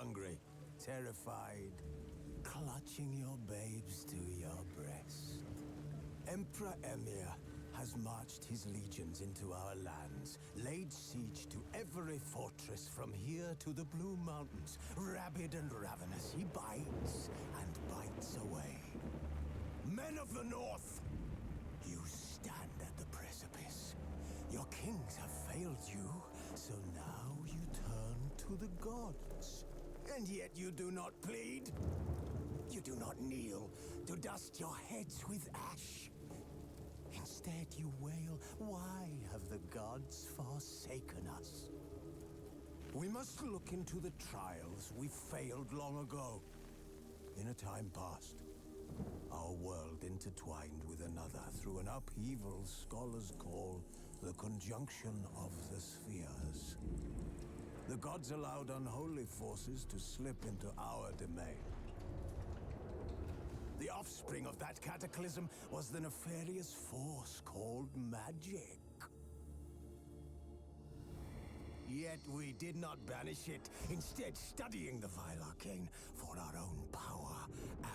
hungry, terrified, clutching your babes to your breast. Emperor Emir has marched his legions into our lands, laid siege to every fortress from here to the Blue Mountains. Rabid and ravenous, he bites and bites away. Men of the North, you stand at the precipice. Your kings have failed you, so now you turn to the gods. And yet you do not plead. You do not kneel to dust your heads with ash. Instead you wail, why have the gods forsaken us? We must look into the trials we failed long ago. In a time past, our world intertwined with another through an upheaval scholars call the conjunction of the spheres. The gods allowed unholy forces to slip into our domain. The offspring of that cataclysm was the nefarious force called magic. Yet we did not banish it, instead studying the vile arcane for our own power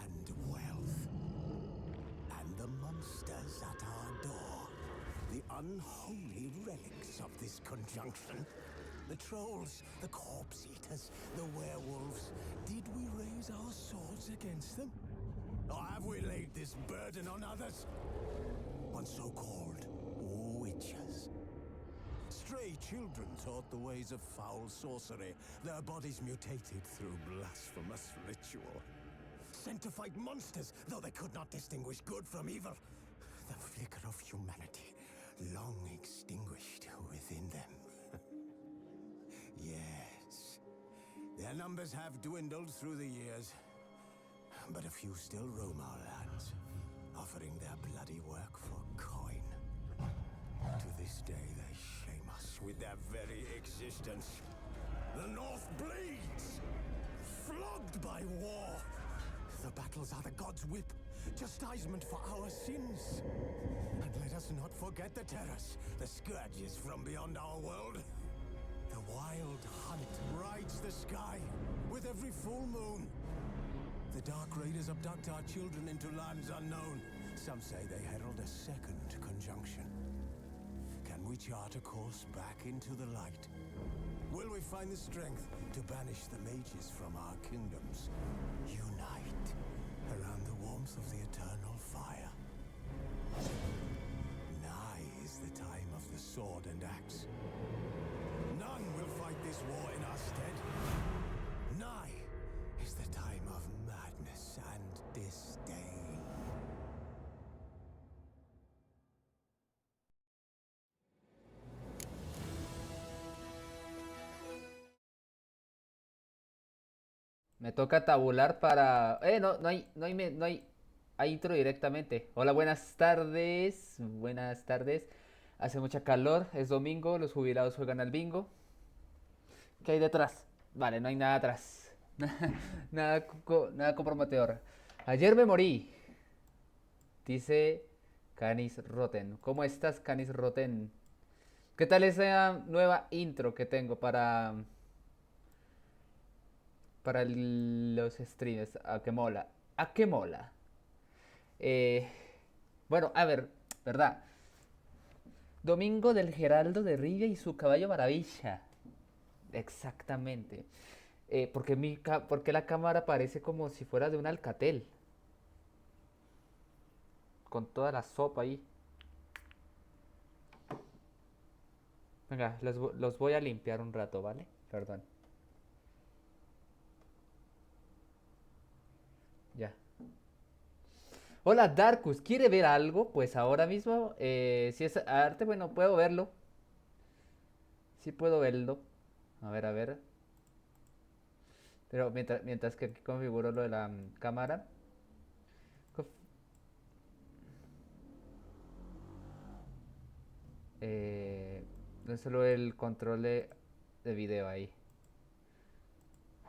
and wealth. And the monsters at our door, the unholy relics of this conjunction. The trolls, the corpse eaters, the werewolves. Did we raise our swords against them? Or have we laid this burden on others? On so-called witches. Stray children taught the ways of foul sorcery, their bodies mutated through blasphemous ritual. Sent to fight monsters, though they could not distinguish good from evil. The flicker of humanity, long extinguished within them. Yes, their numbers have dwindled through the years. But a few still roam our lands, offering their bloody work for coin. To this day, they shame us with their very existence. The North bleeds, flogged by war. The battles are the gods' whip, chastisement for our sins. And let us not forget the terrors, the scourges from beyond our world. The wild hunt rides the sky with every full moon. The Dark Raiders abduct our children into lands unknown. Some say they herald a second conjunction. Can we chart a course back into the light? Will we find the strength to banish the mages from our kingdoms? Unite around the warmth of the eternal fire. Nigh is the time of the sword and axe. None will fight this war in our stead. Nigh is the time of madness and disdain. Me toca tabular para... no, hay intro directamente. Hola, buenas tardes. Buenas tardes. Hace mucha calor, es domingo, los jubilados juegan al bingo. ¿Qué hay detrás? Vale, no hay nada atrás. Nada comprometedor. Ayer me morí. Dice Canis Roten. ¿Cómo estás, Canis Roten? ¿Qué tal esa nueva intro que tengo para los streams? ¿A qué mola? ¿A qué mola? Eh, bueno, a ver, ¿verdad? Domingo del Geraldo de Rivia y su caballo maravilla. Exactamente. Porque la cámara parece como si fuera de un Alcatel. Con toda la sopa ahí. Venga, los voy a limpiar un rato, ¿vale? Perdón. Ya. Hola Darkus, ¿quiere ver algo? Pues ahora mismo, si es arte, bueno, puedo verlo. Sí puedo verlo. A ver, a ver. Pero mientras que aquí configuro lo de la cámara. conf- no solo el control de video ahí.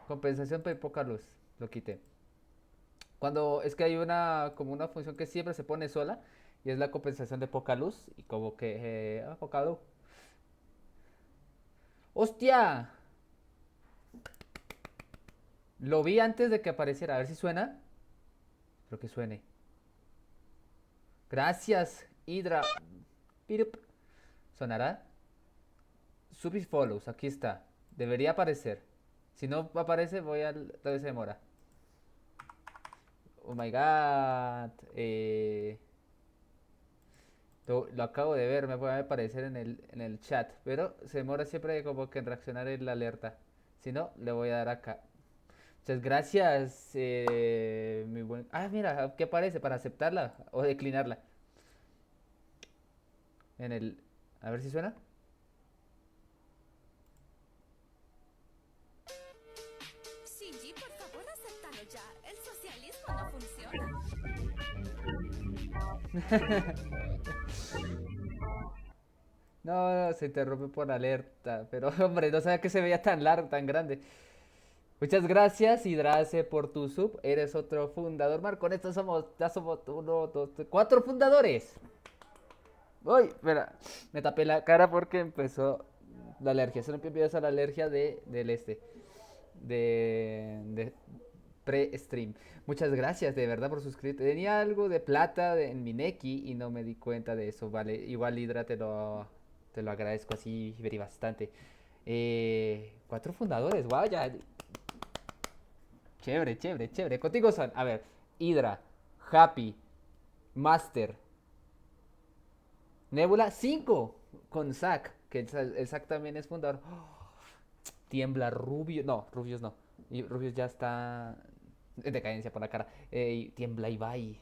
Compensación por poca luz. Lo quité. Cuando es que hay como una función que siempre se pone sola. Y es la compensación de poca luz. Y como que... poca luz. ¡Hostia! Lo vi antes de que apareciera. A ver si suena. Espero que suene. Gracias, Hydra. Pirup. ¿Sonará? Sub y follows. Aquí está. Debería aparecer. Si no aparece, voy al... Tal vez se demora. Oh my god. Lo acabo de ver, me puede aparecer en el chat. Pero se demora siempre como que en reaccionar en la alerta. Si no, le voy a dar acá. Muchas gracias, mi buen... Ah, mira, ¿qué aparece? Para aceptarla o declinarla. En el... A ver si suena. Shinji, por favor, acéptalo ya. El socialismo no funciona. No, se interrumpe por alerta. Pero, hombre, no sabía que se veía tan largo, tan grande. Muchas gracias, Hidrace, por tu sub. Eres otro fundador. Marco, con esto ya somos uno, dos, tres, cuatro fundadores. Uy, espera, me tapé la cara porque empezó la alergia. Solo empieza la alergia de pre-stream. Muchas gracias de verdad por suscribirte. Tenía algo de plata en mi Neki y no me di cuenta de eso. Vale, igual Hydra te lo agradezco así bastante. Cuatro fundadores, wow, ya. Chévere, chévere, chévere. Contigo son, a ver, Hydra, Happy, Master, Nebula, 5 con Zack, que el Zack también es fundador. Tiembla Rubio, no, Rubius no. Y Rubius ya está en decadencia por la cara. Tiembla Ibai.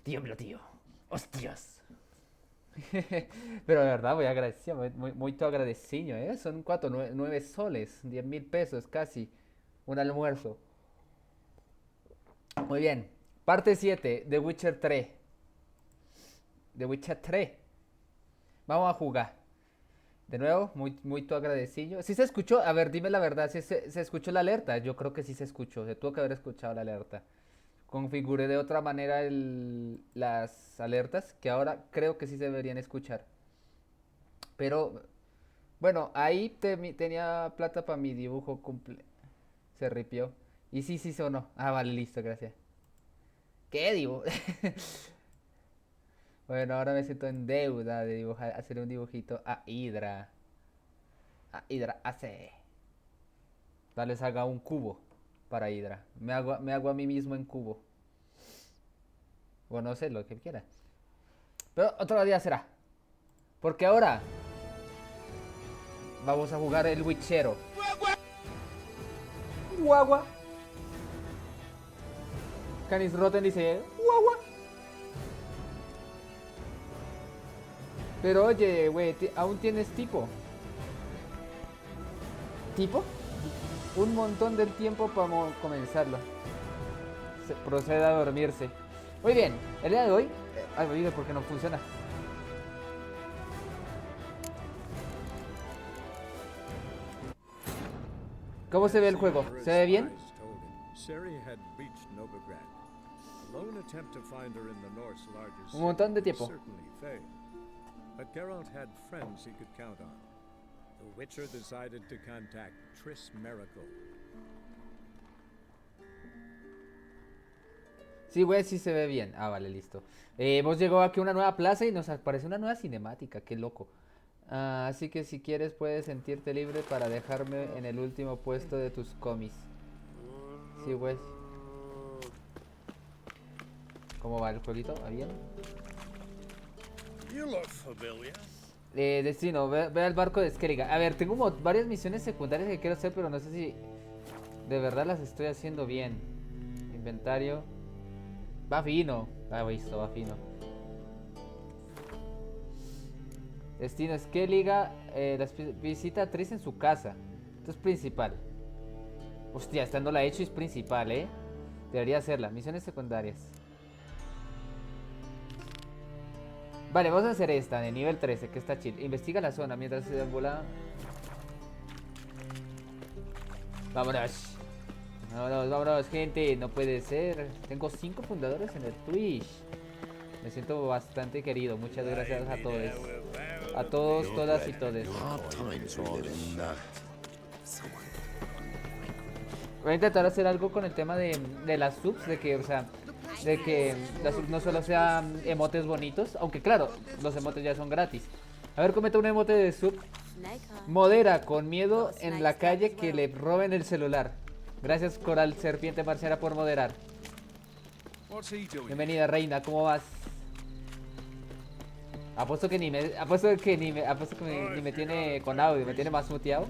Tiembla, tío. Hostias. Pero de verdad, muy agradecido, muy agradecido, ¿eh? Son 9 soles, 10.000 pesos casi. Un almuerzo. Muy bien. Parte 7, The Witcher 3. The Witcher 3. Vamos a jugar. De nuevo, muy agradecido. ¿Sí se escuchó? A ver, dime la verdad, ¿sí se escuchó la alerta? Yo creo que sí se escuchó. Se tuvo que haber escuchado la alerta. Configuré de otra manera las alertas que ahora creo que sí se deberían escuchar. Pero, bueno, ahí tenía plata para mi dibujo se ripió. Y sí sonó. Ah, vale, listo, gracias. ¿Qué dibujo? Bueno, ahora me siento en deuda de dibujar, hacer un dibujito a Hydra. A Hydra hace. Tal vez haga un cubo para Hydra. Me hago a mí mismo en cubo. O no sé, lo que quiera. Pero otro día será. Porque ahora vamos a jugar el Witchero. Guagua. Canis Rotten dice guagua. Pero oye, güey, aún tienes tipo. ¿Tipo? Un montón del tiempo para comenzarlo. Se procede a dormirse. Muy bien, el día de hoy... Ay, oído porque no funciona. ¿Cómo se ve el juego? ¿Se ve bien? Un montón de tiempo. But Geralt had friends he could count on. The Witcher decided to contact Triss Miracle. Sí, güey, sí se ve bien. Ah, vale, listo. Hemos llegado aquí a una nueva plaza y nos aparece una nueva cinemática. Qué loco. Así que si quieres puedes sentirte libre para dejarme en el último puesto de tus cómics. Sí, güey. ¿Cómo va el jueguito? ¿Va bien? Destino, ve al barco de Skellige. A ver, tengo varias misiones secundarias que quiero hacer, pero no sé si de verdad las estoy haciendo bien. Inventario. Va fino. Ah, visto, va fino. Destino Skellige. Visita a Triss en su casa. Esto es principal. Hostia, esta no la he hecho y es principal, Debería hacerla. Misiones secundarias. Vale, vamos a hacer esta de nivel 13, que está chill. Investiga la zona mientras se deambula. Vámonos. Vámonos, gente. No puede ser. Tengo 5 fundadores en el Twitch. Me siento bastante querido. Muchas gracias a todos. A todos, todas y todes. Voy a intentar hacer algo con el tema de las subs, de que, o sea, de que las subs no solo sean emotes bonitos, aunque claro, los emotes ya son gratis. A ver, comenta un emote de sub. Modera con miedo en la calle que le roben el celular. Gracias, Coral Serpiente Marciana, por moderar. Bienvenida, reina, ¿cómo vas? Apuesto que ni me tiene con audio, me tiene más muteado.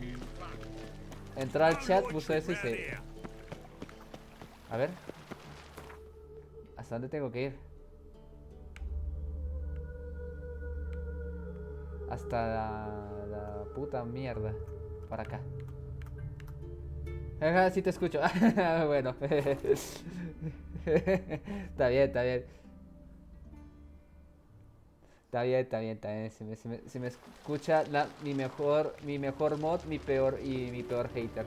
Entró al chat, puso eso y se... A ver. ¿Hasta dónde tengo que ir? Hasta la puta mierda. Para acá. Ajá, sí te escucho. Bueno. Está bien, está bien. Está bien, está bien, está bien. Si me escucha mi mejor mod, mi peor hater.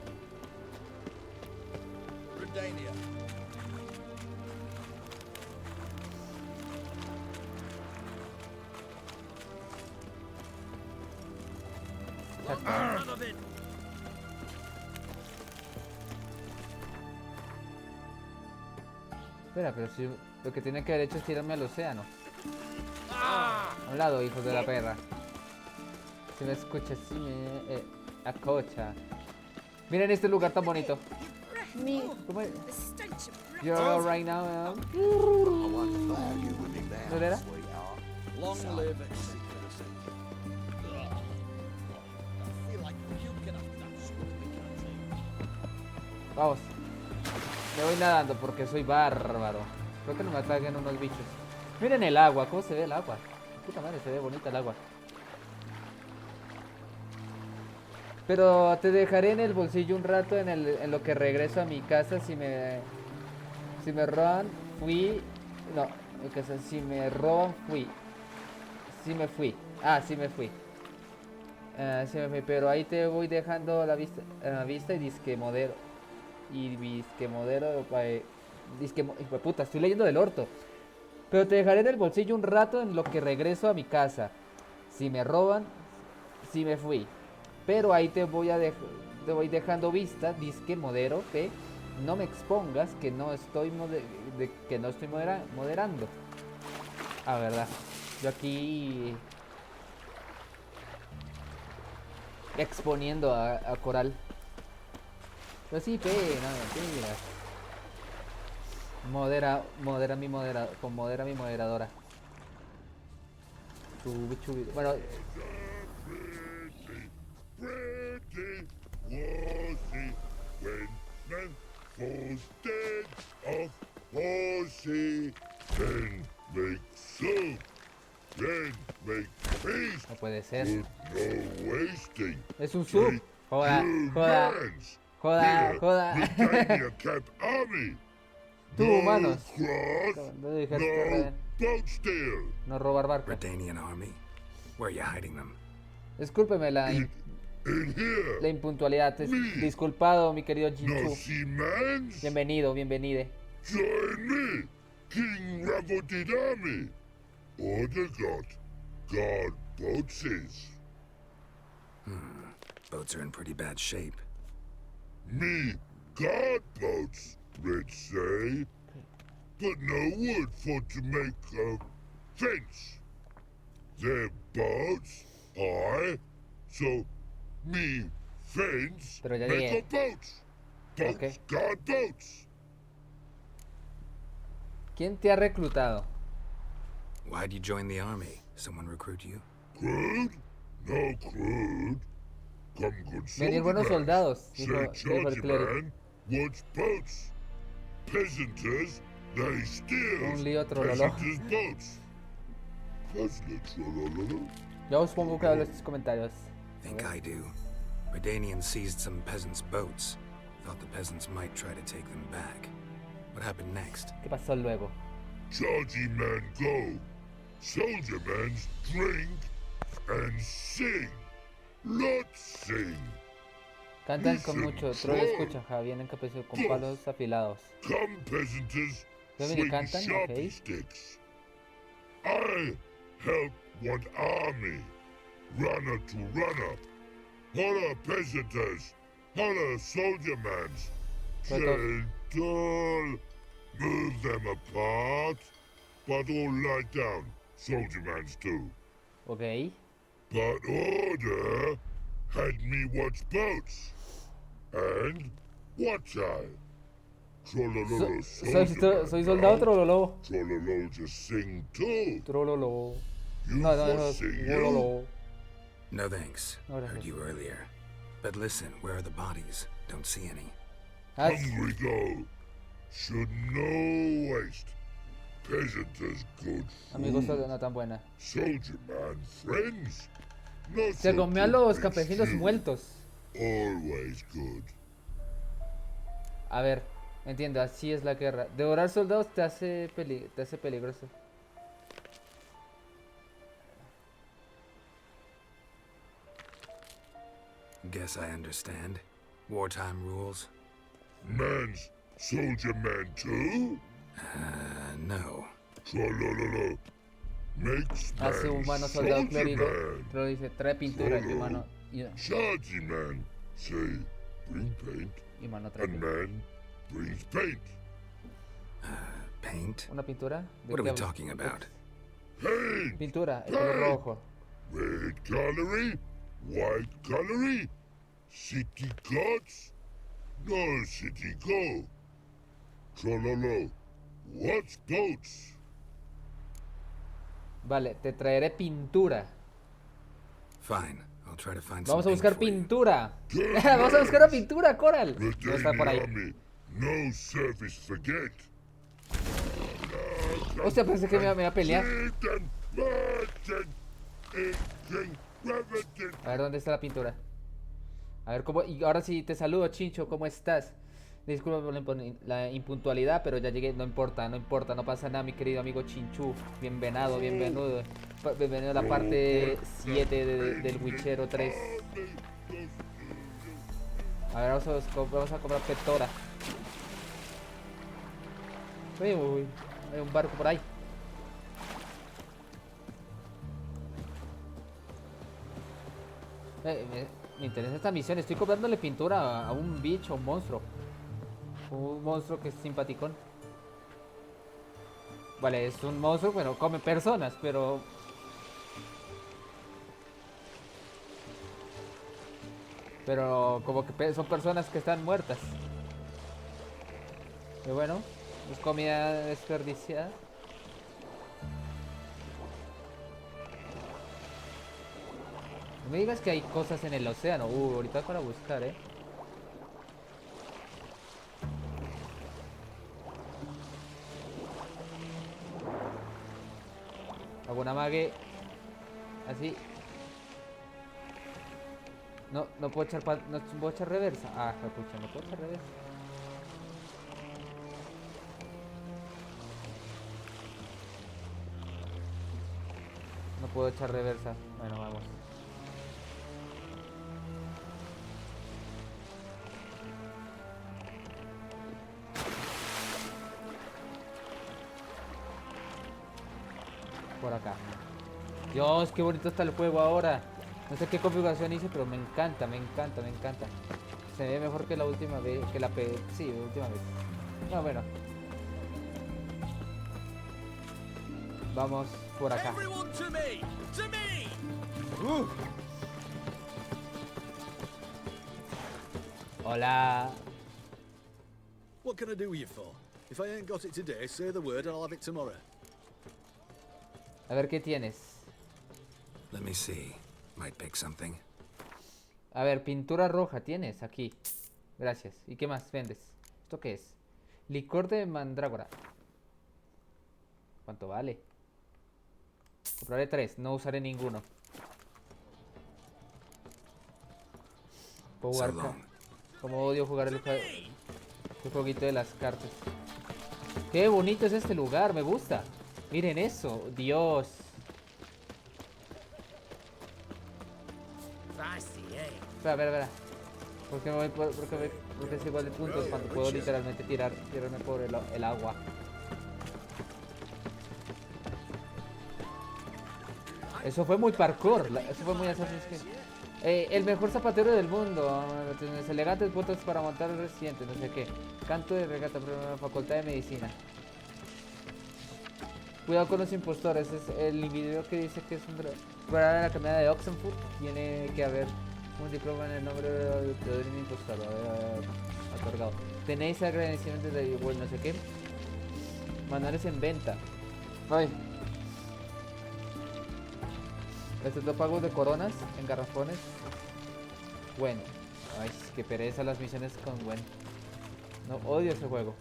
Espera, pero si lo que tiene que haber hecho es tirarme al océano. A un lado, hijos de la perra. Si me escucha, si me acocha. Miren este lugar tan bonito. ¿Cómo es? You're right now. ¿No era? Vamos. Me voy nadando porque soy bárbaro. Creo que no me ataquen unos bichos. Miren el agua, ¿cómo se ve el agua? Puta madre, se ve bonita el agua. Pero te dejaré en el bolsillo un rato en lo que regreso a mi casa. Si me roban, fui. No, si me roban, fui. Sí me fui. Sí me fui. Sí me fui, pero ahí te voy dejando la vista y disque modero. Puta, estoy leyendo del orto. Pero te dejaré en el bolsillo un rato en lo que regreso a mi casa. Si me roban, sí me fui. Pero ahí te voy dejando vista, disque modero, que no me expongas, que no estoy moderando. Verdad. Yo aquí exponiendo a Coral. Pues sí, no, mentiras. Modera mi moderadora. Bueno. No puede ser. Es un sub. Joda. Tú, humanos. No robar barcos. Redanian army. Where are you hiding them? Discúlpeme la impuntualidad. Disculpado, mi querido Jinchu. Bienvenido. Join me, King Ravodidami. Order guard boats is. Boats are in pretty bad shape. Me guard boats, Red say. But no wood for to make a fence. Their boats, so me fence Pero ya make llegué. a boats. Boats, Okay. guard boats. ¿Quién te ha reclutado? Why'd you join the army? Someone recruit you? Crude? No crude. Come good Venir buenos soldados, dijo el Chargy clérigo. man wants boats. Peasanters, they steal Un lío trololo. peasanters' boats. Peasant trololo. Yo supongo que hablo estos comentarios. Think I do. Redanians seized some peasants' boats. Thought the peasants might try to take them back. What happened next? ¿Qué pasó luego? Chargy man go. Soldier man's drink and sing. Let's sing. Cantan con mucho. Troll escucha, vienen capaces con palos afilados. Come peasanters, Luego swing cantan, sharpie ok. sticks. I help one army. Runner to runner. Holla peasanters. Holla soldier mans. Gentle. Move them apart. But all lie down. Soldier mans do. Ok. But order had me watch boats. And watch I. Trollololo, Soy soldado trololo. Trollolo just sing too. Trololo. You No, foresee you? trololo. No thanks. No, gracias. Heard you earlier. But listen, where are the bodies? Don't see any. Ah, Hungry go. Should no waste. Peasanters good amigos, food. no tan buena. Soldier man friends. Not Se so comió a good los with campesinos you. muertos. Always good. A ver, entiendo, así es la guerra. Devorar soldados te hace peligroso. Guess I understand. Wartime rules? Man's soldier man too? No. Trollololo. Makes Hace man humano soldado soldier clérigo. man. Pero dice, trae pintura y Solo. humano. Chargy man say bring paint. Y mano trae And pintura. man brings paint. Paint? ¿Una pintura? ¿De What are qué we hablas? talking about? Paint. Pintura, el color rojo. Red colory. White colory. City gods. No city go. Trollolo. What's boats? Vale, te traeré pintura. Fine. I'll try to find Vamos a some buscar paint for you. pintura. Good Vamos a buscar la man. pintura, Coral. No está por ahí. Army. No service forget. Hostia, pensé que me iba a pelear. A ver, ¿dónde está la pintura? A ver, ¿cómo? Y ahora sí te saludo, Chincho, ¿cómo estás? Disculpa por la impuntualidad, pero ya llegué, no importa, no importa, no pasa nada, mi querido amigo Chinchu. Bienvenido, bienvenido. Bienvenido a la parte 7 del Witchero 3. A ver, vamos a comprar Pectora. Uy, uy, hay un barco por ahí. Me interesa esta misión. Estoy comprándole pintura a un bicho, un monstruo. Un monstruo que es simpaticón. Vale, es un monstruo, bueno, come personas, pero... Pero como que son personas que están muertas. Y bueno, es comida desperdiciada. No me digas que hay cosas en el océano. Ahorita para buscar, Hago una mague. Así. No puedo echar no puedo echar reversa. Ah, pucha, no puedo echar reversa. No puedo echar reversa. Bueno, vamos. Por acá. Dios, qué bonito está el juego ahora. No sé qué configuración hice, pero me encanta, me encanta, me encanta. Se ve mejor que la última vez, sí, la última vez. No, bueno. Vamos por acá. Hola. What can I do with you for? If I ain't got it today, say the word and I'll have it tomorrow. A ver qué tienes. Let me see. Might pick something. A ver, pintura roja tienes aquí. Gracias. ¿Y qué más vendes? ¿Esto qué es? Licor de mandrágora. ¿Cuánto vale? Compraré 3, no usaré ninguno. Puedo So jugar long. como odio jugar el jueguito de las cartas. Qué bonito es este lugar, me gusta. Miren eso, Dios. Espera, espera. ¿Por qué me voy porque es igual de puntos cuando puedo literalmente tirarme por el agua? Eso fue muy parkour, eso fue muy Assassin's Creed. El mejor zapatero del mundo. Tienes elegantes botas para montar el residente, no sé qué. Canto de regata, facultad de medicina. Cuidado con los impostores. Es el individuo que dice que es un fuera de la camioneta de Oxenford. Tiene que haber un diploma en el nombre de un impostor. Otorgado. Tenéis agradecimientos de bueno, no sé qué. Manuales en venta. Ay. Estos dos pagos de coronas en garrafones. Bueno. Ay, qué pereza las misiones con Gwen. No, odio ese juego.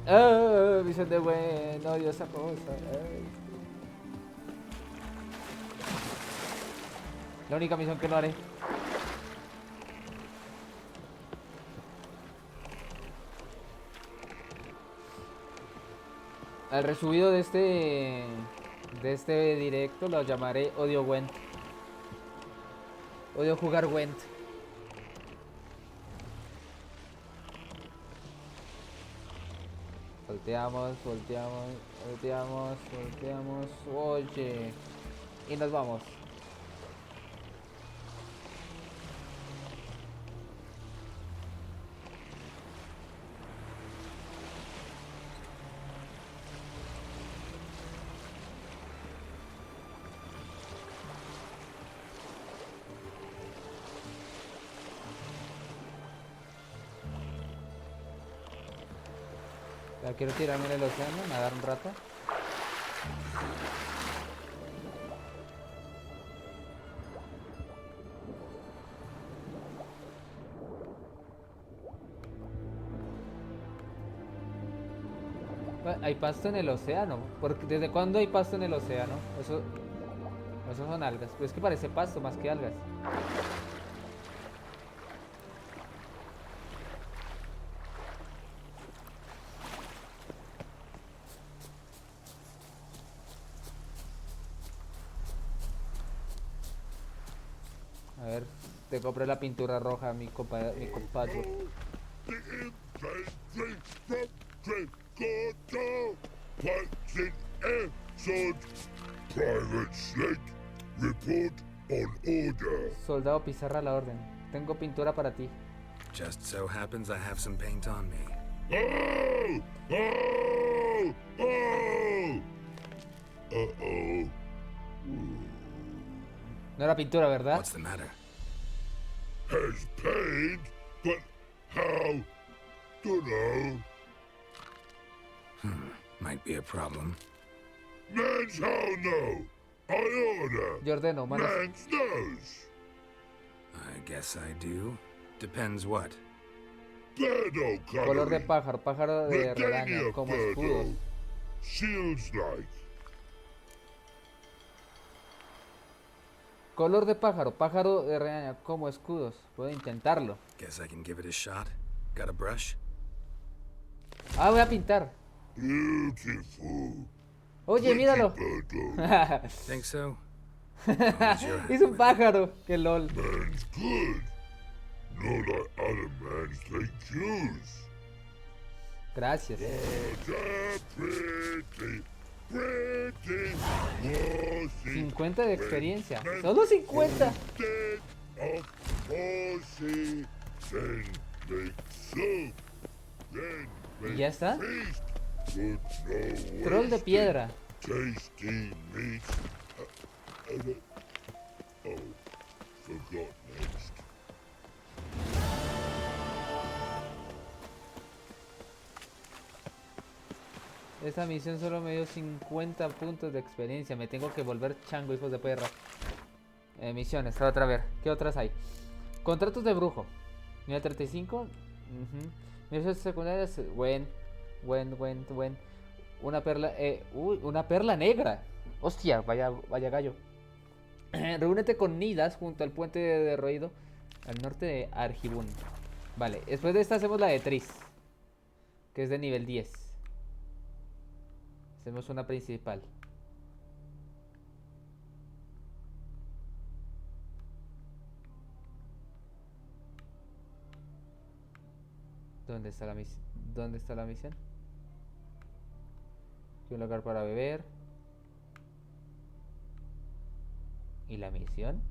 ¡Ah! Misión de Gwen. Odio esa cosa. Ay. La única misión que no haré. Al resubido de este directo lo llamaré Odio Gwent. Odio jugar Gwent. Volteamos, volteamos, volteamos, volteamos. Oye. Y nos vamos. Ya quiero tirarme en el océano, nadar un rato. Hay pasto en el océano. ¿Desde cuándo hay pasto en el océano? Eso son algas. Pero es que parece pasto más que algas. A ver, te compré la pintura roja, mi compadre. Private Snake, report on order. Soldado Pizarra a la orden. Tengo pintura para ti. Just so happens I have some paint on me. Oh! Oh! Oh! Uh-oh. No era pintura, ¿verdad? What's the matter? Has paid, but how? Dunno. Might be a problem. Man's how no? I order. Yo ordeno, manos. Man's knows. I guess I do. Depends what. Birdo Color de coloring. pájaro, pájaro de redaña, Redania como birdo. escudos. Shields like. Color de pájaro, pájaro de redaña, como escudos. Puedo intentarlo. Guess I can give it a shot. Got a brush? Ah, voy a pintar. Beautiful. Oye, míralo. Birdo. Think so? As long as you're happy Es un with it. pájaro. Qué lol. Man's good. Not like other man's they choose. Gracias. What a pretty, pretty horsey. 50 de experiencia. Solo 50. Dead of horsey. Then make soup. Then ¿Y make ya está? feast. Good no Troll de wasting. piedra. Tasty meat. Oh, forgot next. Esta misión solo me dio 50 puntos de experiencia. Me tengo que volver chango, hijos de perra. Misiones, otra vez. ¿Qué otras hay? Contratos de brujo. Nivel 35. Misiones secundarias. Buen. Una perla. Uy, una perla negra. Hostia, vaya gallo. Reúnete con Nidas junto al puente de derroído al norte de Argibun. Vale, después de esta hacemos la de Tris, que es de nivel 10. Hacemos una principal. ¿Dónde está la misión? ¿Dónde está la misión? Aquí un lugar para beber. ¿Y la misión?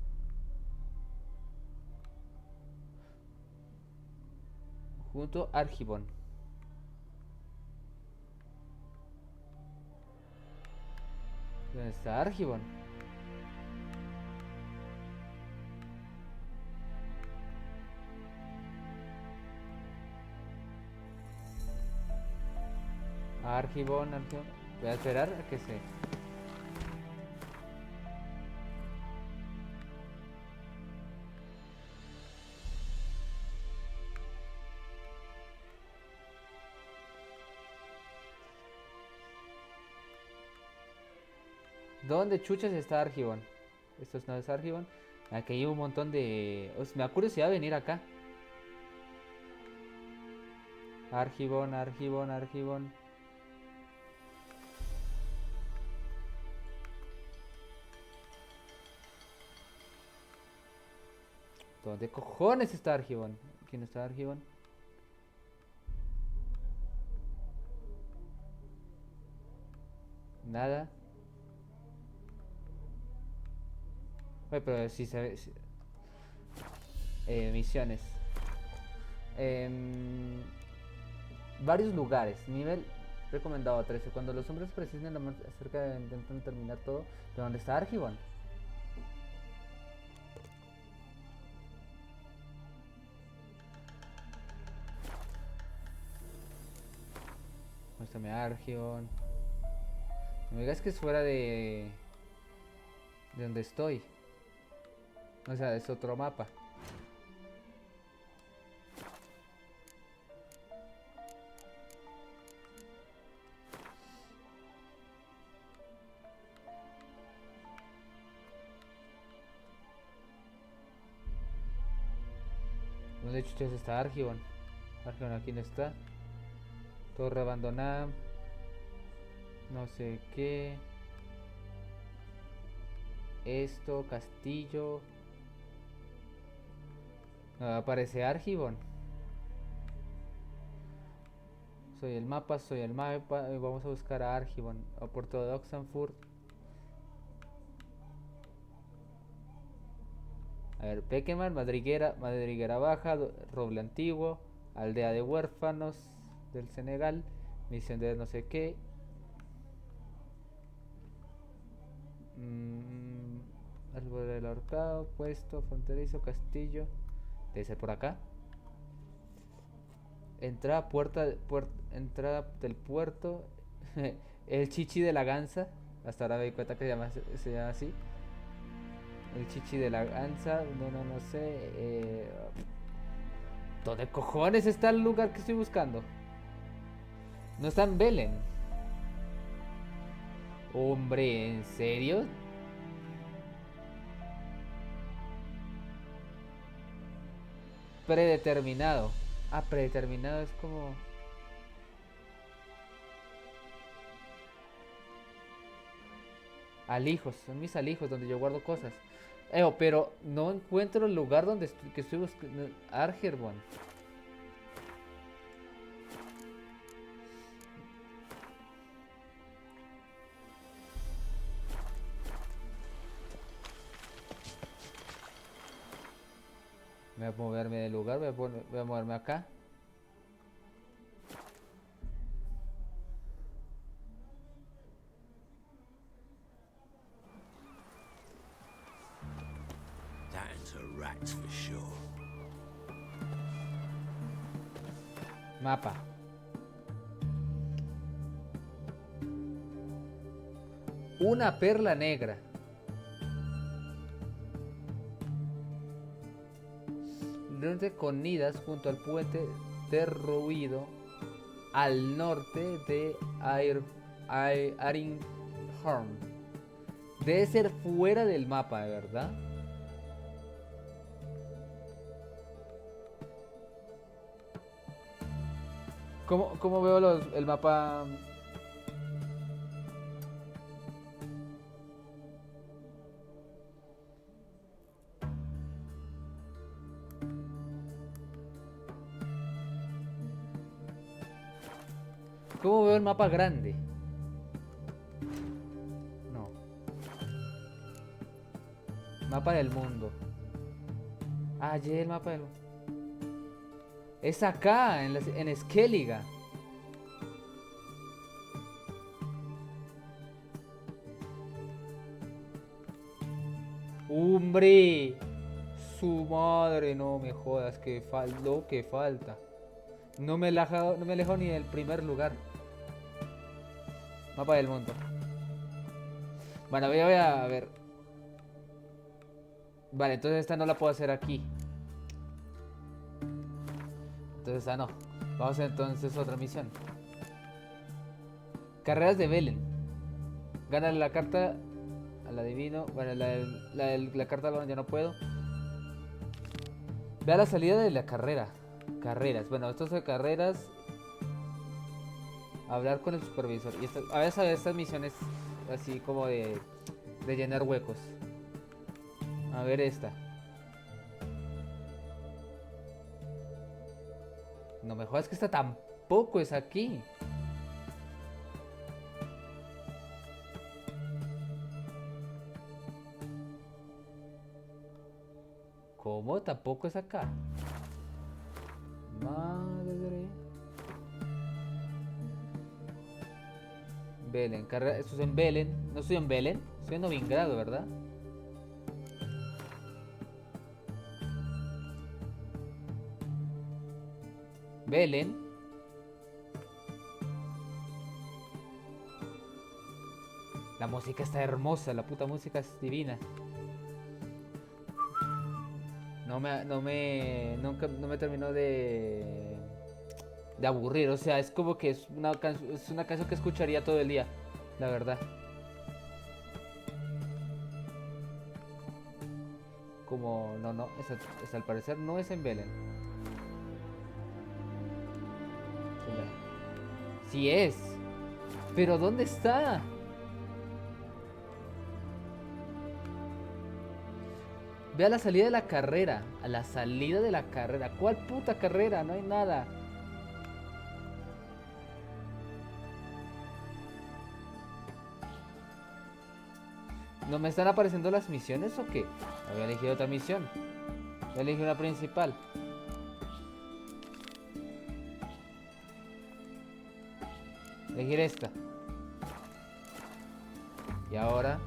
Junto a Argibon. ¿Dónde está Argibon? Argibon. Voy a esperar a que se... ¿Dónde chuchas está Argibon? Esto no es Argibon. Aquí hay un montón de... me da curiosidad venir acá. Argibon, Argibon, Argibon. ¿Dónde cojones está Argibon? ¿Quién está Argibon? Nada. Oye, pero si se ve... misiones. Varios lugares. Nivel recomendado 13. Cuando los hombres precisen la muerte acerca de intentan terminar todo. ¿De dónde está Argibon? Muéstrame Argibon. No me digas que es fuera de donde estoy. O sea, es otro mapa. ¿Dónde chuches está Argibon? Argibon aquí no está. Torre abandonada. No sé qué. Esto, castillo. Aparece Argibon. Soy el mapa y vamos a buscar a Argibon. A Puerto de Oxenford. A ver, Pequeman, Madriguera Baja, Roble Antiguo, Aldea de Huérfanos del Senegal, misión de no sé qué. Árbol del Ahorcado, puesto, fronterizo, castillo. Debe ser por acá. Entrada entrada del puerto. El chichi de la gansa. Hasta ahora me di cuenta que se llama así. El chichi de la gansa. No sé. ¿Dónde cojones está el lugar que estoy buscando? No está en Belén. Hombre, ¿en serio? Predeterminado. Ah, predeterminado es como... Alijos, son mis alijos donde yo guardo cosas. Pero no encuentro el lugar donde estoy buscando. Argibon. Voy a moverme del lugar, voy a moverme acá. That's a rat for sure. Mapa. Una perla negra. Con nidas junto al puente derruido al norte de Arinhorn. Debe ser fuera del mapa, de verdad. ¿Cómo veo el mapa? ¿Cómo veo el mapa grande? No. Mapa del mundo. Allí el mapa del mundo. Es acá, en Skellige. ¡Hombre! Su madre, no me jodas, lo que falta. No me he alejado ni del primer lugar. Mapa del mundo. Bueno, voy a ver. Vale, entonces esta no la puedo hacer aquí. Entonces esta no. Vamos a hacer entonces otra misión. Carreras de Belén. Gana la carta al adivino. Bueno, la carta al balón ya no puedo. Vea la salida de la carrera. Carreras. Bueno, esto es de carreras. Hablar con el supervisor. Y a veces estas misiones así como de llenar huecos. A ver esta. No me jodas que esta tampoco es aquí. ¿Cómo? Tampoco es acá. Madre. Belén, esto es en Belén. No estoy en Belén, estoy en Novigrado, ¿verdad? Belén. La música está hermosa, la puta música es divina. Nunca me terminó de aburrir, o sea, es como que es una canción que escucharía todo el día, la verdad. Como, no, al parecer no es en Belén. Sí es, pero ¿dónde está? Ve a la salida de la carrera. A la salida de la carrera. ¿Cuál puta carrera? No hay nada. ¿No me están apareciendo las misiones o qué? Había elegido otra misión. Voy a elegir una principal. Elegir esta. Y ahora...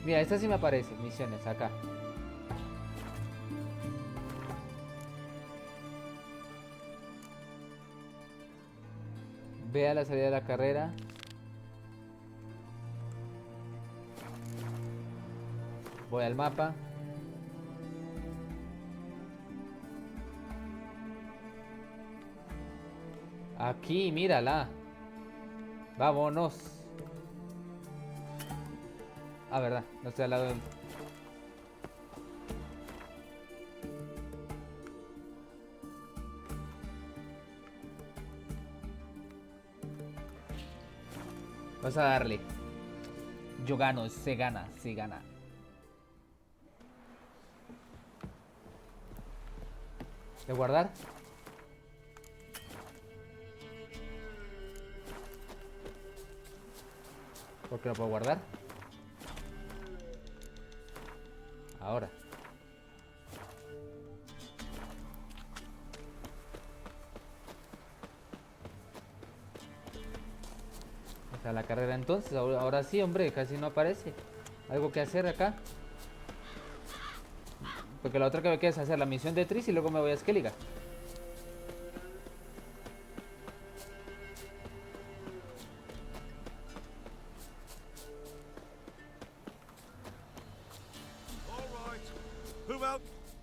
Mira, esta sí me aparece, misiones, acá. Ve a la salida de la carrera. Voy al mapa. Aquí, mírala. Vámonos. Ah, verdad, no estoy al lado del... Vamos a darle. Yo gano, se gana, se gana. ¿De guardar? ¿Por qué no puedo guardar? Ahora. O sea, la carrera entonces. Ahora sí, hombre, casi no aparece. Algo que hacer acá. Porque la otra que me queda es hacer la misión de Tris y luego me voy a Skellige.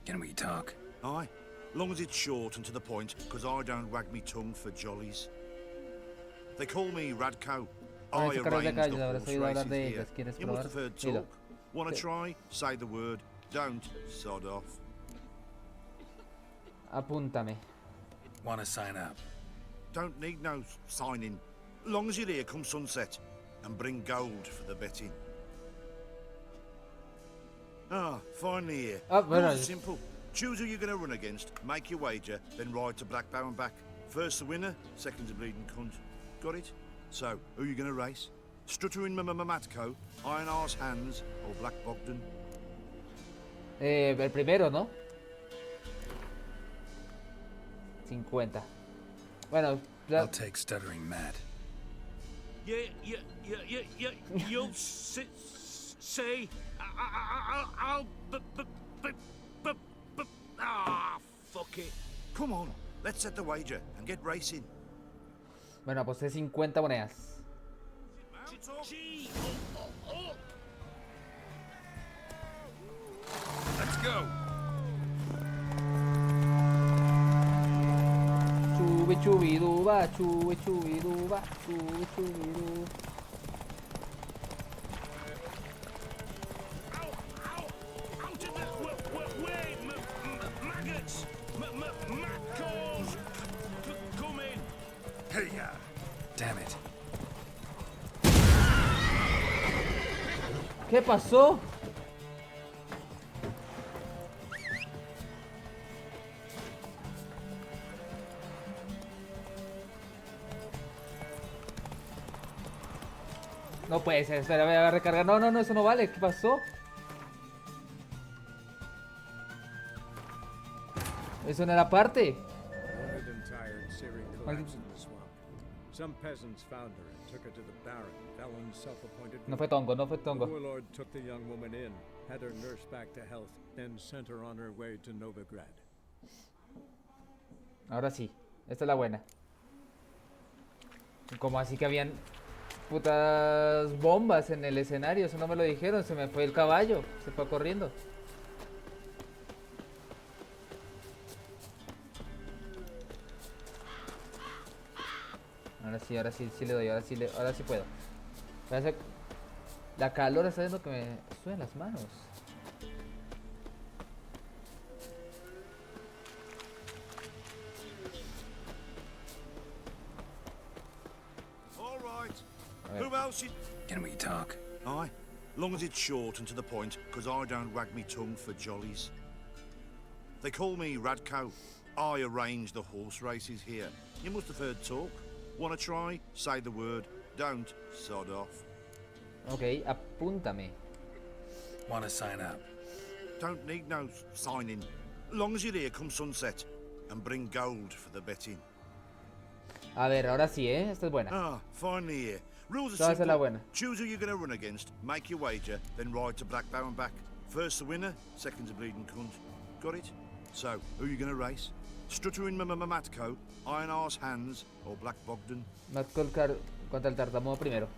Can we talk? Aye, long as it's short and to the point, because I don't wag me tongue for jollies. They call me Radko. I Ahora hizo carreras de arrange the calle, ahora horse estoy a hablar races de here. ellas. ¿Quieres You must probar? have heard Dilo. talk. Wanna Sí. try? Say the word. Don't. Sod off. Apúntame. Want to sign up? Don't need no signing. Long as you're here come sunset. And bring gold for the betting. Ah, finally here. Ah, bueno, Rules are simple. Choose who you're going to run against, make your wager, then ride to Blackbow and back. First the winner, second the bleeding cunt. Got it? So, who you going to race? Struttering Matco, Iron Arse Hands, or Black Bogdan? El primero, ¿no? 50. Bueno, I'll take Stuttering Matt. You'll say, I'll, fuck it. Come on, let's set the wager and get racing. Bueno, aposté 50 monedas. Let's go. Chubi chubi duba, chubi chubi duba, chubi chubi du. Out of the way, maggots! Macos! Come in! Hey, damn it. ¿Qué pasó? No puede ser, espera, voy a recargar. No, no, no, eso no vale. ¿Qué pasó? Eso no era parte. Wounded and tired, Siri collapsed in the swamp. Some peasants found her and took her to the Baron, Felon's self-appointed No fue Tongo, no fue The Tongo. warlord took the young woman in, had her nursed back to health, then sent her on her way to Novigrad. Ahora sí, esta es la buena. Como así que habían putas bombas en el escenario, eso no me lo dijeron, se me fue el caballo, se fue corriendo. Ahora sí, sí le doy, ahora sí puedo. Parece- La calor está haciendo que me suben las manos. All right. A ver. Who else you... Can we talk? Aye. Long as it's short and to the point, because I don't wag me tongue for jollies. They call me Radco. I arrange the horse races here. You must have heard talk. Wanna try? Say the word. Don't, sod off. Ok, apúntame. Want to sign up? Don't need no signing. Long as you're here come sunset. And bring gold for the betting. A ver, ahora sí, esta es buena. Ah, finally here. Rules Esta va are a ser la simple. buena. Choose who you're going to run against, make your wager, then ride to Blackbow and back. First the winner, second the bleeding cunt. Got it? So, who you going to race? Struttering Matco, Iron Arse Hands, or Black Bogdan? Matt Colcar contra el tartamudo primero.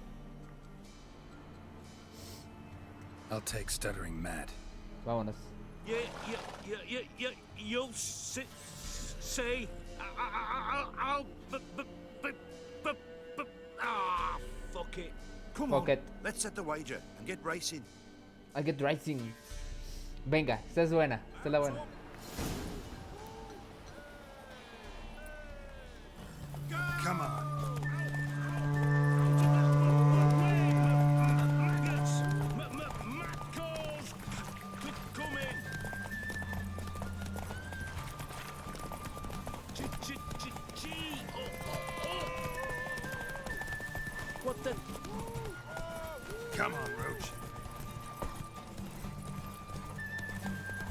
I'll take Stuttering Matt. Vámonos. You'll say, I'll, fuck it. Come Fuck on, it. let's set the wager and get racing. I get racing. Venga, esta es buena, esta es la buena. Come on. Maggots! Macos! Come in! What the? Come on, Roach.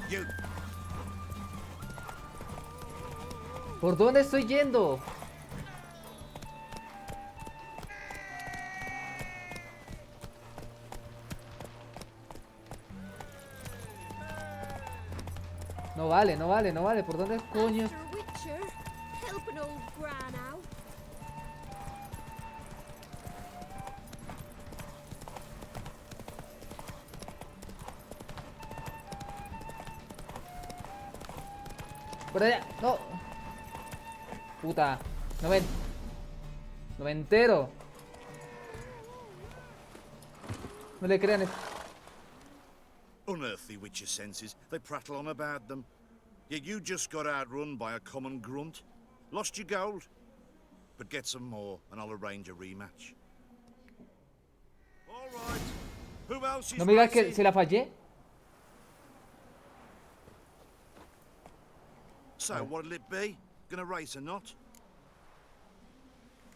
You! ¿Por dónde estoy yendo? No vale, no vale, no vale. ¿Por dónde coño? Master Witcher, help an old gran out. Por allá, no. Puta, no me entero. No le crean. Unearthly Witcher senses, they prattle on about them. Yet you just got outrun by a common grunt. Lost your gold. But get some more, and I'll arrange a rematch. All right. Who else is No me digas que racing? se la fallé. So, what'll it be? Gonna race or not?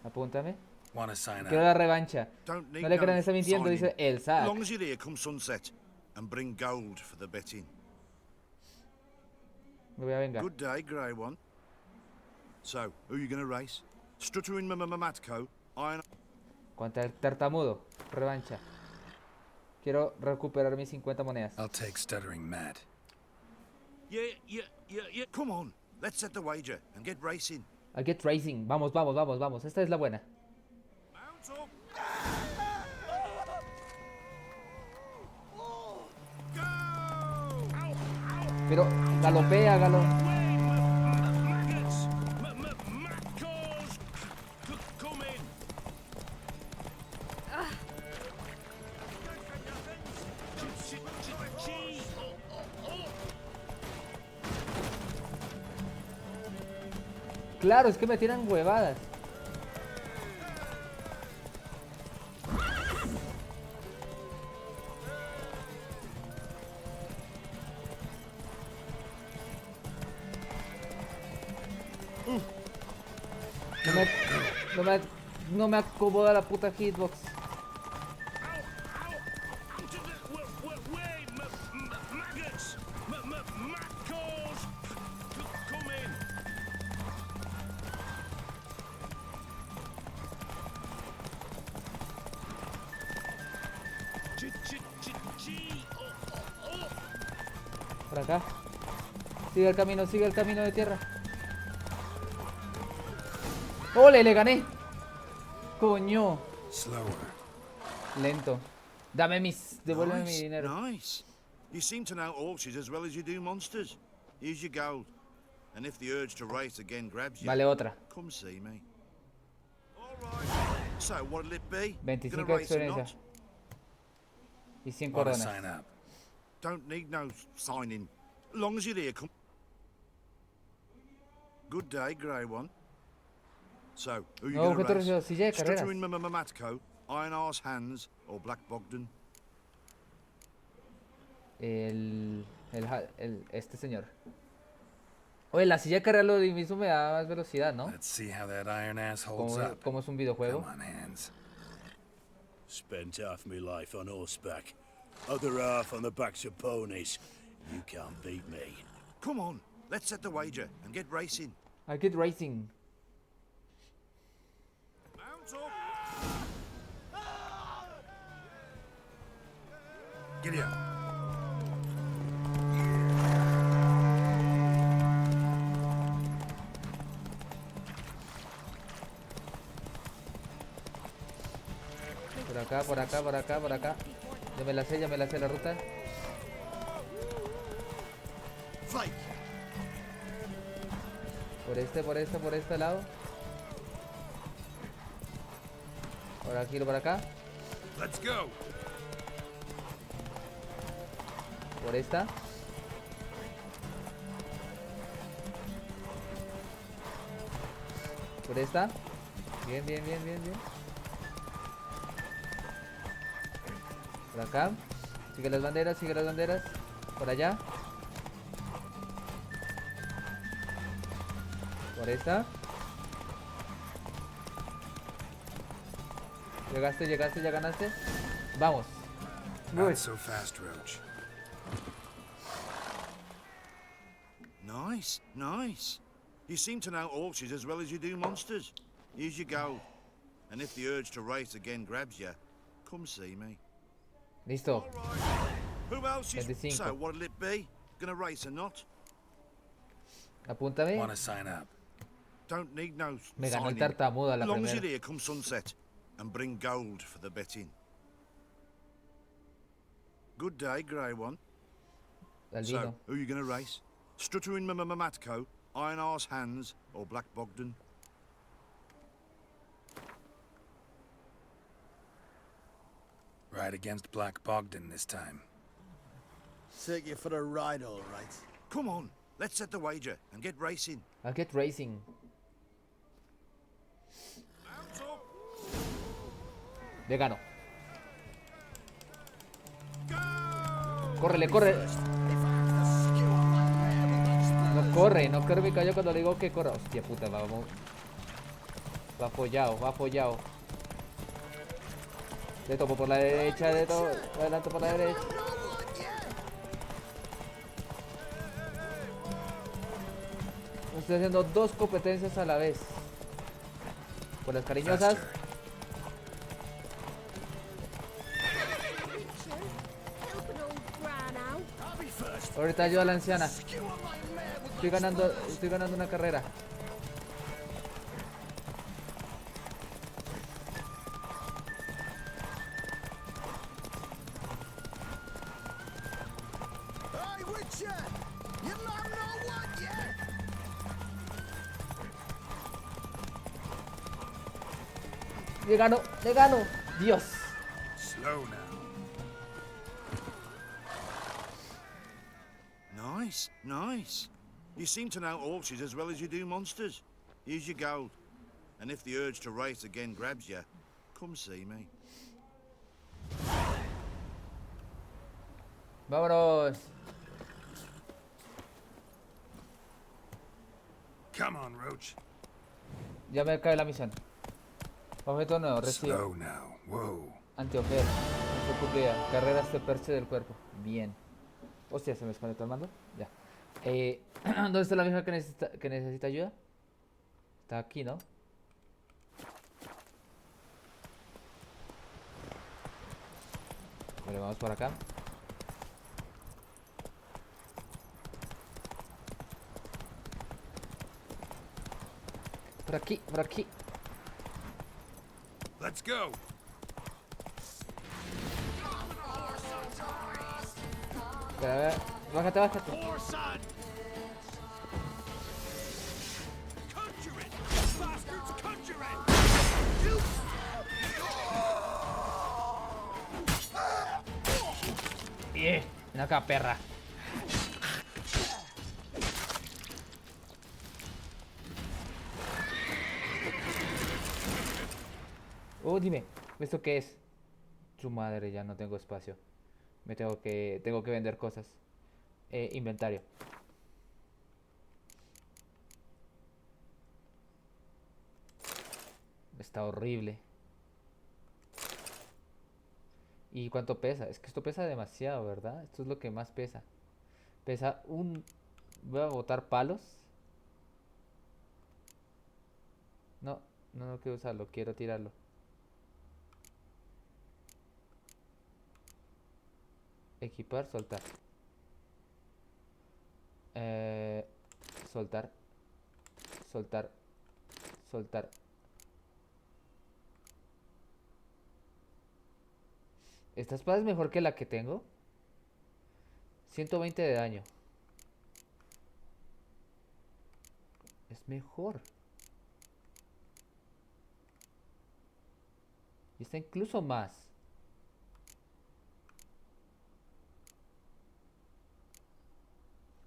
Apúntame. Want to sign Quiero up? la revancha. Don't need No le crean, no está mintiendo, signing. dice el As SAC. long as you're here come sunset and bring gold for the betting. Me voy a vengar. Good day, Grey One. So, who you gonna race? Stuttering Matco, Iron... Contra el tartamudo. Revancha. Quiero recuperar mis 50 monedas. I'll take Stuttering Matt. Yeah. Come on, let's set the wager and get racing. I'll get racing. Vamos, vamos, vamos, vamos. Esta es la buena. Mount up. Go! Pero galopea, Maggots! Matcos! Come in! Claro, es que me tiran huevadas. No me acomoda la puta hitbox. Out of the way, maggots! Matcos! Come in! Por acá. Sigue el camino de tierra. ¡Ole! Le gané. Coño. Slower. Lento. Devuélveme mi dinero. Nice. You seem to know horses as well as you do monsters. Here's your gold. And if the urge to race again grabs you, Vale, otra. come see me. All right. So, what'll it be? 25 Gonna race or experiencia. not? Y 5 Want to coronas. sign up? Don't need no signing. Long as you're here, come. Good day, Grey One. So, who you No, gonna objeto race? recibido. Silla de carreras. Stuttering Matco, Iron Arse Hands, or Black Bogdan? Este señor. Oye, la silla de carreras lo mismo me da más velocidad, ¿no? Let's see how that iron ass holds up. Como es un videojuego. Come on, hands. Spent half my life on horseback, other half on the backs of ponies. You can't beat me. Come on, let's set the wager and get racing. I get racing. Mount up. Giddy up. Por acá. Ya me la sé la ruta. Fight! Por este lado. Ahora giro para acá. Let's go. Por esta. Por esta. Bien. Por acá. Sigue las banderas. Por allá. Por esta. Llegaste, ya ganaste. Vamos. Not so fast, Roach. Nice. You seem to know horses as well as you do monsters. Here's your gold. And if the urge to race again grabs you, come see me. Listo. Who else is... 25. So, what'll it be? Gonna race or not? Apúntame. Want to sign up? Don't need no Me ganó el signing. tartamudo a la As long as you're primera. here come sunset and bring gold for the betting. Good day, Grey One. Albino. So, who you gonna race? Stuttering Matco, Iron Arse Hands, or Black Bogdan? Ride against Black Bogdan this time. Take you for a ride, all right. Come on, let's set the wager and get racing. I'll get racing. Mount up. Le gano. Go! Córrele. No Corre, no corre mi caballo cuando le digo que corra. Hostia puta, vamos. Va apoyado, va apoyado. Le topo por la derecha, le topo adelante por la derecha. Estoy haciendo dos competencias a la vez. Por las cariñosas. Ahorita ayuda a la anciana. Estoy ganando una carrera. Le gano, le gano. Dios. Slow now. Nice, nice. You seem to know horses as well as you do monsters. Here's your gold. And if the urge to race again grabs you, come see me. Vámonos. Come on, Roach. Ya me cae la misión. Objeto nuevo, recibo. Slow now. Whoa. Antiobjeto. Misión cumplida. Carrera este perche del cuerpo. Bien. Hostia, se me desconectó el mando. Ya. ¿Dónde está la vieja que necesita ayuda? Está aquí, ¿no? Vale, vamos por acá. Por aquí, por aquí. Let's go. Espera, a ver. Bájate, bájate. Ven acá, perra. Oh, dime, ¿esto qué es? Su madre, ya no tengo espacio. Tengo que vender cosas. Inventario. Está horrible. ¿Y cuánto pesa? Es que esto pesa demasiado, ¿verdad? Esto es lo que más pesa. Pesa un... Voy a botar palos. No, no quiero usarlo, quiero tirarlo. Equipar, soltar. Soltar. Soltar. Soltar. Esta espada es mejor que la que tengo. 120 de daño. Es mejor. Y está incluso más.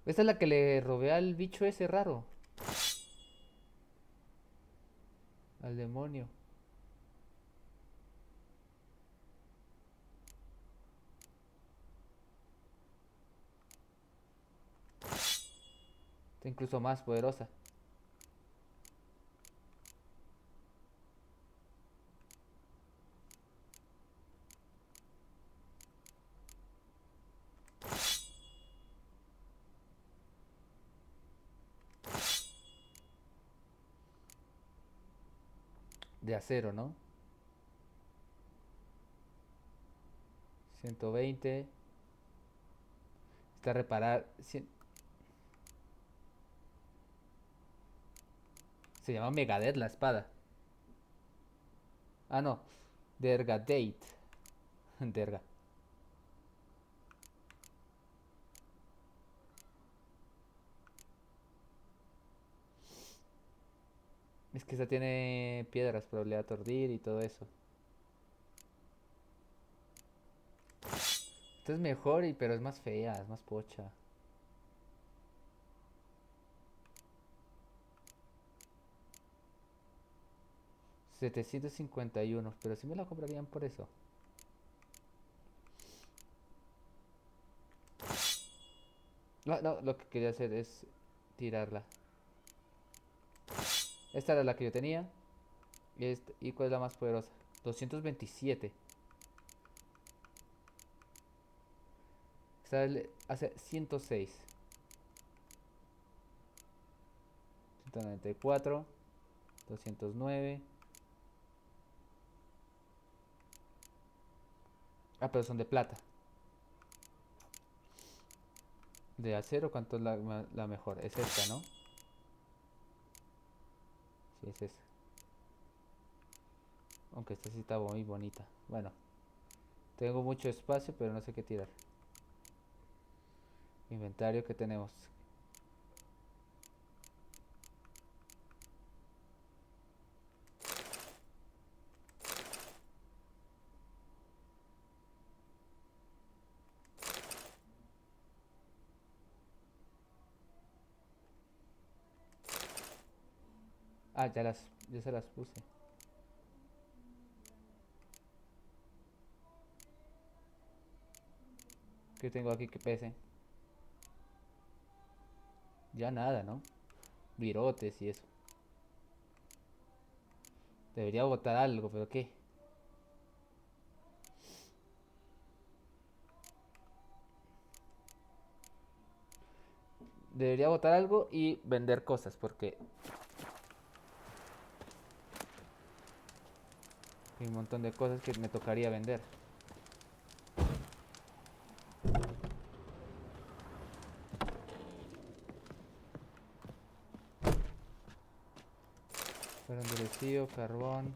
Esta es la que le robé al bicho ese raro. Al demonio. Está incluso más poderosa. De acero, ¿no? 120. Está reparar. Se llama Megadeth la espada. Ah, no. Dergadate. Derga. Es que esta tiene piedras, probabilidad de aturdir y todo eso. Esta es mejor, pero es más fea, es más pocha. $751, pero sí me la comprarían por eso. No, lo que quería hacer es tirarla. Esta era la que yo tenía. ¿Y cuál es la más poderosa? 227. Esta hace 106. 194. 209. Ah, pero son de plata. De acero, ¿cuánto es la mejor? Es esta, ¿no? Sí, es esa. Aunque esta sí está muy bonita. Bueno. Tengo mucho espacio, pero no sé qué tirar. Inventario que tenemos. Ah, ya se las puse. ¿Qué tengo aquí que pese? Ya nada, ¿no? Virotes y eso. Debería botar algo, pero ¿qué? Debería botar algo y vender cosas, porque hay un montón de cosas que me tocaría vender. Pero endurecido, carbón.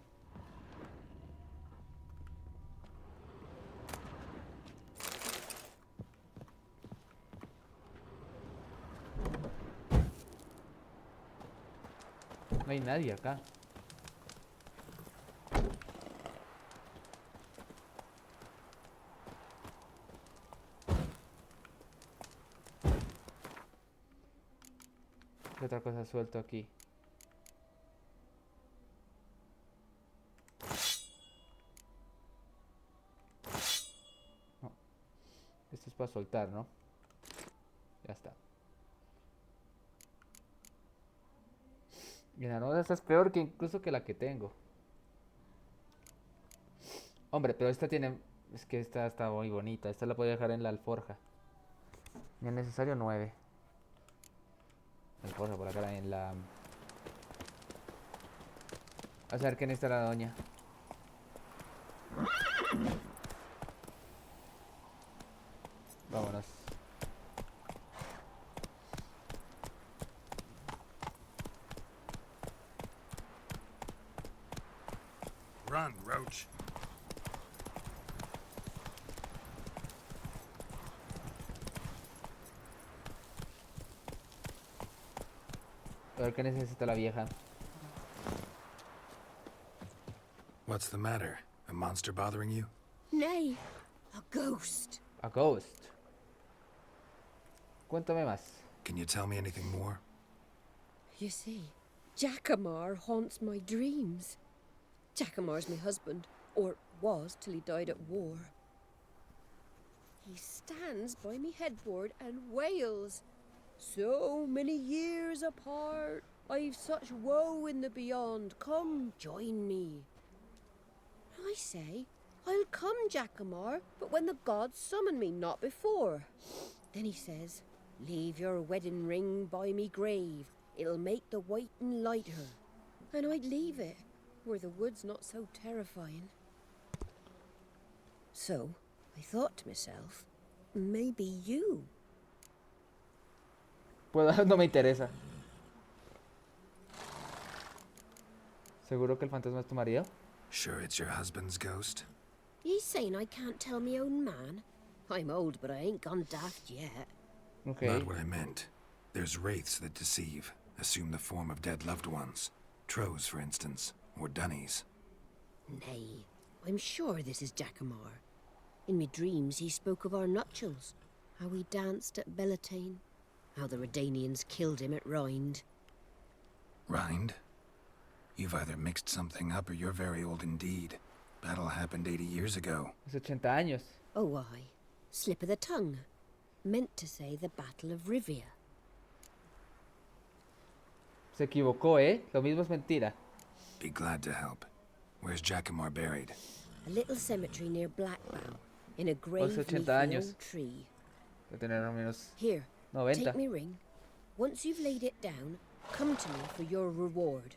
No hay nadie acá. ¿Qué otra cosa suelto aquí? No. Esto es para soltar, ¿no? Ya está. Mira, no, esta es peor que incluso que la que tengo. Hombre, pero esta tiene... Es que esta está muy bonita. Esta la puedo dejar en la alforja. Me es necesario 9. Alforja por acá en la... A ver quién está la doña. Vámonos. Run, Roach. A ver qué necesita la vieja. What's the matter? A monster bothering you? Nay, a ghost. A ghost. Cuéntame más. Can you tell me anything more? You see, Jackamar haunts my dreams. Jackamar's my husband, or was till he died at war. He stands by me headboard and wails. So many years apart, I've such woe in the beyond. Come, join me. I say, I'll come, Jackamar, but when the gods summon me, not before. Then he says, leave your wedding ring by me grave. It'll make the waiting lighter. And I'd leave it, where the wood's not so terrifying. So, I thought to myself, maybe you. No me interesa. ¿Seguro que el fantasma es tu marido? Sure it's your husband's ghost? You saying I can't tell me own man? I'm old, but I ain't gone daft yet. Okay. Not what I meant. There's wraiths that deceive, assume the form of dead loved ones. Trows, for instance, or dunnies. Nay, I'm sure this is Jackamar. In me dreams he spoke of our nuptials, how we danced at Bellatane, how the Redanians killed him at Rind. Rind? You've either mixed something up or you're very old indeed. Battle happened 80 years ago. Es 80 años. Oh, aye. Slip of the tongue. Meant to say the Battle of Rivia. Se equivocó, ¿eh? Lo mismo es mentira. Be glad to help. Where's Jackamar buried? A little cemetery near Blackbow, in a grave Hace 80 beneath an años. old tree. De tener al menos Here, 90. take me ring. Once you've laid it down, come to me for your reward.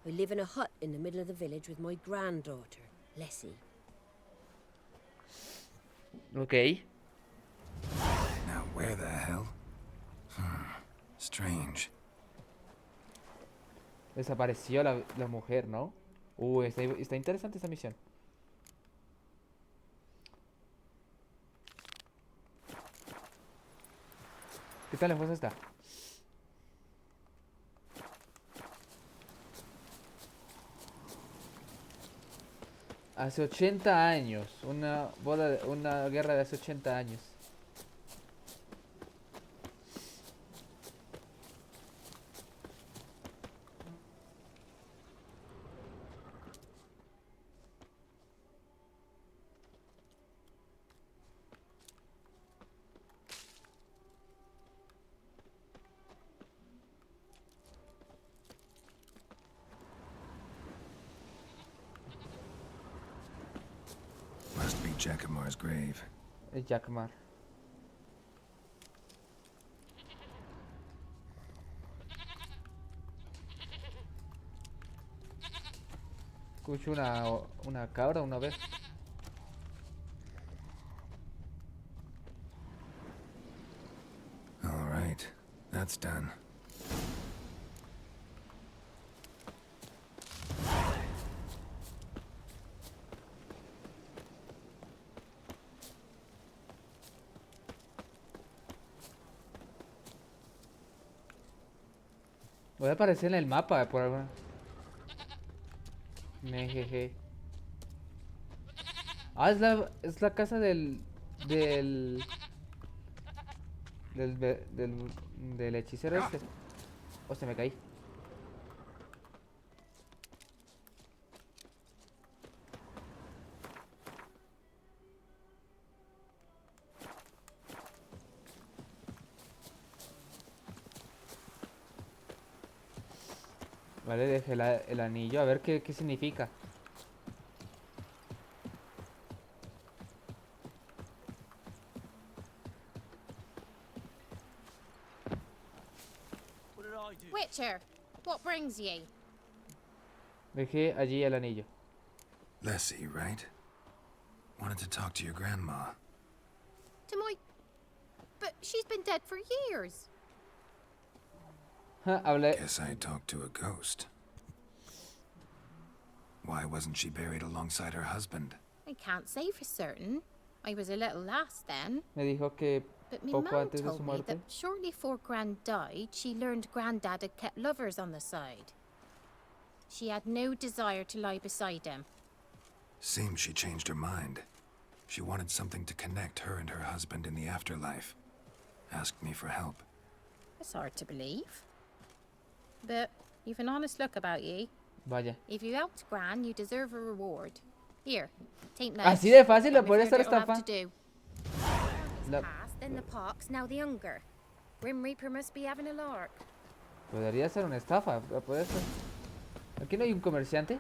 I live in a hut in the middle of the village with my granddaughter, Leslie. Ok. Now, where the hell? Strange. Desapareció la mujer, ¿no? Está interesante esta misión. ¿Qué tan lejos está? Hace 80 años. Una guerra de hace 80 años. Must be Jackamar's grave. Es Jackmar. Escucho una cabra, una oveja. All right, that's done. Voy a aparecer en el mapa por alguna. Mejeje. Ah, es la casa del hechicero este. Oh, se me caí. Vale, dejé el anillo, a ver qué significa. Witcher, what brings ye? Dejé allí el anillo. Leslie, right? Wanted to talk to your grandma. To my... But she's been dead for years. Hablé. Guess I talked to a ghost. Why wasn't she buried alongside her husband? I can't say for certain. I was a little lass then. Me dijo que But my poco mum antes de su told me muerte. that shortly before Gran died, she learned Grandad had kept lovers on the side. She had no desire to lie beside him. Seems she changed her mind. She wanted something to connect her and her husband in the afterlife. Asked me for help. It's hard to believe. But you've an honest look about ye. Vaya. If you helped Gran, you deserve a reward. Here, take me. Así de fácil lo puede estar estafando. The past, then the pox, now the hunger. Grim Reaper must be having a lark. Podría ser una estafa. Puede ser. Aquí no hay un comerciante.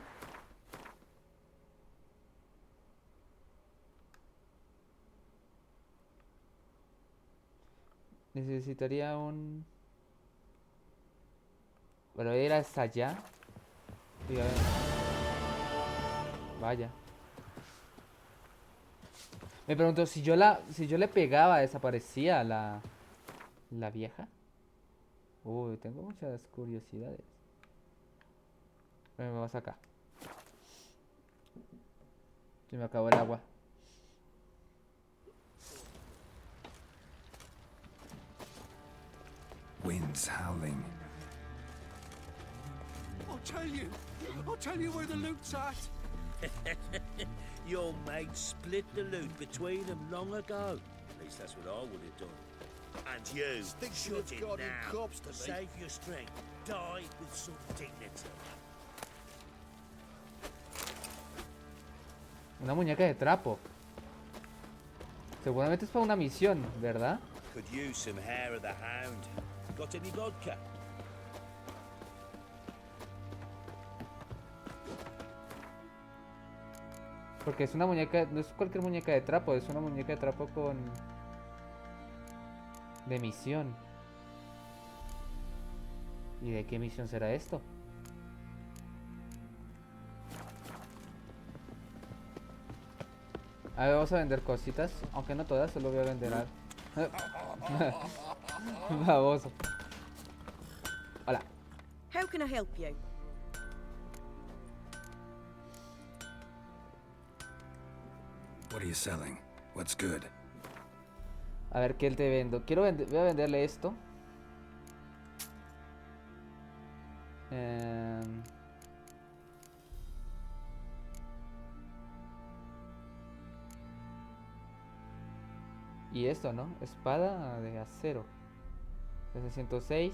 Necesitaría un... Bueno, voy a ir hasta allá. Y a ver. Vaya. Me pregunto, si yo le pegaba, ¿desaparecía la vieja? Uy, tengo muchas curiosidades. Vamos acá. Se me acabó el agua. Winds howling. I'll tell you where the loot's at. Your mate split the loot between them long ago. At least that's what I would have done. And you, shut it now. Save your strength. Die with some dignity. Una muñeca de trapo. Seguramente es para una misión, ¿verdad? Could use some hair of the hound. Got any vodka? Porque es una muñeca, no es cualquier muñeca de trapo, es una muñeca de trapo con... de misión. ¿Y de qué misión será esto? A ver, vamos a vender cositas, aunque no todas, solo voy a vender algo. Baboso. Hola. How can I help you? What are you selling? What's good? A ver qué te vendo. Voy a venderle esto. Y esto, ¿no? Espada de acero. De 606.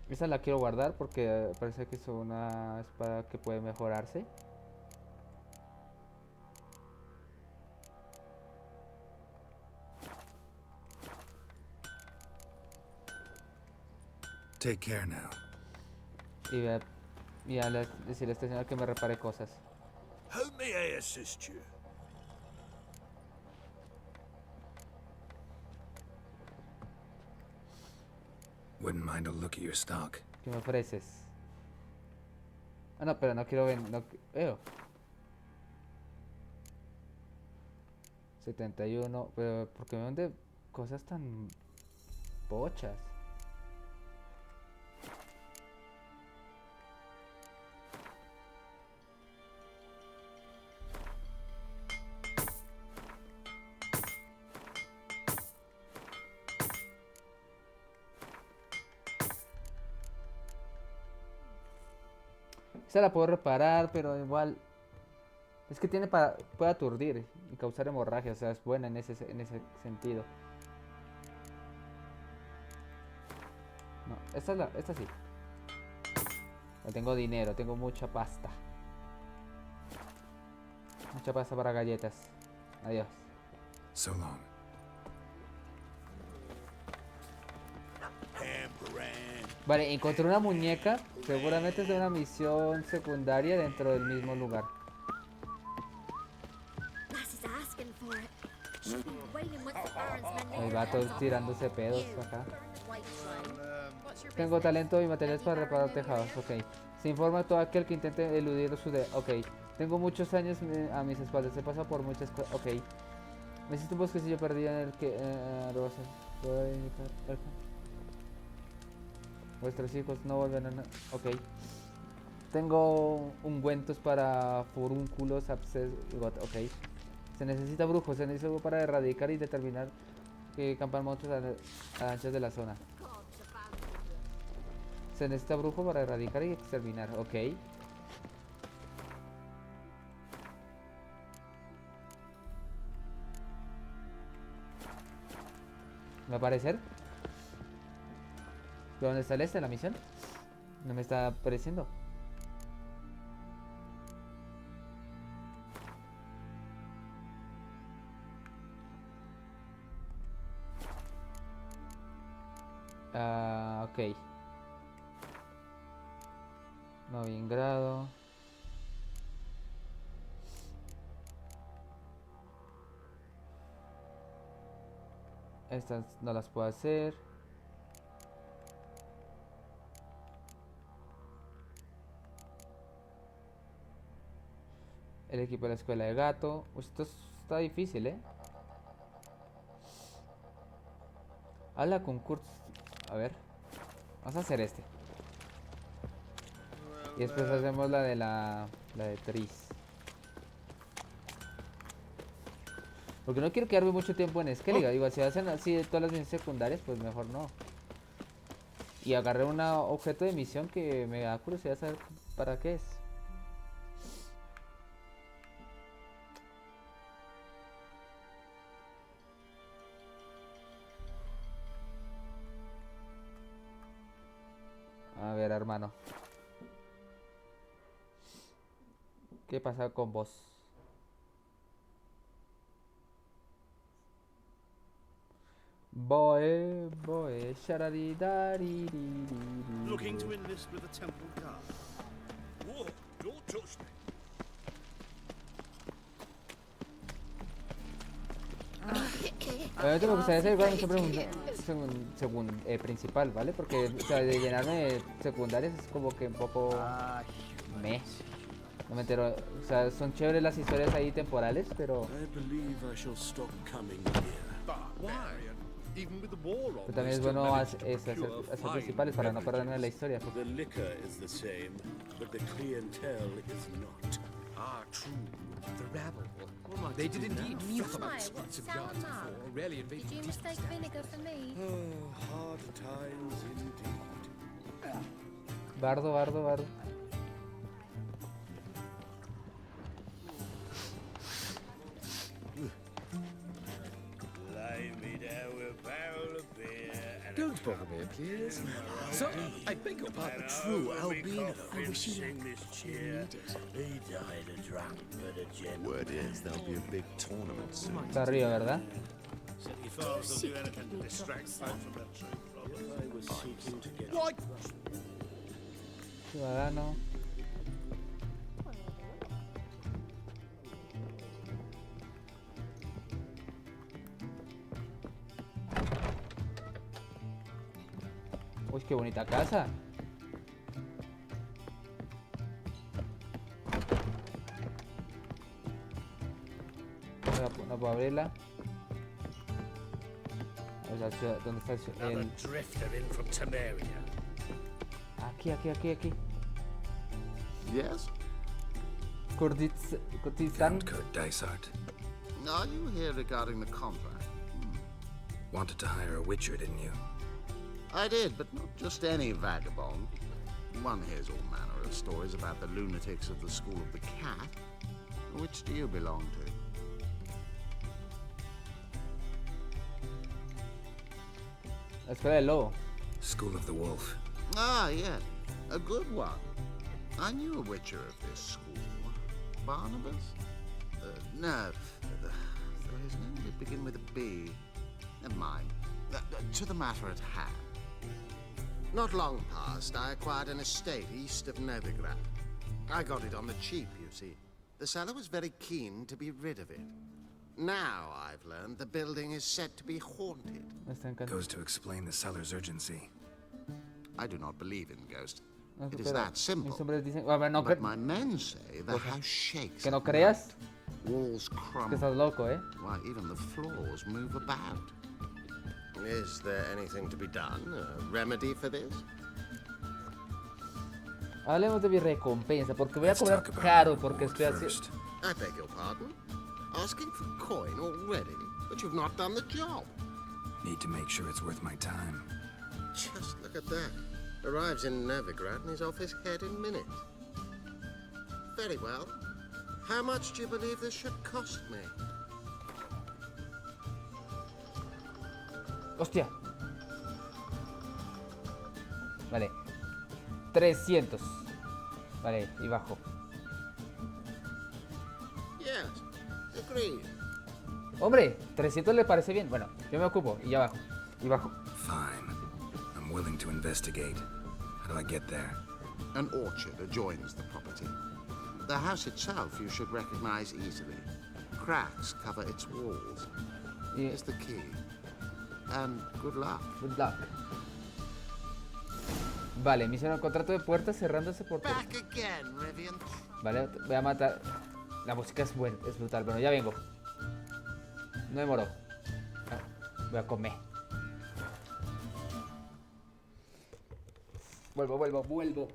Esa la quiero guardar porque parece que es una espada que puede mejorarse. Take care now. Y a decirle a este señor que me repare cosas. How may I assist you? Wouldn't mind a look at your stock. ¿Qué me ofreces? Ah, no, pero no quiero ver. No, 71. Pero ¿por qué me vende cosas tan pochas? Esta la puedo reparar, pero igual... Es que puede aturdir y causar hemorragia, o sea, es buena en ese sentido. No, esta sí. No tengo dinero, tengo mucha pasta. Mucha pasta para galletas. Adiós. So long. Vale, encontré una muñeca. Seguramente es de una misión secundaria dentro del mismo lugar. El vato tirándose pedos acá. Tengo talento y materiales para reparar tejados. Ok. Se informa a todo aquel que intente eludir su Ok. Tengo muchos años a mis espaldas. He pasado por muchas cosas. Ok. Me hiciste un bosquecillo perdido en el que... Vuestros hijos no vuelven a... Ok. Tengo ungüentos para furúnculos, abscesos... Ok. Se necesita brujos. Se necesita algo para erradicar y determinar que campan monstruos a anchas de la zona. Se necesita brujo para erradicar y exterminar. Ok. ¿Me va a aparecer? ¿Dónde está el la misión? No me está apareciendo. Ok. Noviembrado. Estas no las puedo hacer. El equipo de la escuela de gato. Esto está difícil, ¿eh? Habla con Kurt. A ver. Vamos a hacer este. Y después hacemos la de Tris. Porque no quiero quedarme mucho tiempo en Skellige. Digo, si hacen así de todas las misiones secundarias, pues mejor no. Y agarré un objeto de misión que me da curiosidad saber para qué es. A ver, hermano. ¿Qué pasa con vos? Boy, Looking to enlist with the Temple Guard. Whoa, don't touch me. Obviamente me gustaría ser igual siempre según principal, ¿vale? Porque o sea, de llenarme de secundarias es como que un poco no me entero, o sea, son chéveres las historias ahí temporales, pero I believe I shall stop coming here. Why? Even with the war on, también es bueno hacer principales para no perderme la historia. The liquor is the same, but the clientele is not. Ah, true. The rabble. They did indeed fill up expensive yards before, rarely invaded. Did you mistake vinegar for me? Oh, hard times indeed. Bardo. Lay me down with a barrel of beer and Don't bother me, please. So, I beg your pardon. true albino. I wish you sing this cheer. He died a drunk, but a gentleman. Word is there'll be a big tournament soon. Está arriba, ¿verdad? City farms will do anything to distract folk from that truth. If I was seeking to get What? Ciudadano. Uy, qué bonita casa. No puedo abrirla. O sea, ¿dónde está another el...? drifter in from Temeria. Aquí. Yes? Kurdistan. Kurt Dysart. Are you here regarding the contract? Wanted to hire a witcher, didn't you? I did, but not just any vagabond. One hears all manner of stories about the lunatics of the School of the Cat. Which do you belong to? La escuela del lobo. School of the Wolf. Ah, yes. A good one. I knew a witcher of this school. Barnabas? No. His name did begin with a B. Never mind. To the matter at hand. Not long past, I acquired an estate east of Novigrad. I got it on the cheap, you see. The seller was very keen to be rid of it. Now, I've learned the building is said to be haunted. Goes to explain the seller's urgency. I do not believe in ghosts. No, It is pero that simple. mis hombres dicen, a ver, no, But my men say the house shakes. que no at creas, night. Walls que crumble. estás loco, Why, even the floors move about. Is there anything to be done? A remedy for this? Hablemos de mi recompensa, porque voy a Let's cobrar talk about caro the porque reward estoy haciendo... first. I beg your pardon? Asking for coin already? But you've not done the job. Need to make sure it's worth my time. Just look at that. Arrives in Novigrad and he's off his head in minutes. Very well. How much do you believe this should cost me? Hostia. Vale. 300. Vale, y bajo. Yes, agreed. Hombre, 300 le parece bien. Bueno, yo me ocupo y ya bajo. Y bajo. Fine. I'm willing to investigate. How do I get there? An orchard adjoins the property. The house itself you should recognize easily. Cracks cover its walls. Y... Here's the key. And good luck. Good luck. Vale, me hicieron el contrato de puertas cerrándose por... Back again, Rivian. Vale, voy a matar... La música es buena, es brutal. Bueno, ya vengo. No demoró. Voy a comer. Vuelvo.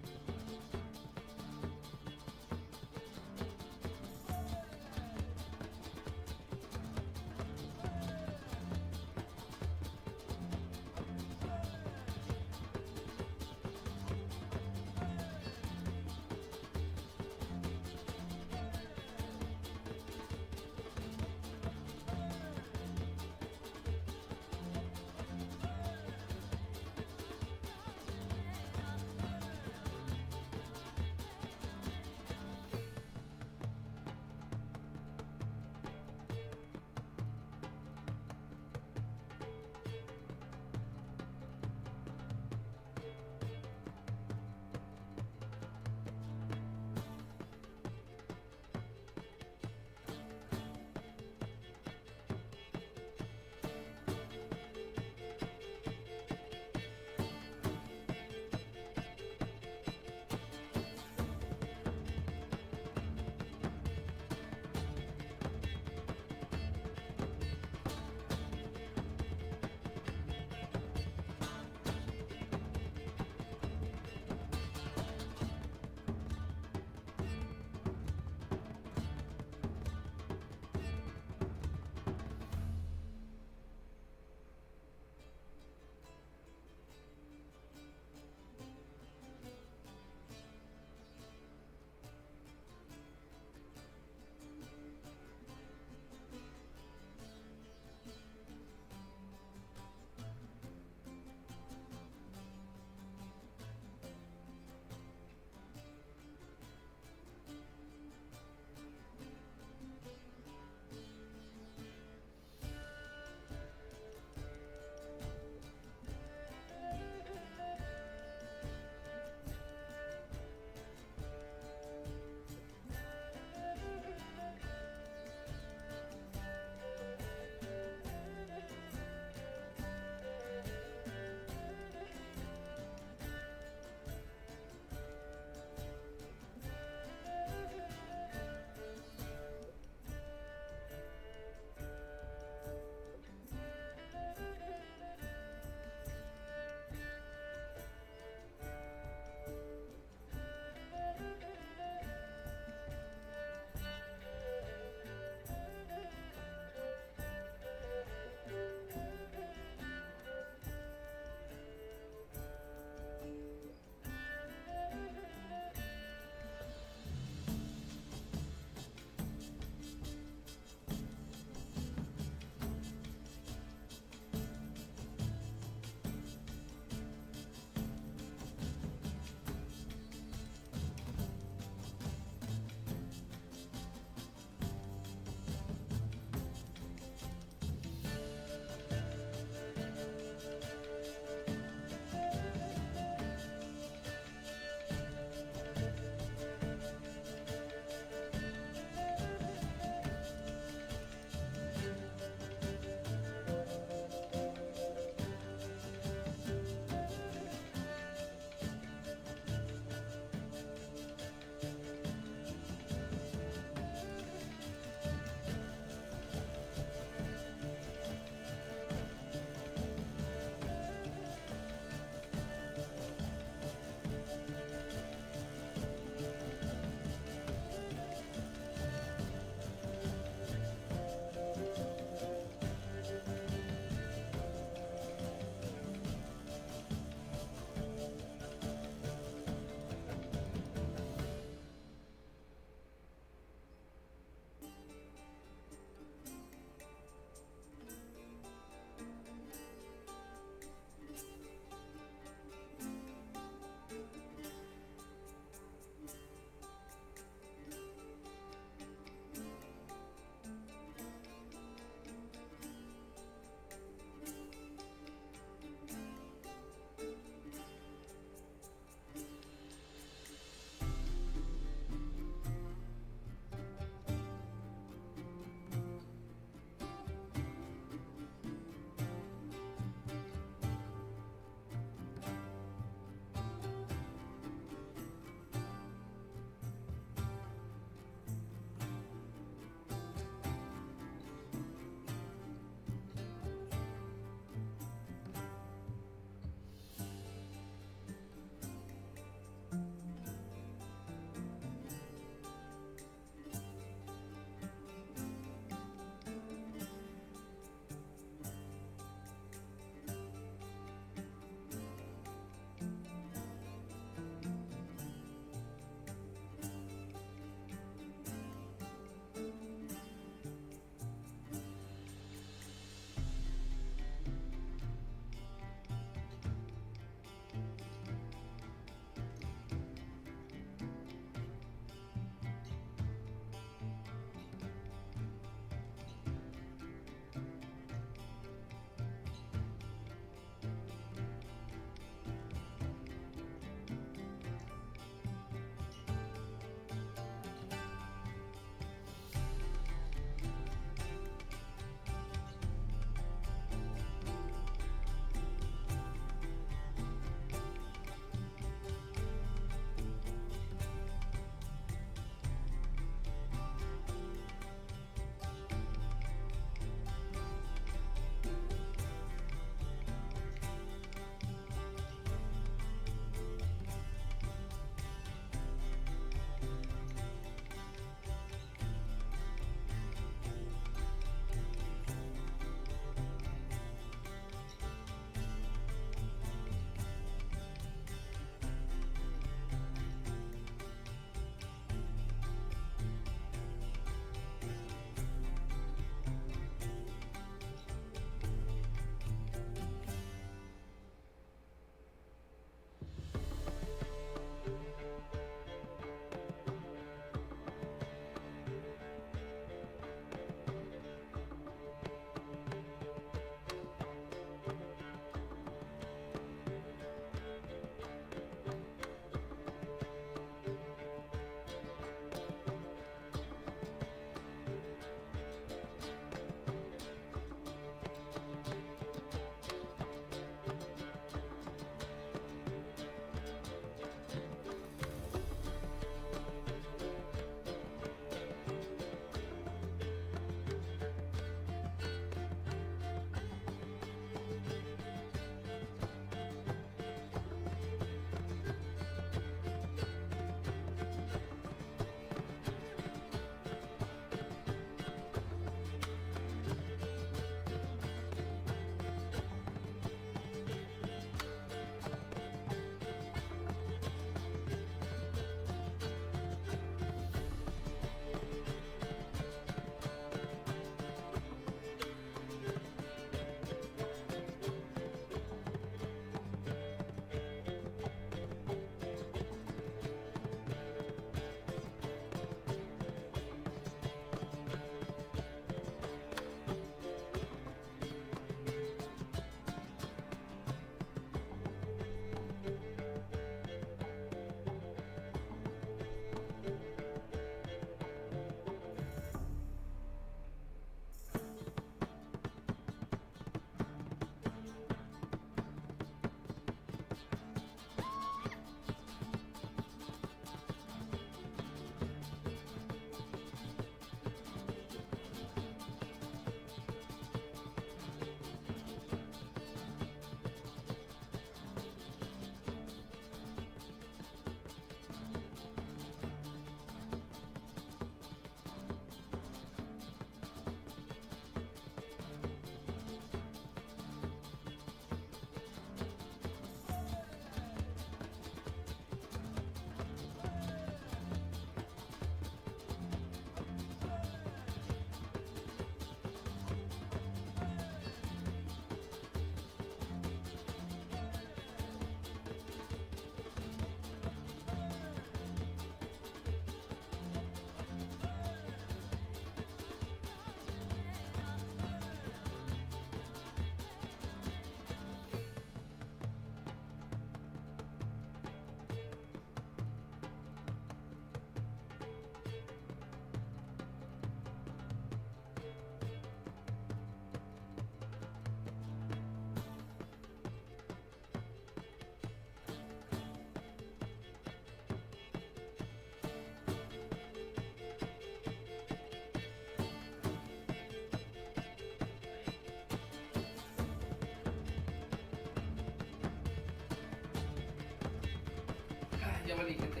Ya volví, gente.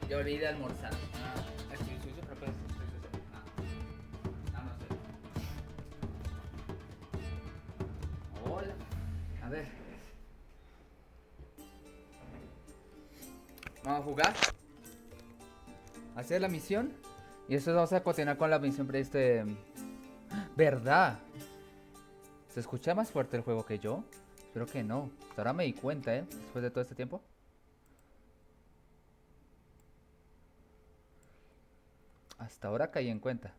Ya volví de almorzar. Estoy sucio, pero pues estoy sucio. No sé. Hola. A ver. Vamos a jugar. Hacer la misión. Y esto vamos a continuar con la misión prevista de... ¿Verdad? ¿Se escucha más fuerte el juego que yo? Espero que no. Hasta ahora me di cuenta, después de todo este tiempo. Hasta ahora caí en cuenta.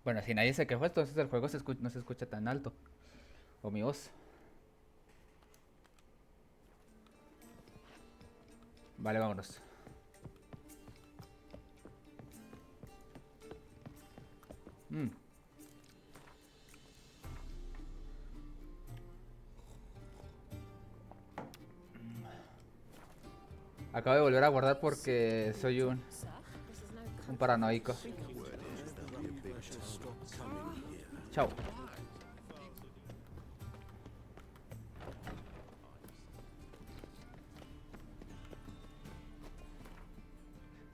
Bueno, si nadie se quejó, entonces el juego no se escucha tan alto. O mi voz. Vale, vámonos. Acabo de volver a guardar porque soy un paranoico. Chao.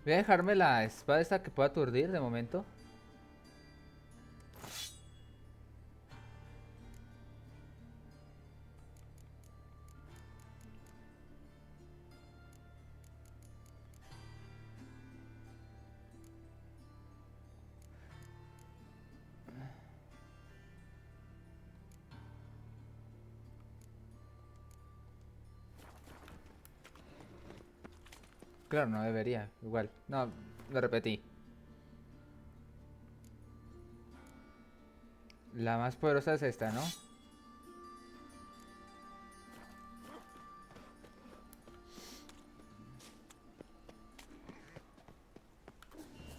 Voy a dejarme la espada esta que pueda aturdir de momento. Claro, no debería. Igual. No, lo repetí. La más poderosa es esta, ¿no?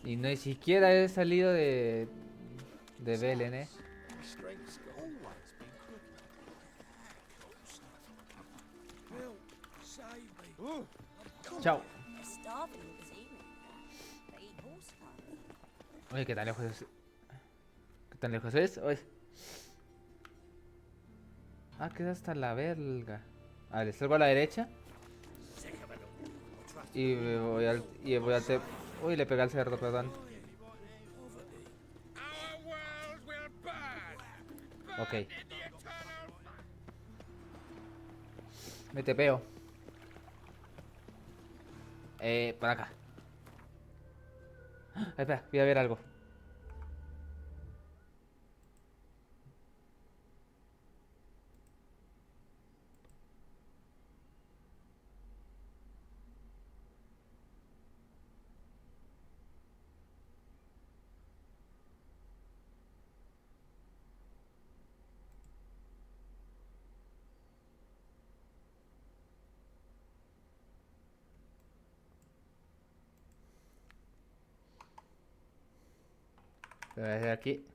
Y no ni siquiera he salido de Belén, Chao. Oye, ¿qué tan lejos es? ¿Qué tan lejos es? Oye. Ah, queda hasta la verga. A ver, salgo a la derecha. Y voy al... Uy, le pegué al cerdo, perdón. Ok. Me tepeo. Para acá. Espera, voy a ver algo. Desde aquí.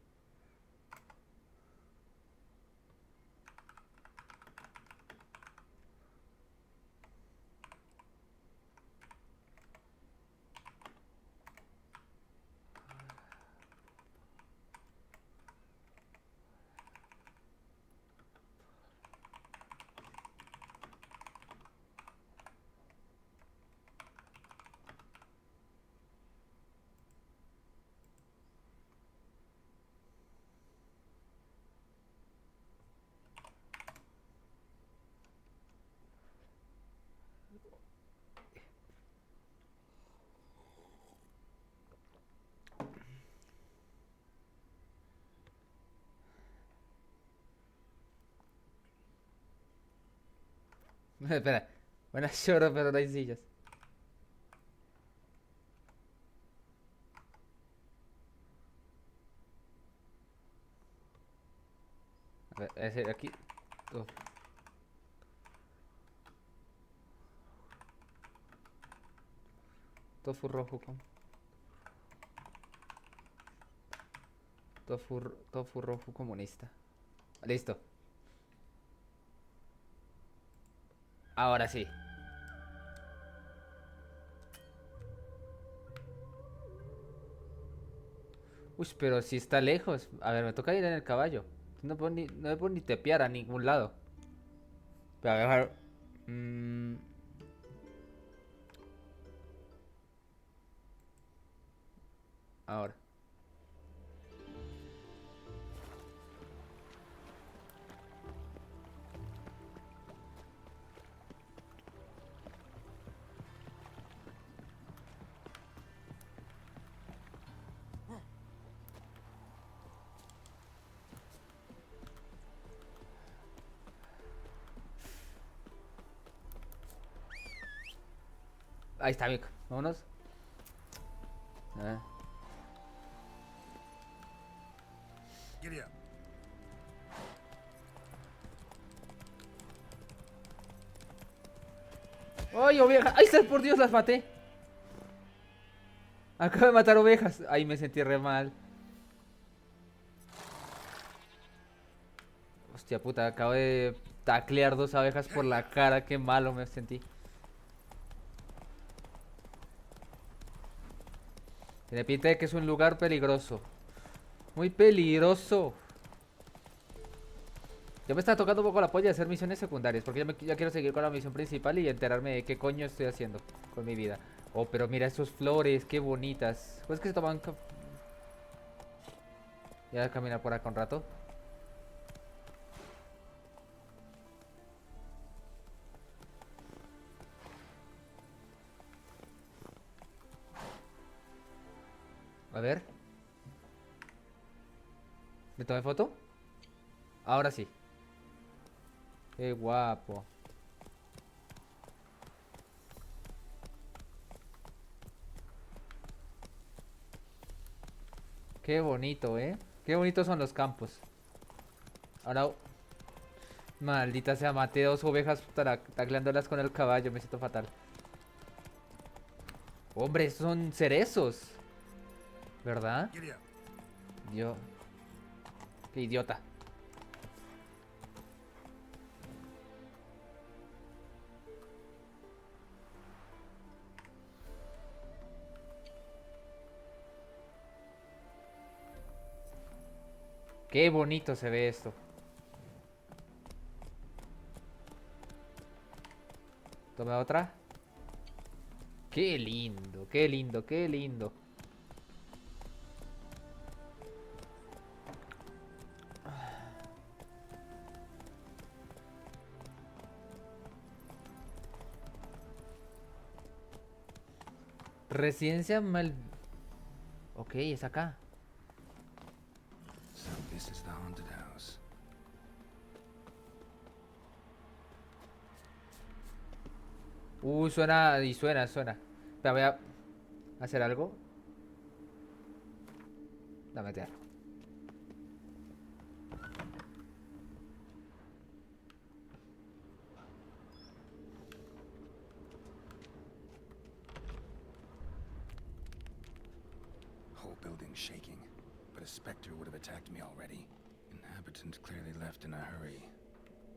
Espera. Buenas chorro, pero no hay sillas. A ver, ese aquí. Uf. Tofu rojo. Tofu rojo comunista. Listo. Ahora sí. Uy, pero si está lejos. A ver, me toca ir en el caballo. No me puedo ni tepear a ningún lado. Voy a dejar... Ahora. Ahí está, amigo. Vámonos. Giddy up. ¡Ay, oveja! ¡Ay, por Dios, las maté! Acabo de matar ovejas. Ay, me sentí re mal. Hostia puta, acabo de taclear 2 abejas por la cara. Qué malo me sentí. Tiene pinta de que es un lugar peligroso. Muy peligroso. Yo me está tocando un poco la polla de hacer misiones secundarias. Porque ya quiero seguir con la misión principal y enterarme de qué coño estoy haciendo con mi vida. Oh, pero mira esas flores, qué bonitas. Pues que se toman... Ya voy a caminar por acá un rato. A ver. ¿Me tomé foto? Ahora sí. Qué guapo. Qué bonito, ¿eh? Qué bonitos son los campos. Ahora... Maldita sea, maté 2 ovejas tacleándolas con el caballo. Me siento fatal. Hombre, estos son cerezos. ¿Verdad? Yo... Qué idiota. Qué bonito se ve esto. Toma otra. Qué lindo, qué lindo, qué lindo. Residencia mal... Ok, es acá. So this is the haunted house. Suena y suena. Pero voy a hacer algo. Dame tierra. Whole building shaking, but a specter would have attacked me already. Inhabitants clearly left in a hurry.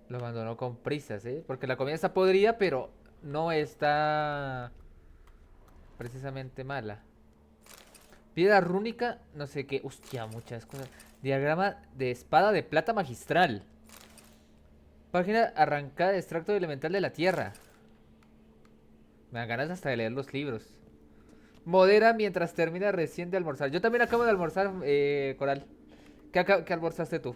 Lo abandonó con prisas, ¿eh? Porque la comida está podrida, pero no está precisamente mala. Piedra rúnica, no sé qué. Hostia, muchas cosas. Diagrama de espada de plata magistral. Página arrancada de extracto elemental de la tierra. Me dan ganas hasta de leer los libros. Modera mientras termina recién de almorzar. Yo también acabo de almorzar, Coral. ¿Qué almorzaste tú?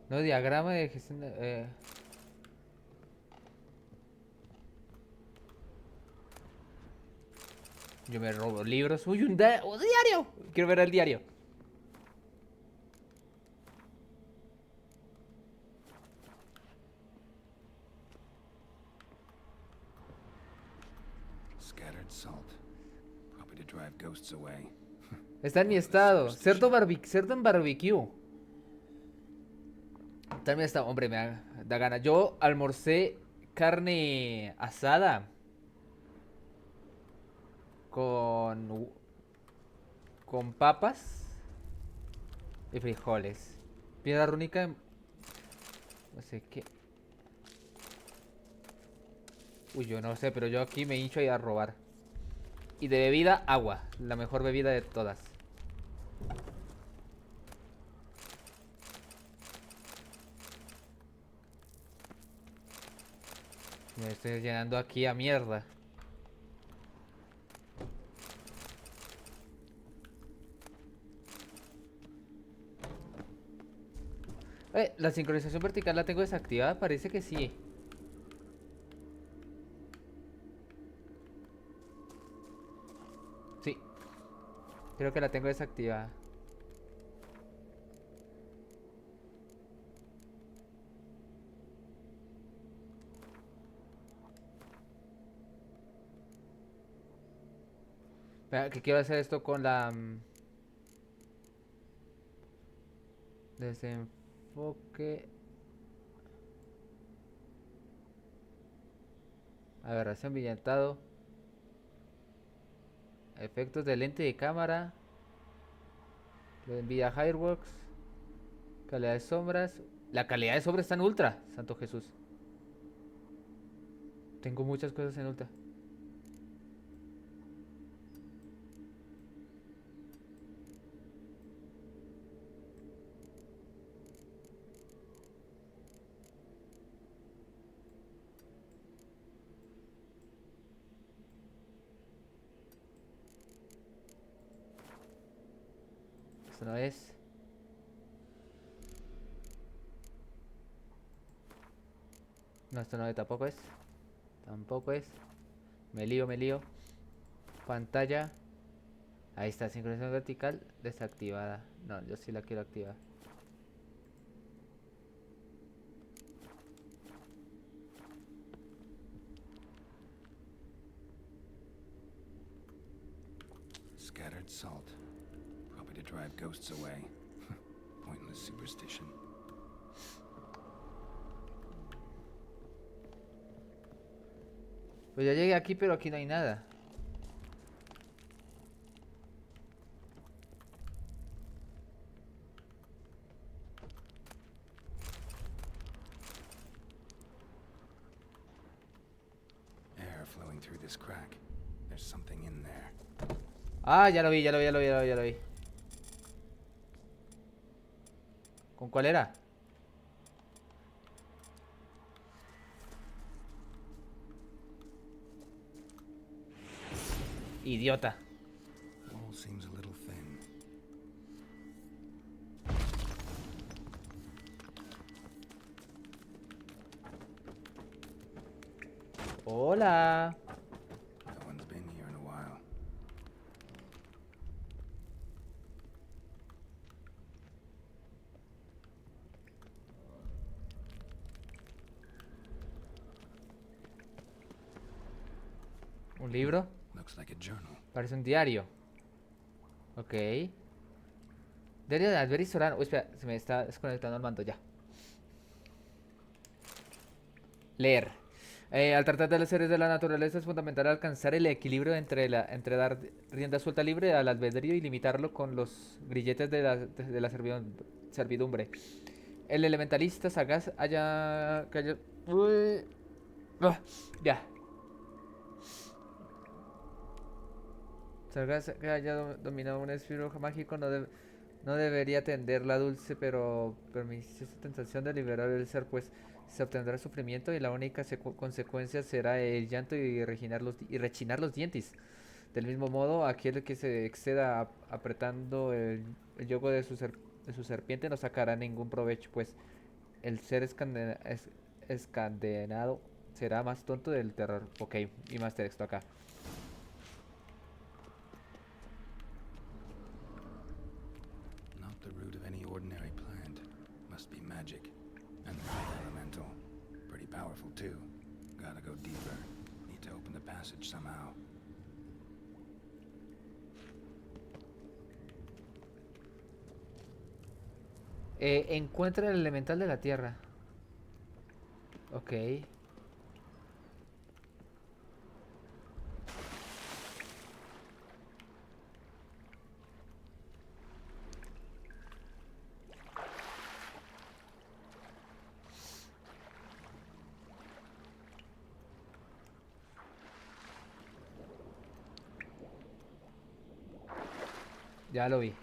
No, diagrama de gestión de, Yo me robo libros. Uy, un diario. Quiero ver el diario. Scattered salt. Probably to drive ghosts away. Está en mi estado. Cerdo en barbecue. También está, hombre, me da gana. Yo almorcé carne asada con con papas y frijoles. Piedra rúnica, no sé qué. Uy, yo no sé, pero yo aquí me hincho a ir a robar. Y de bebida, agua. La mejor bebida de todas. Me estoy llenando aquí a mierda. La sincronización vertical la tengo desactivada. Parece que sí. Sí. Creo que la tengo desactivada. Espera, que quiero hacer esto con la... desenfoque. Aberración brillantado. Efectos de lente de cámara. Lo de Nvidia Fireworks. Calidad de sombras. La calidad de sombras está en ultra. Santo Jesús. Tengo muchas cosas en ultra. Esto no es. No, esto no es, tampoco es. Tampoco es. Me lío, me lío. Pantalla. Ahí está, sincronización vertical desactivada. No, yo sí la quiero activar. Scattered salt. Probably to drive ghosts away. Pointless superstition. Pues ya llegué aquí, pero aquí no hay nada. Air flowing through this crack. There's something in there. Ah, ya lo vi, ya lo vi, ya lo vi, ya lo vi, ya lo vi. ¿Con cuál era? Idiota. Wall seems a little thin. Hola. No one's been here in a while. ¿Un libro? Looks like a journal. Parece un diario. Ok. Diario de Albert y Sorano. Uy, espera, se me está desconectando el mando ya. Leer. Al tratar de las series de la naturaleza es fundamental alcanzar el equilibrio entre dar rienda suelta libre al albedrío y limitarlo con los grilletes de la servidumbre. El elementalista sagaz Uy. Ya. Sagaz que haya dominado un espíritu mágico no debería tender la dulce pero perniciosa tentación de liberar el ser, pues se obtendrá sufrimiento y la única consecuencia será el llanto y rechinar los dientes. Del mismo modo, aquel que se exceda apretando el yugo de su serpiente no sacará ningún provecho, pues el ser escandenado será más tonto del terror. Ok, y más texto acá. Not the root of any ordinary plant. Must be magic. And the right elemental. Pretty powerful too. Gotta go deeper. Need to open the passage somehow. Encuentra el elemental de la tierra. Ok. Ya lo vi.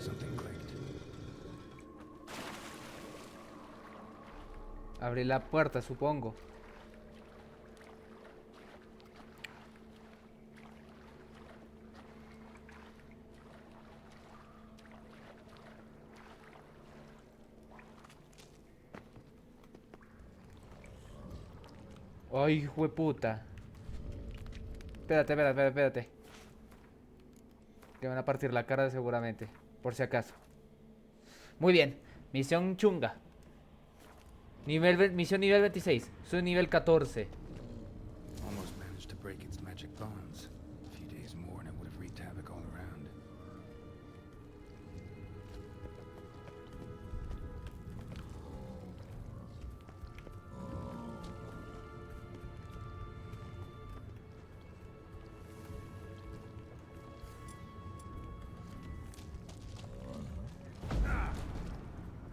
Something clicked. Abrí la puerta, supongo. Ay, hijo de puta. Espérate. Que van a partir la cara seguramente. Por si acaso. Muy bien. Misión chunga. Misión nivel 26. Soy nivel 14. Almost managed to break its magic bonds. A few days more and it would have wreaked havoc all around.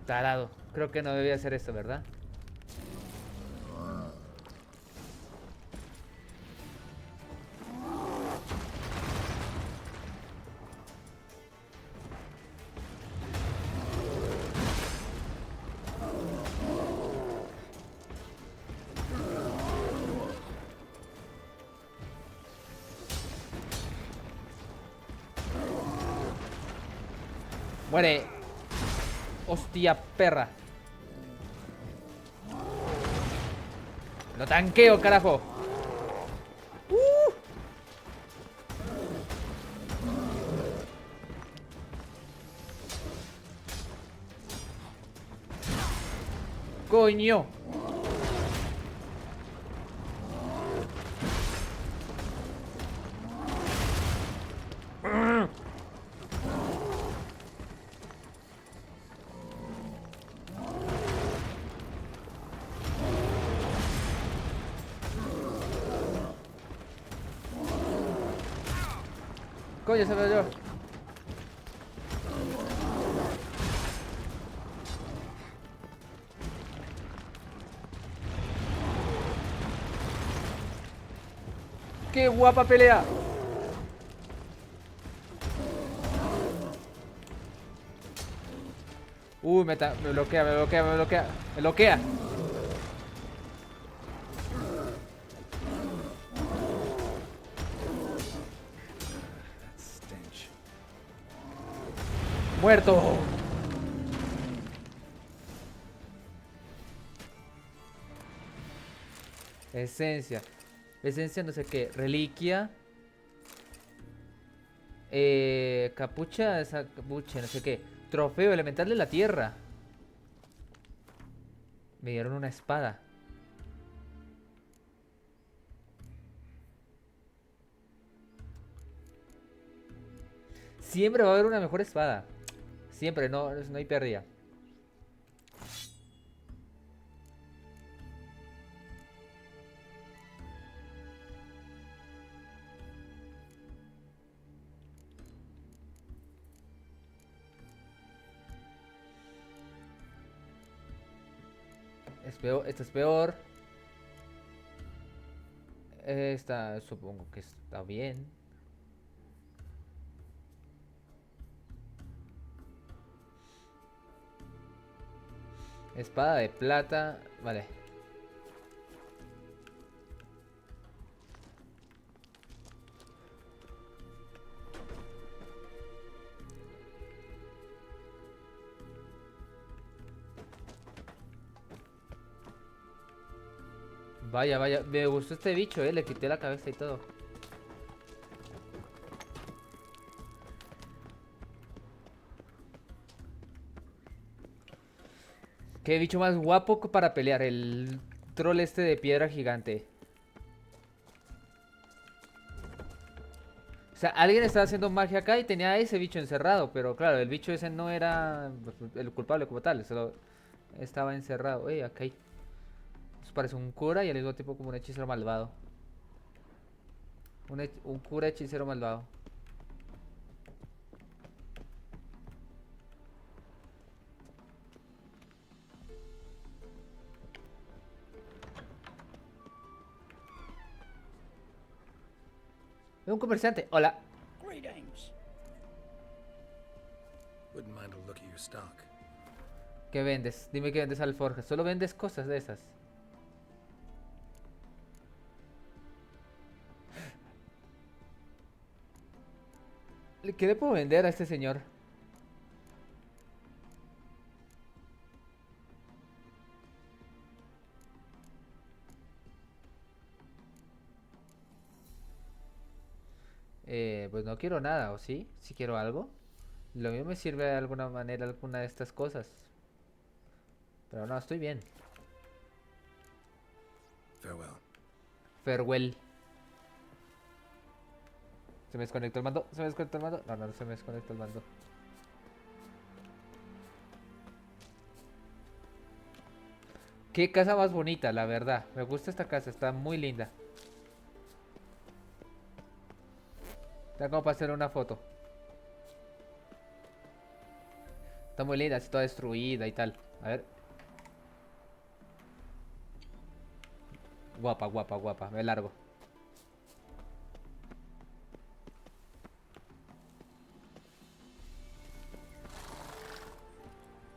Tarado. Creo que no debía hacer esto, ¿verdad? Muere. Hostia, perra. Lo tanqueo, carajo. Coño. Coño, se me dio. ¡Qué guapa pelea! Me bloquea. Me bloquea. Stench. Muerto. Esencia. Esencia no sé qué. Reliquia. Capucha, esa capucha, no sé qué. Trofeo elemental de la tierra. Me dieron una espada. Siempre va a haber una mejor espada. Siempre, no hay pérdida. Es peor, esta es peor. Esta supongo que está bien. Espada de plata. Vale. Vaya, me gustó este bicho, le quité la cabeza y todo. Qué bicho más guapo para pelear, el troll este de piedra gigante. O sea, alguien estaba haciendo magia acá y tenía a ese bicho encerrado, pero claro, el bicho ese no era el culpable como tal, solo estaba encerrado. Acá hay... Eso parece un cura y al mismo tiempo como un hechicero malvado. Un cura hechicero malvado. Un comerciante. Hola. Greetings. Wouldn't mind a look at your stock. ¿Qué vendes? Dime qué vendes alforjas. Solo vendes cosas de esas. ¿Qué le puedo vender a este señor? Pues no quiero nada, ¿o sí? Si quiero algo. Lo mío me sirve de alguna manera alguna de estas cosas. Pero no, estoy bien. Farewell. Farewell. ¿Se me desconectó el mando? ¿Se me desconectó el mando? No, no se me desconectó el mando. Qué casa más bonita, la verdad. Me gusta esta casa, está muy linda. Está como para hacer una foto. Está muy linda, así toda destruida y tal. A ver. Guapa, guapa, guapa. Me largo.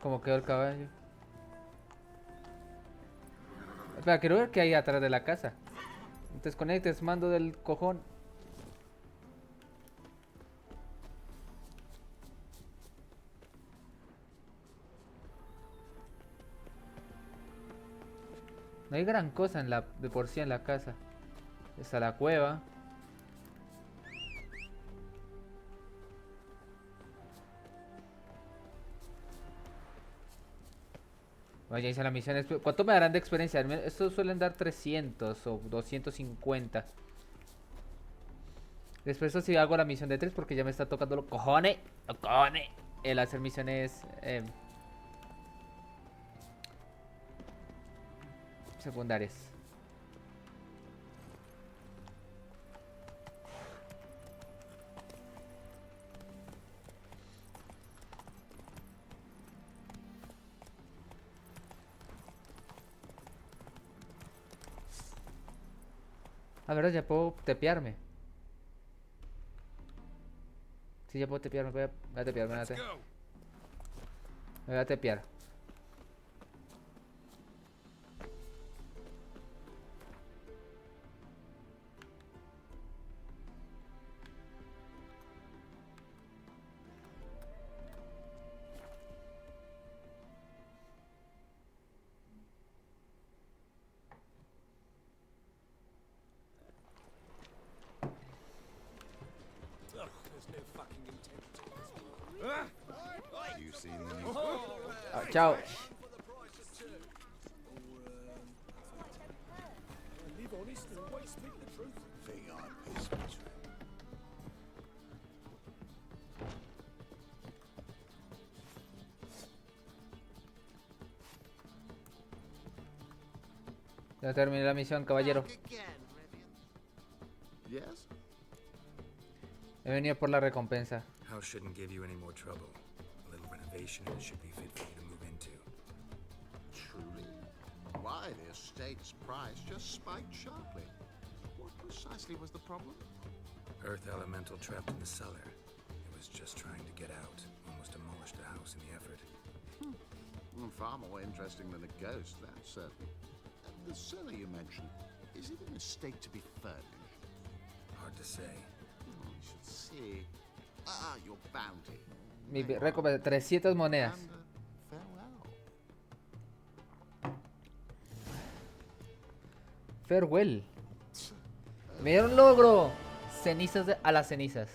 ¿Cómo quedó el caballo? Espera, quiero ver qué hay atrás de la casa. Desconectes, mando del cojón. No hay gran cosa en de por sí en la casa. Está la cueva. Vaya, hice la misión. ¿Cuánto me darán de experiencia? Estos suelen dar 300 o 250. Después eso sí hago la misión de 3 porque ya me está tocando los cojones. Los cojones. El hacer misiones secundarias. A ver, ya puedo tepearme. Sí, ya puedo tepearme. Voy a tepearme. Me voy a tepear. Chao. Ya terminé la misión, caballero. Yes? He venido por la recompensa. House shouldn't give you any more trouble. A little renovation and it should be fit for you to move into. Truly? Why, the estate's price just spiked sharply. What precisely was the problem? Earth elemental trapped in the cellar. It was just trying to get out. Almost demolished the house in the effort. Far more interesting than a ghost, that's certain. The cellar you mentioned, is it in a state to be furnished? Hard to say. We should see. Your bounty. Mi recompensa, 300 monedas. Farewell. Me dieron logro. Cenizas a las cenizas.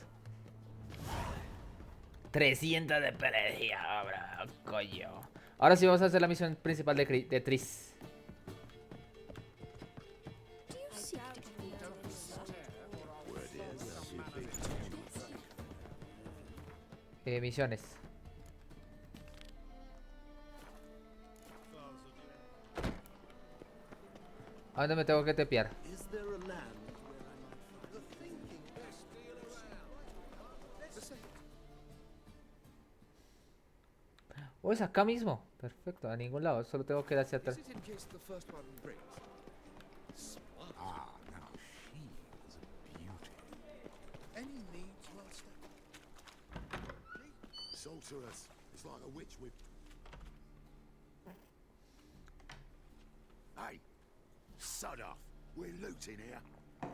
300 de experiencia, ahora, coño. Ahora sí vamos a hacer la misión principal de Tris. Misiones. ¿A dónde me tengo que tepear? Oh, es acá mismo. Perfecto, a ningún lado. Solo tengo que ir hacia atrás. sorceress. It's like a witch with... Hey, sod off. We're looting here.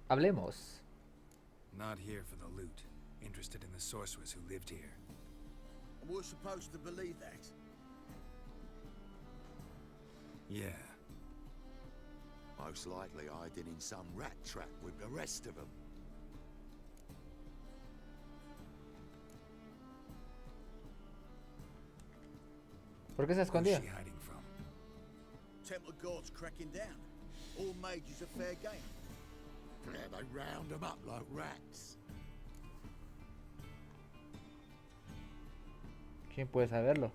Hablemos. Not here for the loot. Interested in the sorceress who lived here. And we're supposed to believe that? Yeah. Most likely hiding in some rat trap with the rest of them. ¿Por qué se Where's escondía? she hiding from? Temple Guard's cracking down. All mages are fair game. Yeah, they round them up like rats. ¿Quién puede saberlo?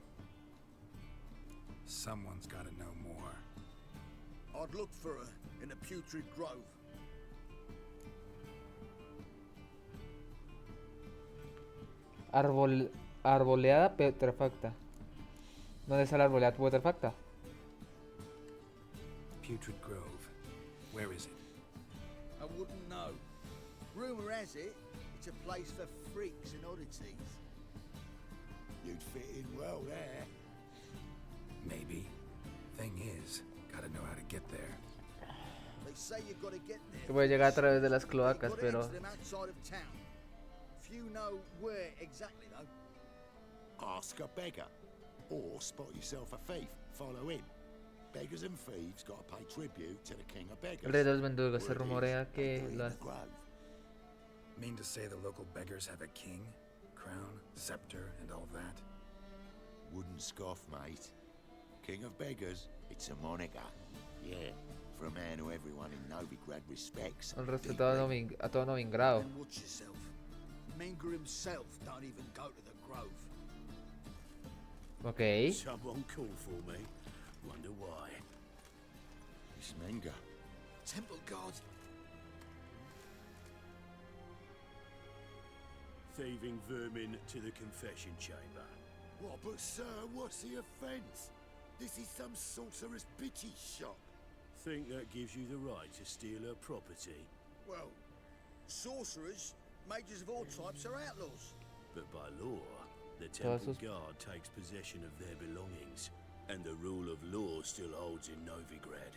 Someone's gotta know more. I'd look for her in the putrid grove. Arboleada putrefacta. ¿Dónde está la arboleada putrefacta? Putrid Grove. Where is it? I wouldn't know. Rumour has it, it's a place for freaks and oddities. You'd fit in well there. Maybe. Thing is, gotta know how to get there. They say you've got to get there. Que puede llegar a través de las cloacas, Got pero... into them outside of town. Few know where exactly though. Ask a beggar. Or spot yourself a thief. Follow him. Beggars and thieves gotta pay tribute to the king of beggars. El rey de los mendugos se rumorea que las... Mean to say the local beggars have a king, crown, scepter, and all that? Wouldn't scoff, mate. King of beggars, it's a moniker. Yeah, for a man who everyone in Novigrad respects. Un respeto a todo Novigrado. And watch yourself. Menga himself don't even go to the grove. Ok. Someone called for me. Wonder why. It's Menga. Temple Guard. Thieving vermin to the confession chamber. What, but sir, what's the offence? This is some sorcerer's bitchy shop. Think that gives you the right to steal her property? Well, sorcerers, mages of all types are outlaws. But by law, the Temple Guard takes possession of their belongings, and the rule of law still holds in Novigrad.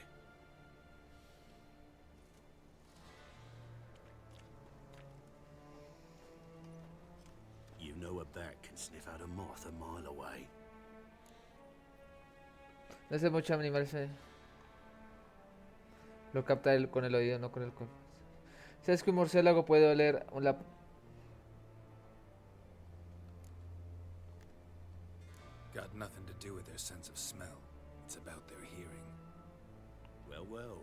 You know a bat can sniff out a moth a mile away. No sé mucho animal se... Lo capta con el oído, no con el cuerpo. ¿Sabes que un murciélago puede oler la... Got nothing to do with their sense of smell. It's about their hearing. Well, well.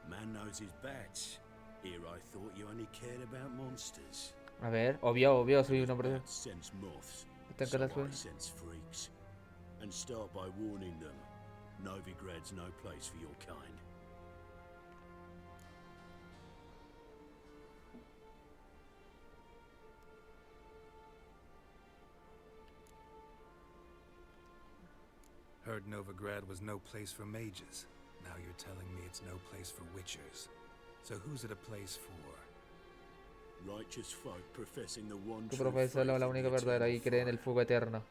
Man knows his bats. Here I thought you only cared about monsters. A ver, obvio, soy un hombre... Bats sense moths. Tengo So las I sense freaks. And start by warning them. Novigrad's no place for your kind. Heard Novigrad was no place for mages. Now you're telling me it's no place for witchers. So who's it a place for? Righteous folk professing the one Tu true profesa faith la in única the verdadera y eternal cree en el fire. fuego eterno.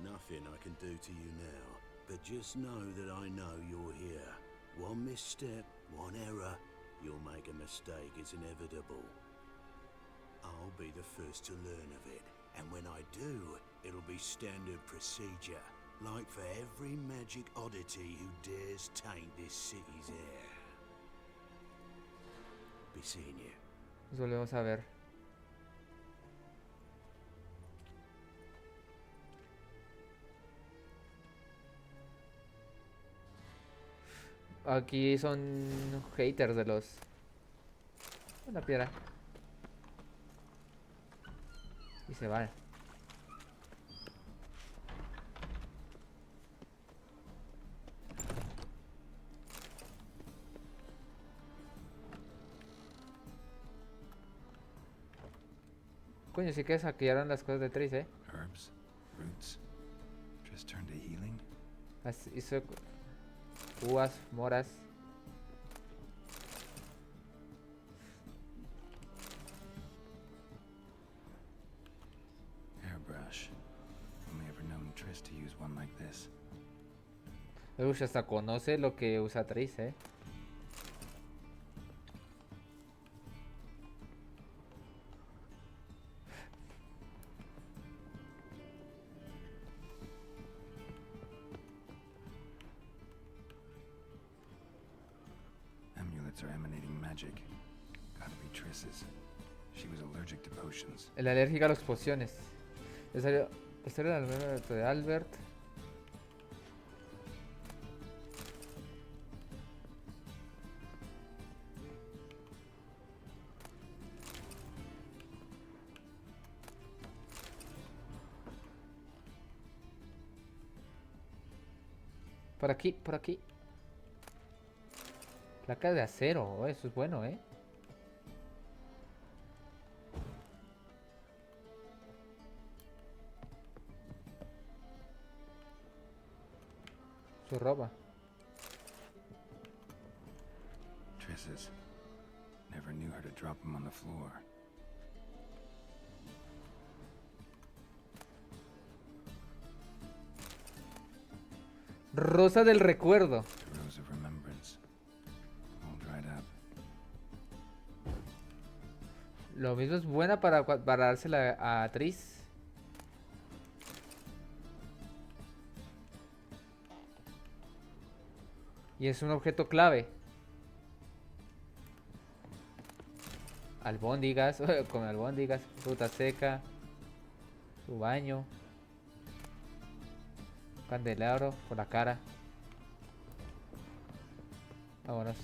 Nothing I can do to you now, but just know that I know you're here. One misstep, one error, you'll make a mistake. It's inevitable. I'll be the first to learn of it, and when I do, it'll be standard procedure, like for every magic oddity who dares taint this city's air. Be seeing you. Nos volvemos a ver. Aquí son haters de los... Una piedra. Y se va. Coño, sí que saquearon las cosas de Tris, Herbs, roots, just turn to healing. Hizo uvas, moras. one like this. Uy, hasta conoce lo que usa Tris, eh. Amulets are emanating magic. Gotta be Triss's. She was allergic to potions. El alérgico a las pociones. La historia de Albert. Por aquí, por aquí. Placa de acero, oh, eso es bueno, ¿eh? Su ropa. Triss's. Never knew her to drop them on the floor. Rosa del recuerdo. The rose of remembrance. All dried up. Lo mismo es buena para dársela a Tris. Y es un objeto clave. Albóndigas, con albóndigas, fruta seca, su baño, candelabro por la cara. Vámonos.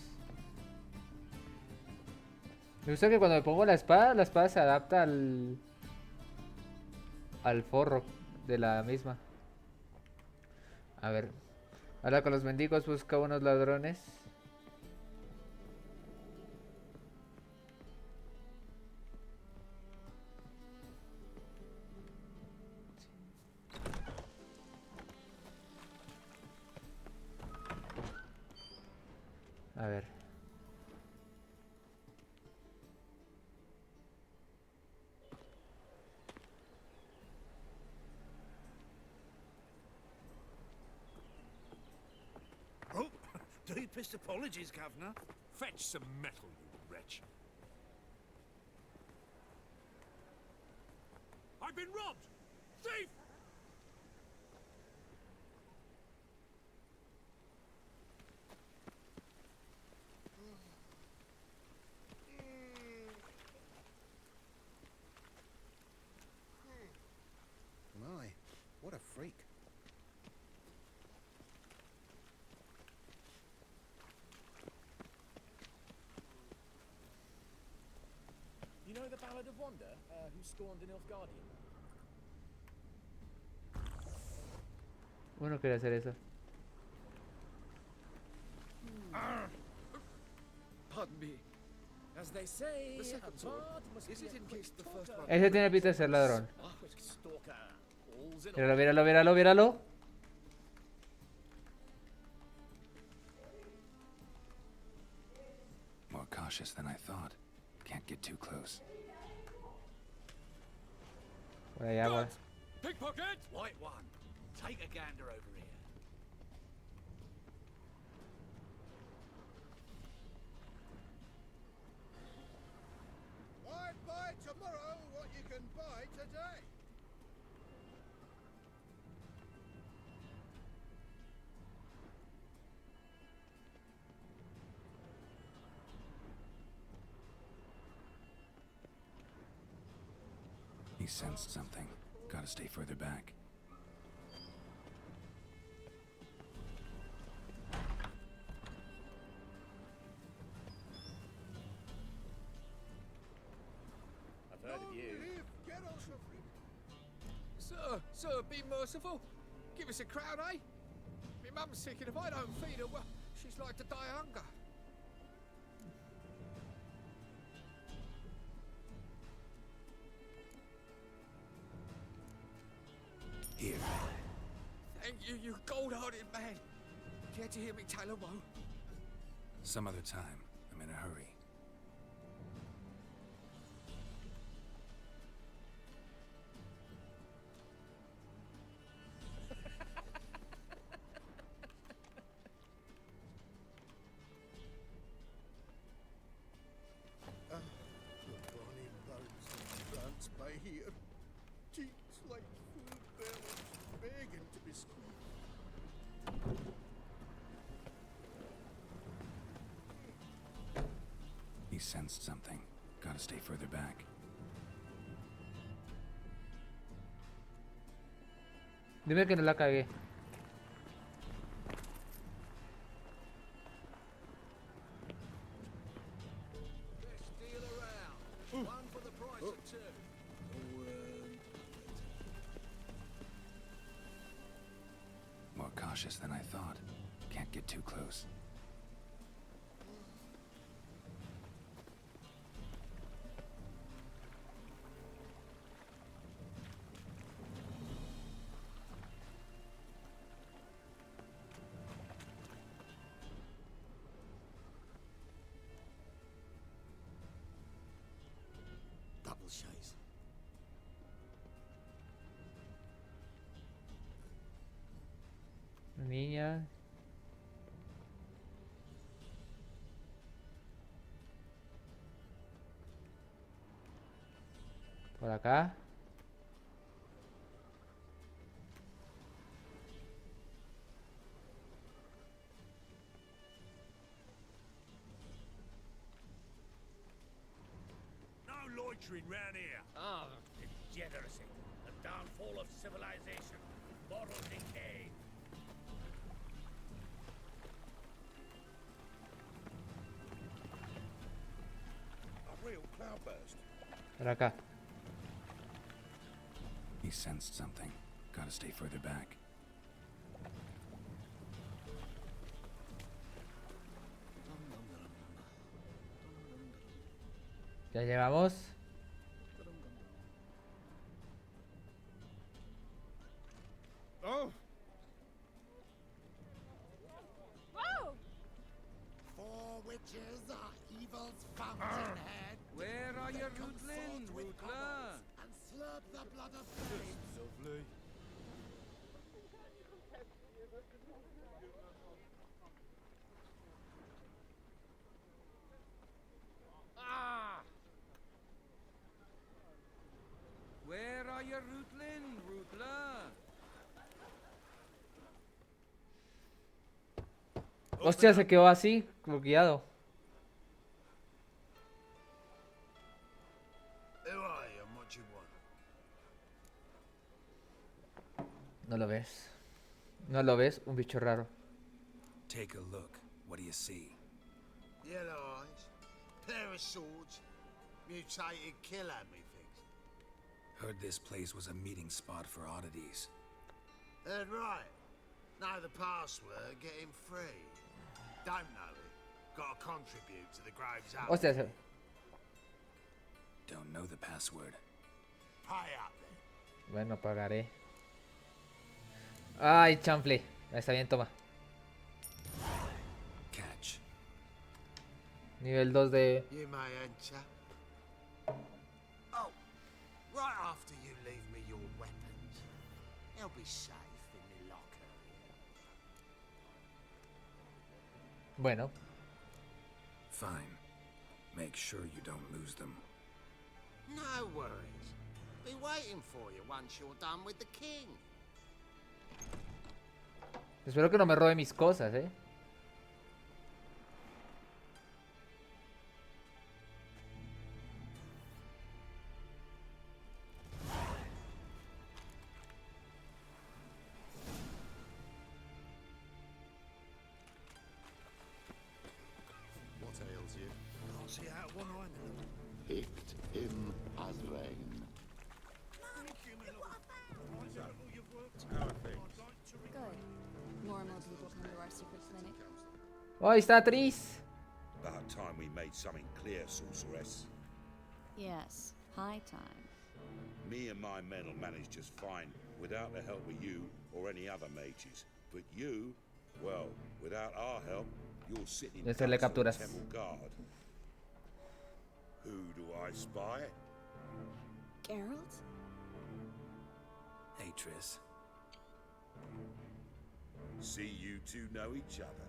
Me gusta que cuando me pongo la espada se adapta al forro de la misma. A ver. Habla con los mendigos, busca unos ladrones. A ver. Oh, deepest apologies, Governor. Fetch some metal, you wretch. I've been robbed! Thief! My, what a freak. You know the Ballad of Wanda, who scorned an Nilfgaardian? Bueno, quería hacer eso. Pardon me. As they say, The second sword. Is it in case the first one? Ese tiene pinta de ser ladrón. Stalker. All's in Míralo, míralo, míralo, míralo. More cautious than I thought. Can't get too close. Por allá, por... Pickpocket! White one. Take a gander over here. Why buy tomorrow what you can buy today? He sensed something. Gotta stay further back. I've heard of you. Sir, be merciful. Give us a crown, eh? Me mum's sick, and if I don't feed her, well, she's like to die of hunger. Here. Thank you, you gold-hearted man. Care to hear me tell a woe? Some other time. I'm in a hurry. sensed something. Gotta stay further back. Dime que no la cagué. One for the price of two. More cautious than I thought. Can't get too close. Double chase. Niña. Por acá. No loitering round here. Ah, degeneracy. The downfall of civilization. Moral decay. A real cloudburst. Por acá. He sensed something. Gotta stay further back. Ya llegamos. Oh! Whoa! Four witches are evil's fountainhead. Where are They your consort rootlings, with Rootler? cobbles and slurp the blood of flames. Lovely. Ah! Where are your rootlings, Rootler? Hostia, se quedó así, bloqueado. Who are you and what you want? No lo ves. No lo ves, un bicho raro. Take a look. What do you see? Yellow eyes, pair of swords, mutated killer, methinks. Heard this place was a meeting spot for oddities. Heard right. Know the password, get him free. Don't know it. Gotta contribute to the Grove's Up. Hostia, se... Don't know the password. Pay up then. Bueno, pagaré. Ay, chanfle. Está bien, toma. Catch. Nivel 2 de... You may enter. Oh, right after you leave me your weapons. They'll be safe in the locker here. Bueno. Fine. Make sure you don't lose them. No worries. Be waiting for you once you're done with the king. Espero que no me robe mis cosas, eh. What ails you? Can't see out of one eye now. Picked him as rain. Good. Normal people come to our secret clinic. Oh, ahí está Tris. About time we made something clear, sorceress. Yes, high time. Me and my men will manage just fine without the help of you or any other mages. But you, well, without our help, you're sitting De hacerle ducks on the capturas. temple guard. Who do I spy? Geralt? Hey, Triss. See you two know each other.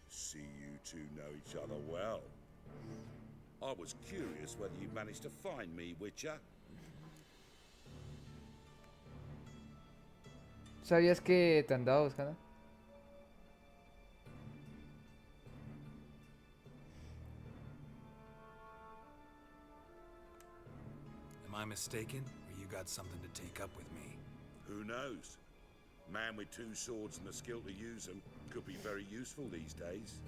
See you two know each other well. I was curious whether you managed to find me, Witcher. ¿Sabías que te andaba buscando? mistaken, or you got something to take up with me? Who knows? Man with two swords and the skill to use them could be very useful these days.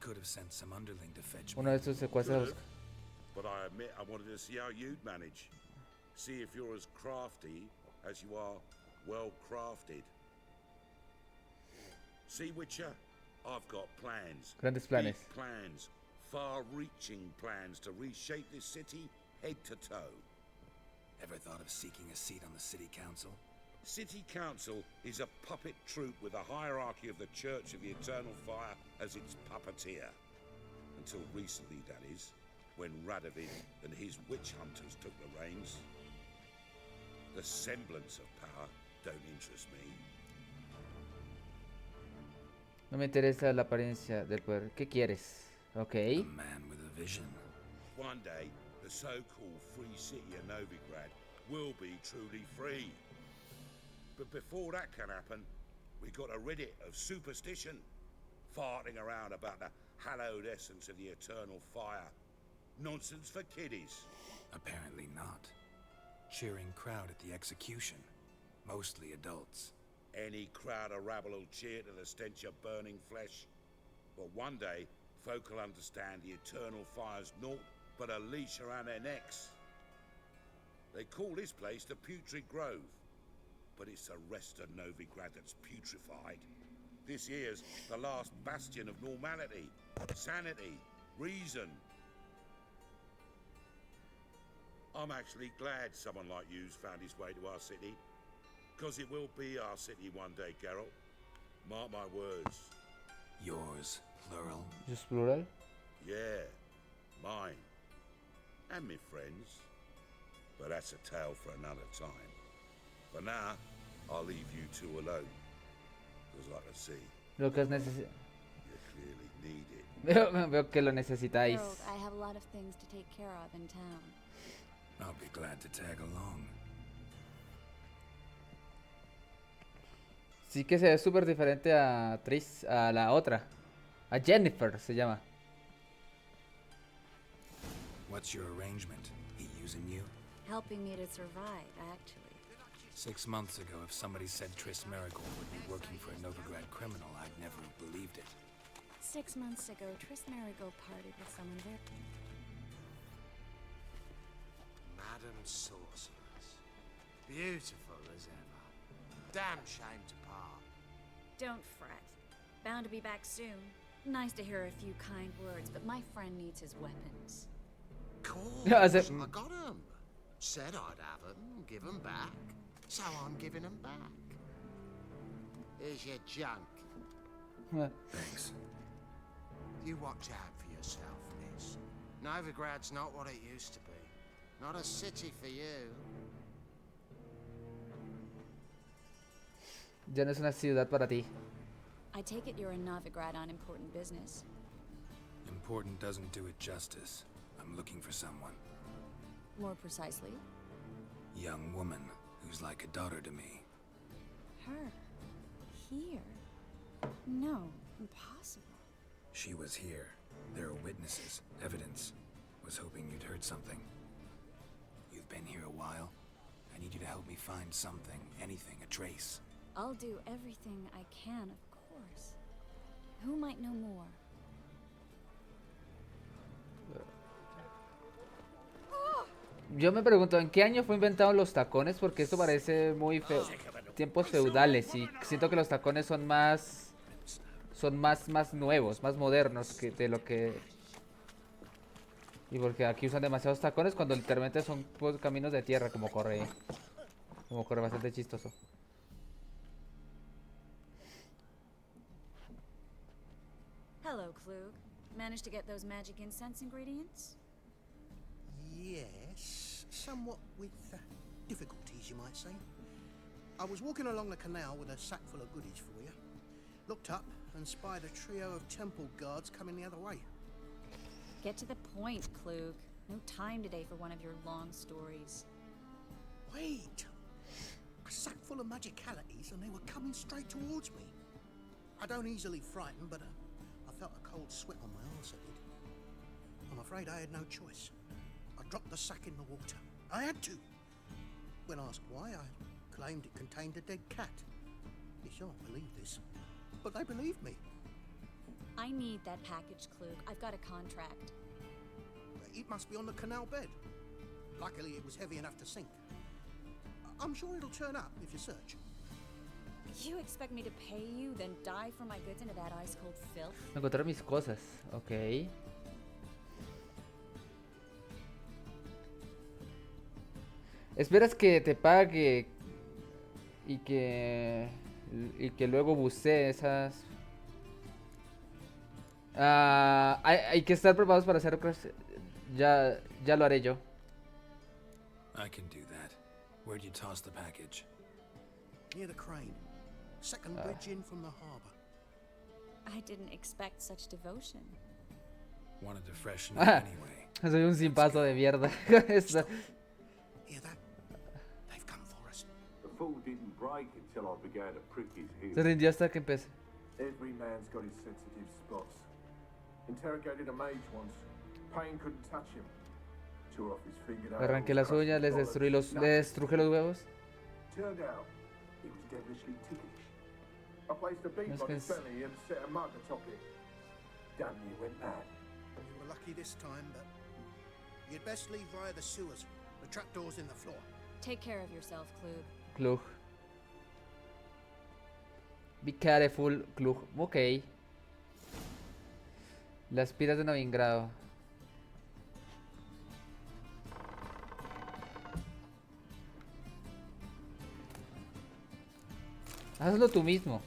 Could have sent some underling to fetch me. Uno de sus secuaces a buscar. But I admit I wanted to see how you'd manage. See if you're as crafty as you are well crafted. See, Witcher, I've got plans. Grandes planes. Big plans. Far-reaching plans to reshape this city head to toe. Ever thought of seeking a seat on the city council? City council is a puppet troupe with a hierarchy of the Church of the Eternal Fire as its puppeteer. Until recently, that is, when Radovid and his witch hunters took the reins. The semblance of power don't interest me. No me interesa la apariencia del poder. ¿Qué quieres? Okay. A man with a vision. One day, the so-called free city of Novigrad will be truly free. But before that can happen, we got to rid it of superstition, farting around about the hallowed essence of the eternal fire. Nonsense for kiddies. Apparently not. Cheering crowd at the execution. Mostly adults. Any crowd of rabble will cheer to the stench of burning flesh. But one day, folk will understand the eternal fire's naught but a leash around their necks. They call this place the Putrid Grove. But it's the rest of Novigrad that's putrefied. This here's the last bastion of normality, sanity, reason. I'm actually glad someone like you's found his way to our city. Because it will be our city one day, Geralt. Mark my words. Yours, plural? Just plural? Yeah, mine. And my friends. But that's a tale for another time. For now, I'll leave you two alone. Because like I see, Lo que es necesario. you clearly need it. Veo que lo necesitáis. Harold, I have a lot of things to take care of in town. I'll be glad to tag along. Sí que se ve súper diferente a Tris, a la otra. A Jennifer se llama. What's your arrangement? He using you? Helping me to survive, actually. 6 months ago, if somebody said Triss Merigold would be working for a Novigrad criminal, I'd never have believed it. 6 months ago, Triss Merigold parted with someone very... Madam Sorceress. Beautiful as ever. Damn shame to part. Don't fret. Bound to be back soon. Nice to hear a few kind words, but my friend needs his weapons. Cool. Ja, also- I got them. Said I'd have them, give them back. So I'm giving them back. Here's your junk. Thanks. You watch out for yourself, miss. Novigrad's not what it used to be. Not a city for you. Ya no es una ciudad para ti. I take it you're in Novigrad on important business. Important doesn't do it justice. I'm looking for someone. More precisely, Young woman who's like a daughter to me. her. Here. No, impossible. She was here. There are witnesses, evidence. Was hoping you'd heard something. You've been here a while. I need you to help me find something, anything, a trace. I'll do everything I can, of course. Who might know more? Yo me pregunto, ¿en qué año fue inventado los tacones? Porque esto parece muy tiempos feudales y siento que los tacones son más nuevos, más modernos que de lo que... Y porque aquí usan demasiados tacones cuando literalmente son pues, caminos de tierra, como corre bastante chistoso. Hello, Klug. Managed to get those magic incense ingredients? Yes, somewhat with difficulties, you might say. I was walking along the canal with a sack full of goodies for you. Looked up and spied a trio of temple guards coming the other way. Get to the point, Klug. No time today for one of your long stories. Wait! A sack full of magicalities and they were coming straight towards me. I don't easily frighten, but I felt a cold sweat on my arse, I did. I'm afraid I had no choice. I dropped the sack in the water I had to. When asked why, I claimed it contained a dead cat. You shan't believe this, but they believed me. I need that package, Klug. I've got a contract. It must be on the canal bed. Luckily, it was heavy enough to sink. I'm sure it'll turn up if you search. You expect me to pay you, then dive for my goods into that ice-cold filth? Encontrar mis cosas. Ok. Esperas que te pague y que luego bucee esas. Hay que estar preparados para hacer cosas. Ya lo haré yo. I can do that. Where'd you toss the package? Near the crane. Second bridge in from the harbour. I didn't expect such devotion. Wanted to freshen up anyway. Soy un simpazo de mierda. Hear that? They've come for us. The fall didn't break until I began to prick his heel. Se rindió hasta que empecé. Every man's got his sensitive spots. Interrogated a mage once. Pain couldn't touch him. Tore off his fingernails. Arranqué las uñas, le destruje los huevos. Turned out he was devilishly ticklish. I placed a beam on his belly and set a mug atop it. Damn near went mad. You were lucky this time, but you'd best leave via the sewers. The trapdoor's in the floor. Take care of yourself, Klug. Klug. Be careful, Klug. Ok. Las piras de Novigrado. Hazlo tú mismo.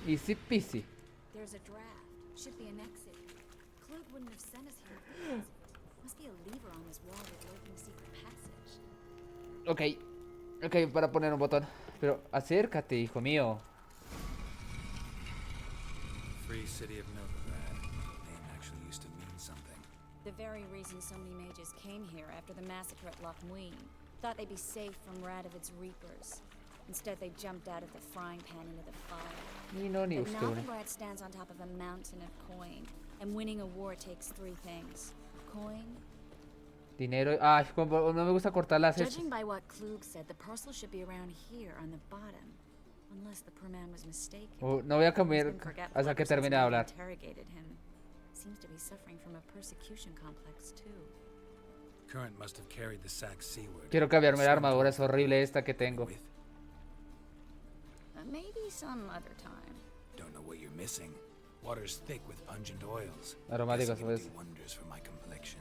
Easy peasy. There's a draft. Should be an exit. Klug wouldn't have sent us here. Must be a lever on this wall that will open a secret passage. Ok, para poner un botón. Pero acércate, hijo mío. Free city of Novigrad. Name actually used to mean something. The very reason so many mages came here after the massacre at Loch Muin. Thought they'd be safe from Radovid's reapers. Instead, they jumped out of the frying pan into the fire. But Novigrad stands on top of a mountain of coin. And winning a war takes three things. Coin. Dinero. Ay, no me gusta cortar las hechas. Judging by what Klug said, the parcel should be around here on the bottom. Unless the poor man was mistaken. No voy a cambiar hasta que termine de hablar. Interrogated him. Seems to be suffering from a persecution complex too. Current must have carried the sack seaward. Quiero cambiarme la armadura, es horrible esta que tengo. Maybe some other time. Don't know what you're missing. Water's thick with pungent oils. Aromáticos, do pues. wonders for my complexion.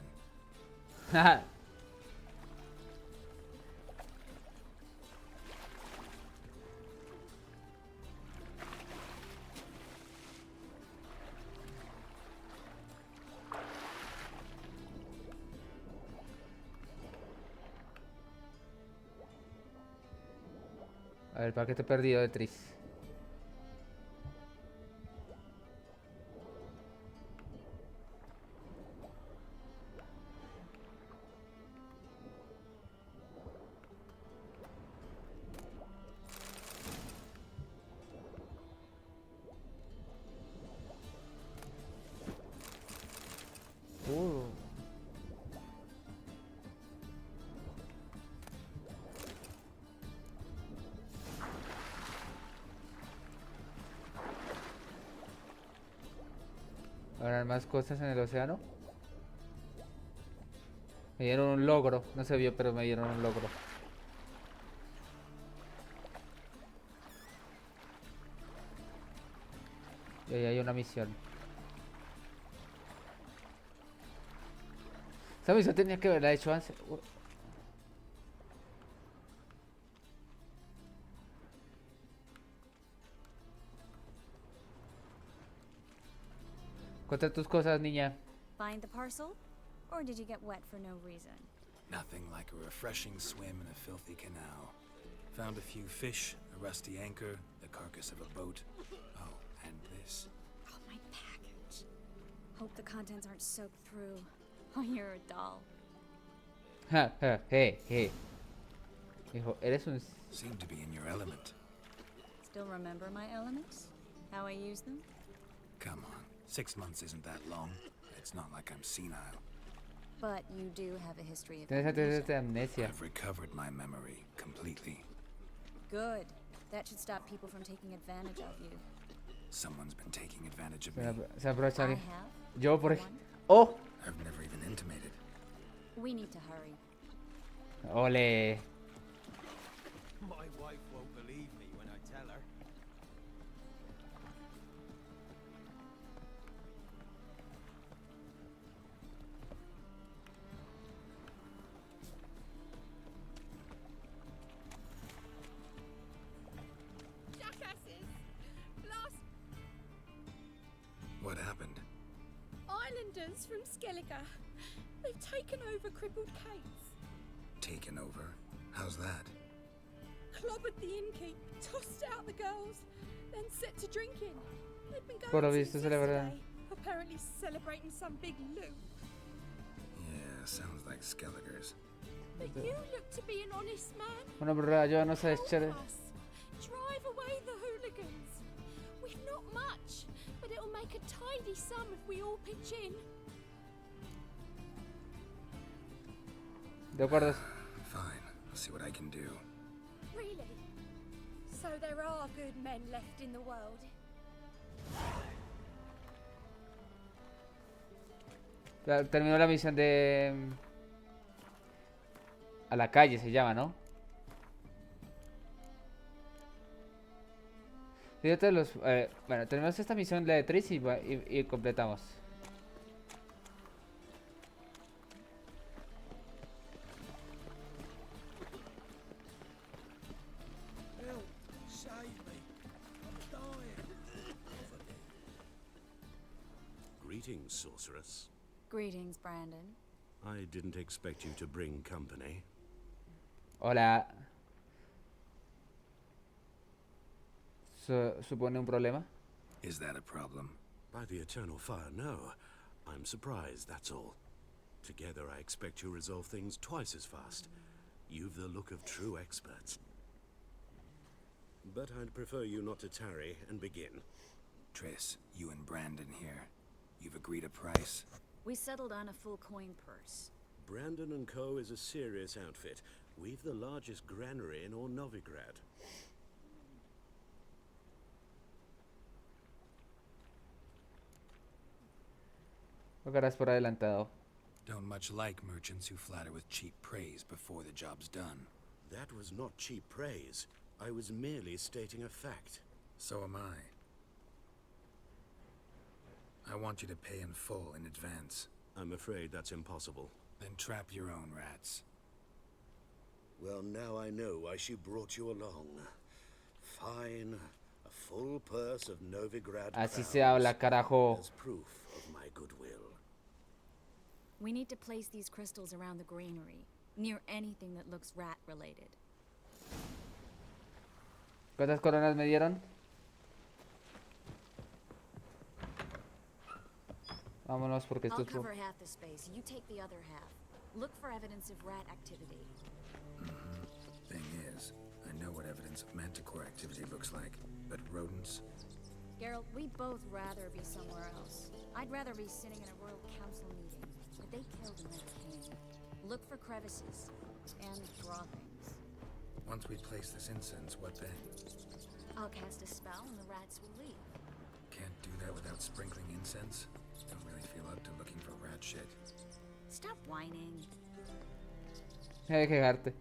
A ver, paquete perdido de Tris. ¿Habrán más cosas en el océano? Me dieron un logro. No se vio, pero me dieron un logro. Y ahí hay una misión. Esa misión tenía que haberla hecho antes. Encontré tus cosas, niña. Find the parcel? Or did you get wet for no reason? Nothing like a refreshing swim in a filthy canal. Found a few fish, a rusty anchor, the carcass of a boat. Oh, and this. Oh, my package. Hope the contents aren't soaked through. Oh, you're a doll. Hey. Dijo, eres un... Seem to be in your element. Still remember my elements? How I use them? Come on, 6 months isn't that long. It's not like I'm senile. But you do have a history of Tienes antecedentes de amnesia. I've recovered my memory completely. Good. That should stop people from taking advantage of you. Someone's been taking advantage of me. Se aprovecha I alguien. have. Yo, por for ejemplo. one. ¡Oh! I've never even intimated. We need to hurry. Ole. My wife won't believe me when I tell her. Jackasses! Blast What happened? islanders from Skellige. They've taken over crippled Kate's. Taken over? How's that? Clobbered the innkeep, tossed out the girls, then set to drinking. They've been Por lo going visto since celebran. yesterday, apparently celebrating some big loot. Yeah, sounds like Skelliger's. But you look to be an honest man. Bueno, pero ayúdanos a echar. Help us. Drive away the hooligans. We've not much, but it'll make a tidy sum if we all pitch in. De acuerdo. Fine, I'll see what I can do. Really? So there are good men left in the world? Terminó la misión de... A la calle se llama, ¿no? Fíjate los... bueno, terminamos esta misión, la de Tris, y completamos. Help! Save me! I'm dying! Greetings, sorceress. Greetings, Brandon. I didn't expect you to bring company. Hola. ¿Supone un problema? Is that a problem? By the eternal fire, no. I'm surprised, that's all. Together, I expect you resolve things twice as fast. You've the look of true experts. But I'd prefer you not to tarry and begin. Triss, you and Brandon here. You've agreed a price? We settled on a full coin purse. Brandon and Co. is a serious outfit. We've the largest granary in all Novigrad. Pagarás por adelantado. Don't much like merchants who flatter with cheap praise before the job's done. That was not cheap praise. I was merely stating a fact. So am I. I want you to pay in full in advance. I'm afraid that's impossible. Then trap your own rats. Well, now I know why she brought you along. Fine. A full purse of Novigrad Así crowns se habla, carajo. as proof of my goodwill. We need to place these crystals around the granary, near anything that looks rat-related. ¿Cuántas coronas me dieron? Vámonos porque esto I'll es... cover half the space. You take the other half. Look for evidence of rat activity. Thing is, I know what evidence of manticore activity looks like, but rodents? Geralt, we'd both rather be somewhere else. I'd rather be sitting in a royal council meeting, but they killed another king. Look for crevices and droppings. Once we place this incense, what then? I'll cast a spell and the rats will leave. Can't do that without sprinkling incense? Don't really feel up to looking for rat shit. Stop whining. Deja de quejarte.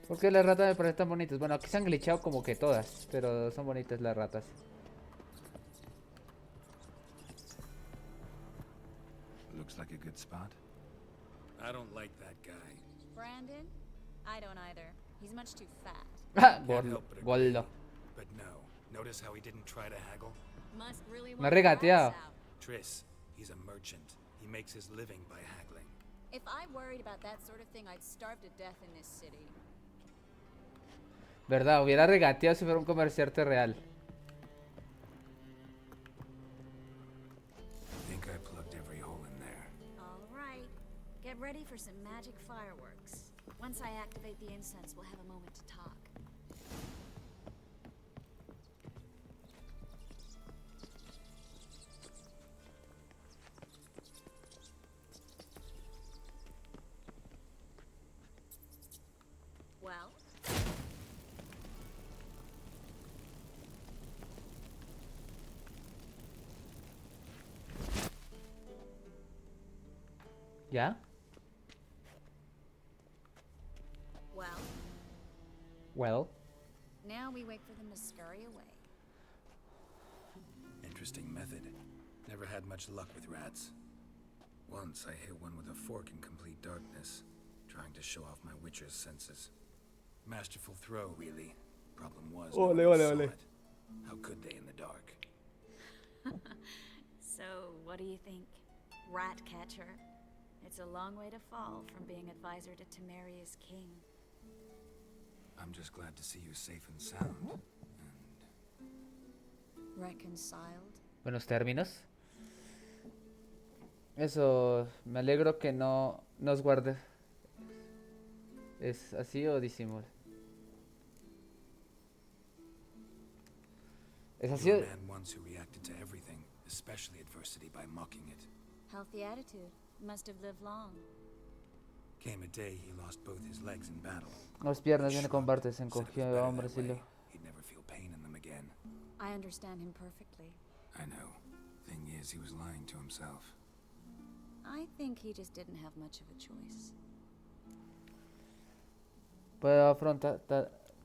¿Por qué las ratas me parecen tan bonitas? Bueno, aquí se han glitchado como que todas, pero son bonitas las ratas. Looks like a good spot. I don't like that guy. Brandon? I don't either. He's much too fat. Ah, Can't gordo, help but agree. gordo. But no. Notice how he didn't try to haggle? Must really Me want ha rats regateado. out. Triss, he's a merchant. He makes his living by haggling. If I worried about that sort of thing, I'd starve to death in this city. Verdad, hubiera regateado si fuera un comerciante real. Get ready for some magic fireworks. Once I activate the incense, we'll have a moment to talk. Well? ¿Ya? Well? Well. Now we wait for them to scurry away. Interesting method. Never had much luck with rats. Once I hit one with a fork in complete darkness, trying to show off my witcher's senses. Masterful throw, really. Problem was, no one else saw it. How could they in the dark? So, what do you think? Rat catcher? It's a long way to fall from being advisor to Temeria's king. I'm just glad to see you safe and sound. Reconciled? Buenos términos. Eso, me alegro que no nos guarde. ¿Es así o disimula? ¿Es así? You're a man once who reacted to everything, especially adversity, by mocking it. Healthy attitude. Must have lived long. Came a day he lost both his legs in battle. Las piernas viene con Barte, se encogió de hombros y lo... He'd never feel pain in them again. I understand him perfectly. I know. Thing is, he was lying to himself. I think he just didn't have much of a choice. Puedo afrontar,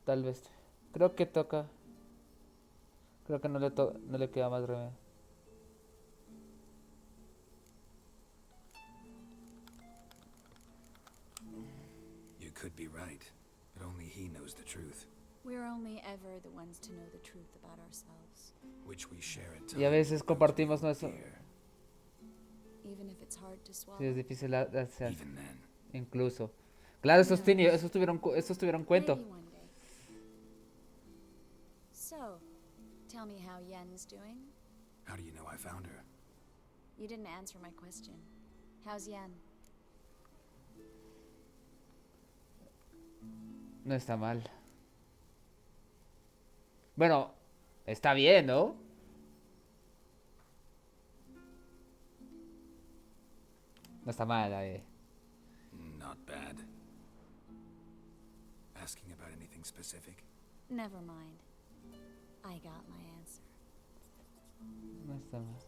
tal vez. Creo que toca. Creo que no le queda más remedio. You could be right, but only he knows the truth. We're only ever the ones to know the truth about ourselves. Which we share at times. Y a veces compartimos nuestro... Even if it's hard to swallow. Sí, es difícil de hacer. Incluso. Claro, estos tuvieron cuento. So, tell me how Yen's doing. How do you know I found her? You didn't answer my question. How's Yen? No está mal. Bueno, está bien, ¿no? No está mal, Not bad. Asking about anything specific? Never mind. I got my answer. No está mal.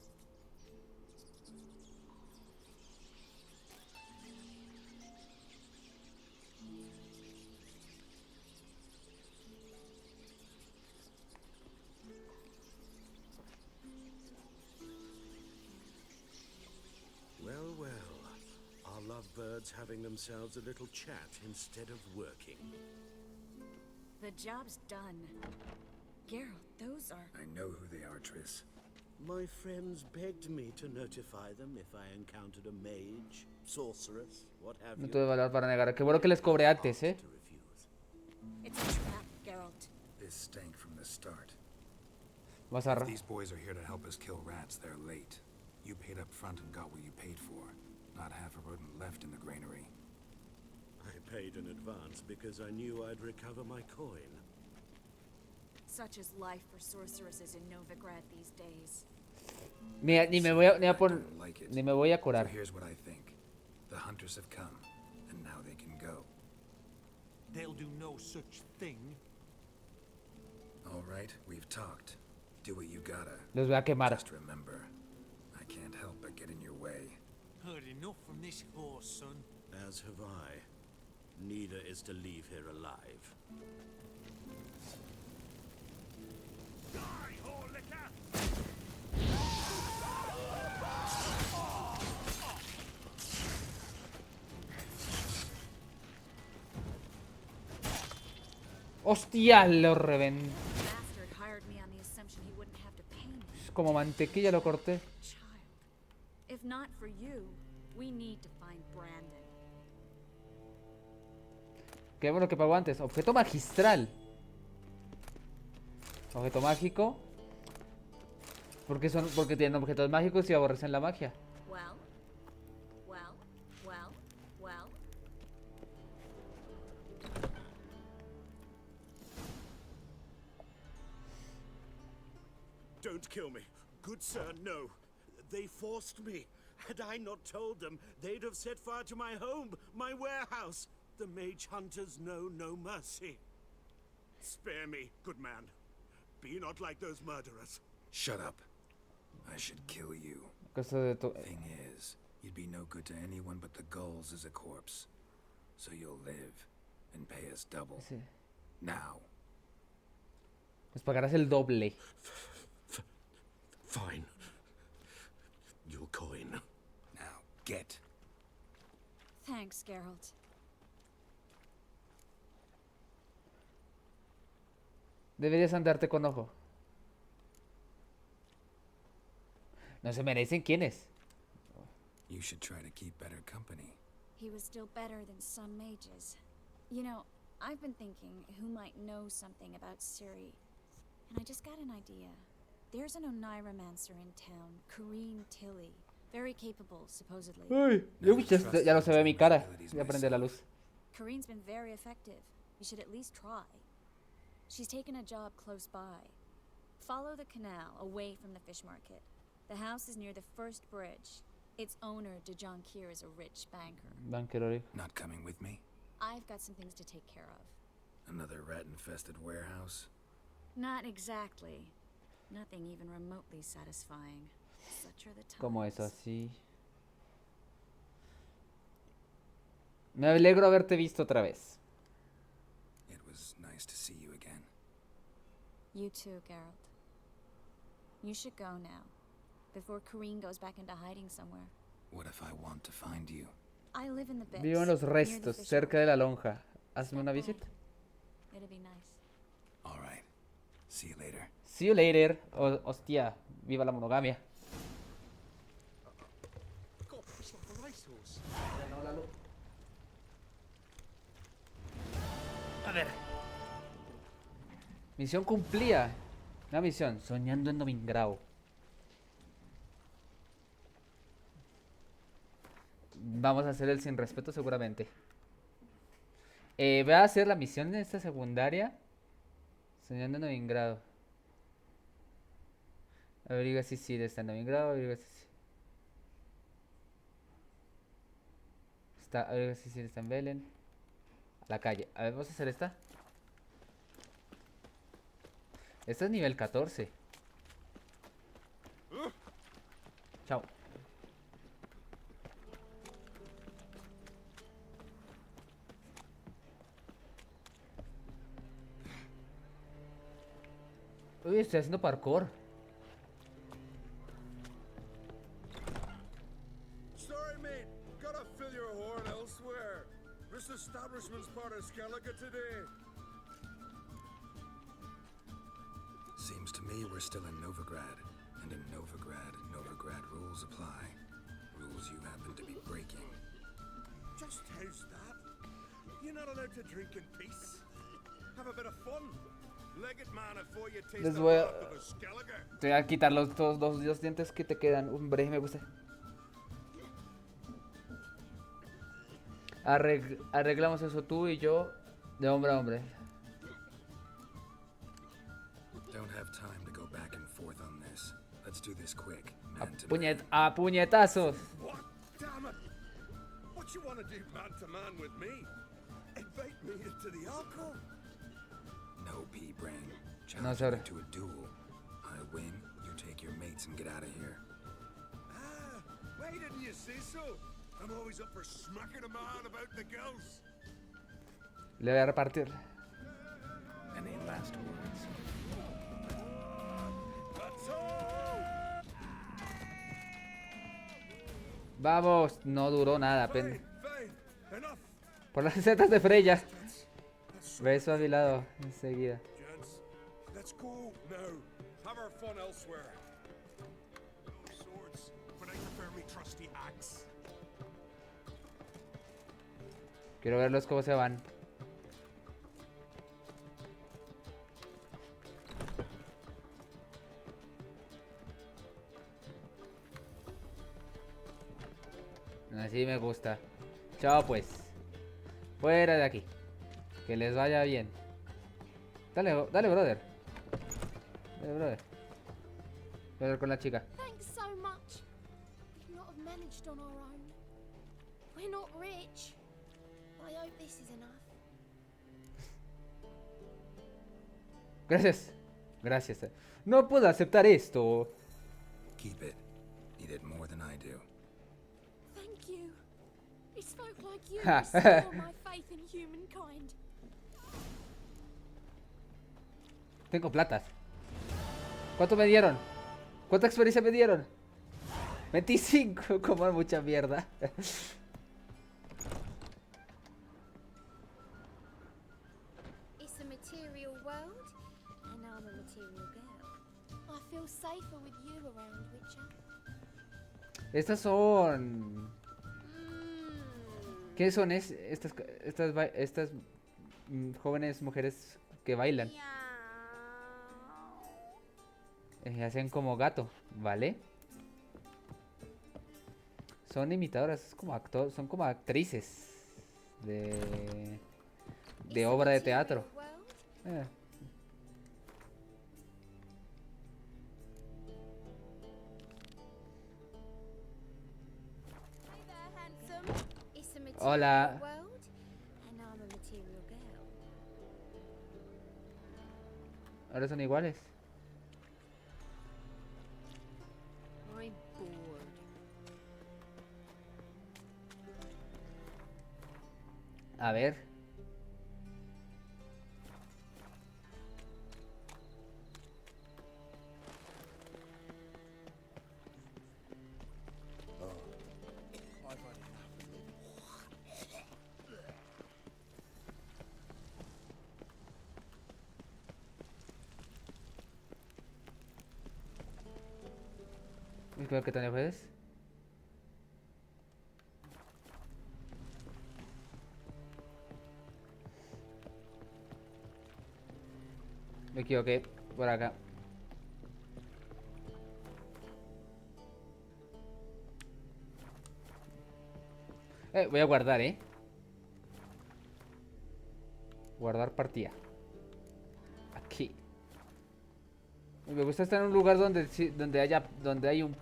Well, well. Our lovebirds having themselves a little chat instead of working. The job's done. Geralt, those are... I know who they are, Triss. My friends begged me to notify them if I encountered a mage, sorceress, what have No you. tuve valor para negar. Qué bueno que les cobré antes, ¿eh? It's a trap, Geralt. This stank from the start. Vas a... If these boys are here to help us kill rats, they're late. You paid up front and got what you paid for. Not half a rodent left in the granary. I paid in advance because I knew I'd recover my coin. Such is life for sorceresses in Novigrad these days. Ni me voy a curar. So here's what I think. The hunters have come, and now they can go. They'll do no such thing. All right, we've talked. Do what you gotta. Los voy a quemar. Just remember, I can't help but get in your way. Heard enough from this horse, son. As have I. Neither is to leave here alive. Die, whore liquor! ¡Hostia! Lo reventé. Bastard hired me on the assumption he wouldn't have to pay me. Como mantequilla lo corté. If not for you, we need to find Brandon. Qué bueno que pagó antes. Objeto magistral. Objeto mágico. Porque tienen objetos mágicos y aborrecen la magia. Well. Don't kill me. Good sir, no. They forced me. Had I not told them, they'd have set fire to my home, my warehouse. The mage hunters know no mercy. Spare me, good man. Be not like those murderers. Shut up. I should kill you. Thing is, you'd be no good to anyone but the gulls as a corpse. So you'll live and pay us double. Sí. Now. Nos pagarás el doble. Fine. Your coin. Now, get. Thanks, Geralt. Deberías andarte con ojo. No se merecen quiénes. You should try to keep better company. He was still better than some mages. You know, I've been thinking who might know something about Ciri. And I just got an idea. There's an Oneiromancer in town, Corrine Tilly. Very capable, supposedly. Uy, ya no se ve mi cara. Voy a prender la luz. Corine's been very effective. You should at least try. She's taken a job close by. Follow the canal away from the fish market. The house is near the first bridge. Its owner, De Jonquier, is a rich banker. Not coming with me? I've got some things to take care of. Another rat-infested warehouse? Not exactly. Nothing even remotely satisfying. Such are the times. ¿Cómo es así? Me alegro haberte visto otra vez. It was nice to see you again. You too, Geralt. You should go now, before Corrine goes back into hiding somewhere. What if I want to find you? I live in the bits. Vivo en los restos, cerca de la lonja. Hazme una visita. It'll be nice. All right. See you later. See you later. Hostia, viva la monogamia. A ver. Misión cumplida. Una misión, soñando en Novigrado. Vamos a hacer el sin respeto seguramente. Voy a hacer la misión de esta secundaria. Soñando en Novigrado. Averigua si Ciri está en Novigrado. Averigua si Ciri está en Belén. A la calle. A ver, vamos a hacer esta. Esta es nivel 14. Chao. Uy, estoy haciendo parkour. Sorry, mate. Gotta fill your horn elsewhere. This establishment's part of Skellige today. Seems to me we're still in Novigrad. And in Novigrad rules apply. Rules you happen to be breaking. Just how's that? You're not allowed to drink in peace. Have a bit of fun. Legged man before you taste Les the voy a... wrath of a Skellige. Te voy a quitar los dos dientes que te quedan. Hombre, me gusta. Arreglamos eso tú y yo de hombre a hombre. Don't have time to go back and forth on this. Let's do this quick. A puñetazos. What? Damn it! What you want to do man to man with me? Invite me into the alcove? No, pea-brain. No, Challenge sorry. me to a duel. I win, you take your mates and get out of here. Ah, why didn't you say so? I'm always up for smacking a man about the girls. Le voy a repartir. Any last words? Vamos, no duró nada, Fine, enough. Por las setas de Freya. Beso a mi lado, enseguida. Gents, let's go now. Have our fun elsewhere. No swords, but I prefer me trusty axe. Quiero verlos cómo se van. Así me gusta. Chao pues. Fuera de aquí. Que les vaya bien. Dale, dale, brother. Dale, brother. hablar con la chica. Thanks so much. We've not have managed on our own. We're not rich. I hope this is enough. Gracias. Gracias. No puedo aceptar esto. Keep it. You did more than I do. Thank you. It's folk like you who restore my faith in humankind. Tengo platas. ¿Cuánto me dieron? ¿Cuánta experiencia me dieron? 25, como mucha mierda. It's a material world, and I'm a material girl. I feel safer with you around, Witcher. Estas son... ¿Qué son estas jóvenes mujeres que bailan? Hacen como gato, ¿vale? Son imitadoras, es como son como actrices de obra de teatro. Hola. Ahora son iguales. I'm bored. A ver. Creo que tan lejos es. Me equivoqué. Por acá. Voy a guardar, Guardar partida. Aquí. Me gusta estar en un lugar donde hay un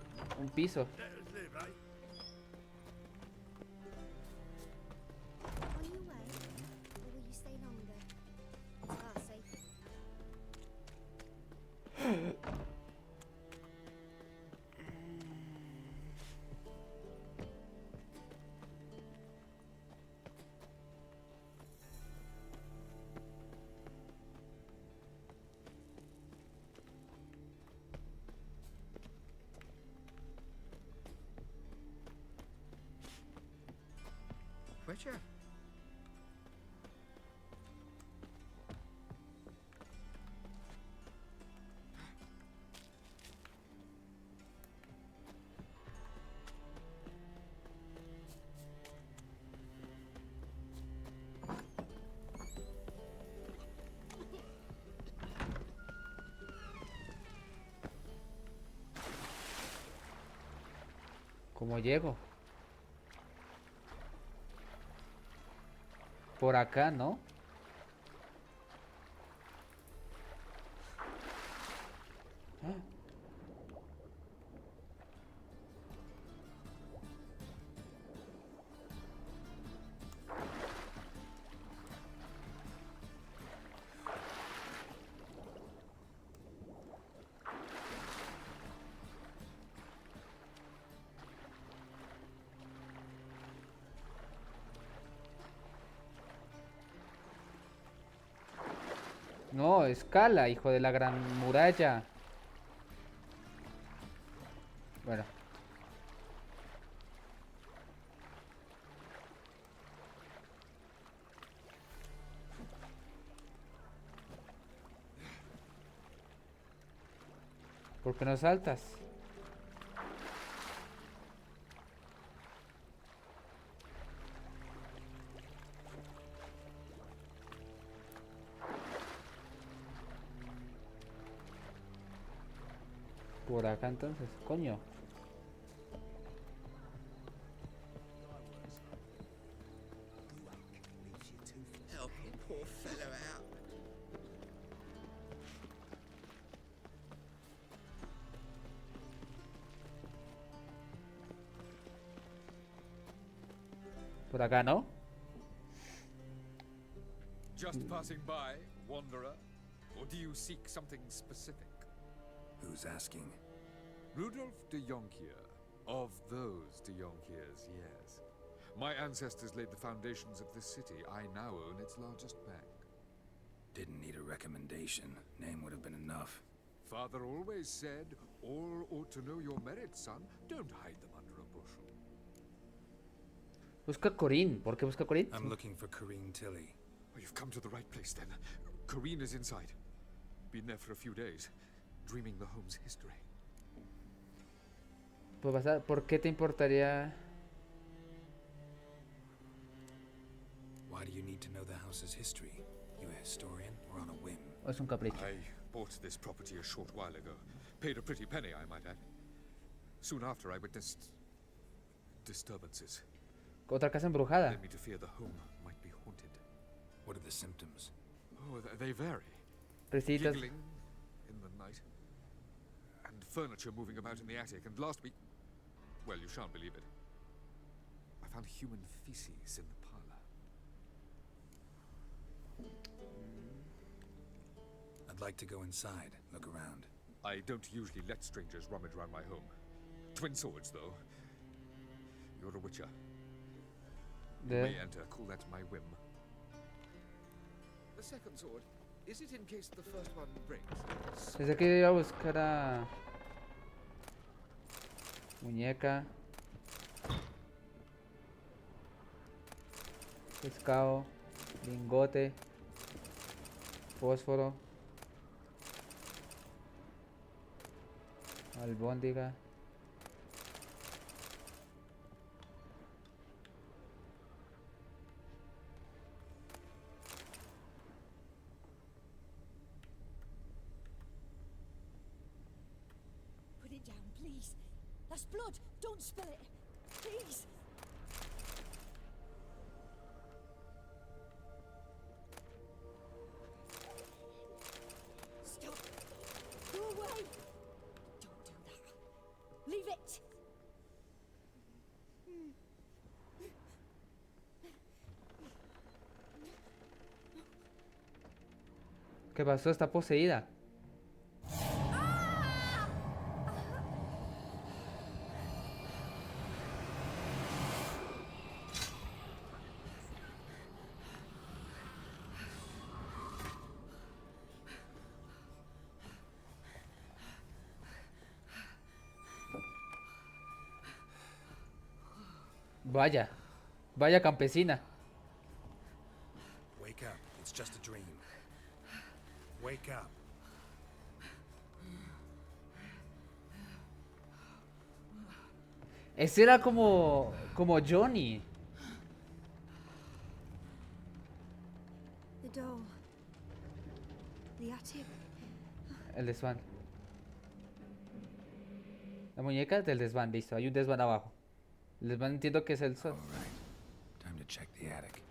piso. Witcher? ¿Cómo llego? Por acá, ¿no? No, escala, hijo de la gran muralla. Bueno. ¿Por qué no saltas? Por acá entonces, coño. Help a poor fellow out. Por acá, ¿no? Just passing by, wanderer? Or do you seek something specific? Who's asking? Rudolf de Jonkier. Of those de Jonkiers, yes. My ancestors laid the foundations of this city. I now own its largest bank. Didn't need a recommendation. Name would have been enough. Father always said, all ought to know your merits, son. Don't hide them under a bushel. Busca a Corinne. ¿Por qué busca a Corinne? I'm looking for Corinne Tilly. Oh, you've come to the right place, then. Corinne is inside. Been there for a few days, dreaming the home's history. Pues pasar, ¿por qué te importaría? Why do you need to know the house's history? You a historian or on a whim? ¿O es un capricho? I bought this property a short while ago. Paid a pretty penny, I might add. Soon after, I witnessed disturbances. Otra casa embrujada. Led me to fear the home might be haunted. What are the symptoms? Oh, they vary. Risitas. Giggling in the night, and furniture moving about in the attic. And last week, well, you shan't believe it, I found human feces in the parlor. I'd like to go inside, look around. I don't usually let strangers rummage around my home. Twin swords, though. You're a witcher. You may enter, call that my whim. The second sword, is it in case the first one breaks? Desde que iba a buscar a... Muñeca. Pescado. Lingote. Fósforo. Albóndiga. Put it down, please. That's blood. Don't spill it. Please. Stop. Go away. Don't do that. Leave it. ¿Qué pasó? Está poseída. Vaya. Vaya campesina. Wake up. It's just a dream. Wake up. Ese era como Johnny. The doll. The attic. El desván. La muñeca del desván, listo. Hay un desván abajo. El desván entiendo que es el sol. Time to check the attic.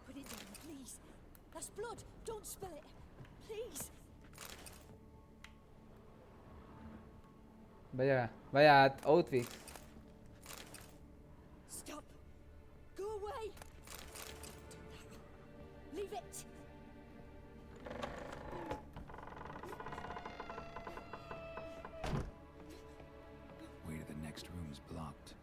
Put it down, please. That's blood. Don't spill it. Please. Vaya outfit. Stop. Go away. Leave it. Way to the next room's blocked.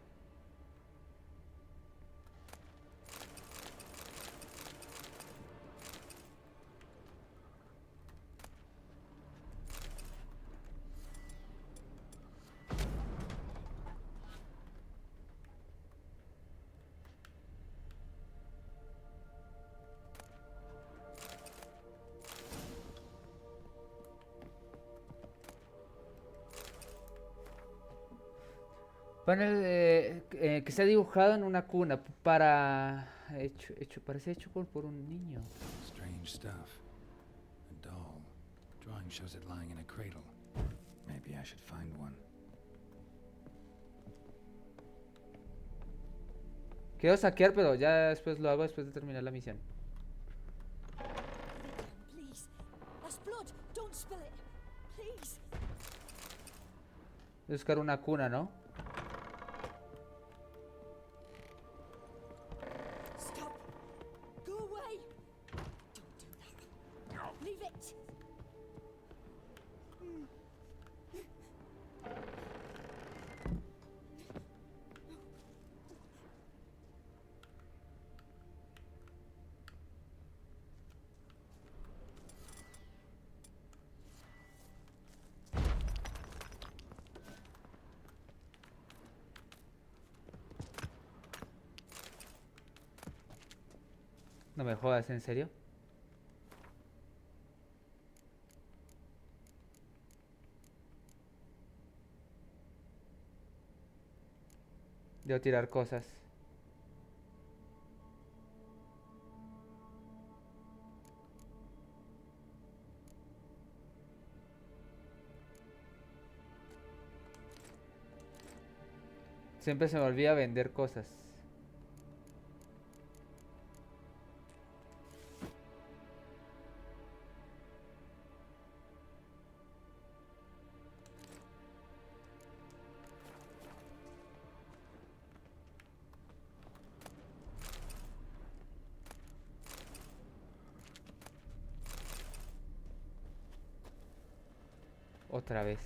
Panel que se ha dibujado en una cuna para parece hecho por un niño. Strange stuff. A doll. Drawing shows it lying in a cradle. Maybe I should find one. Quiero saquear, pero ya después lo hago después de terminar la misión. Please. That's blood. Don't spill it. Please. Voy a buscar una cuna, ¿no? No me jodas, ¿en serio? Debo tirar cosas. Siempre se me olvida vender cosas. Otra vez.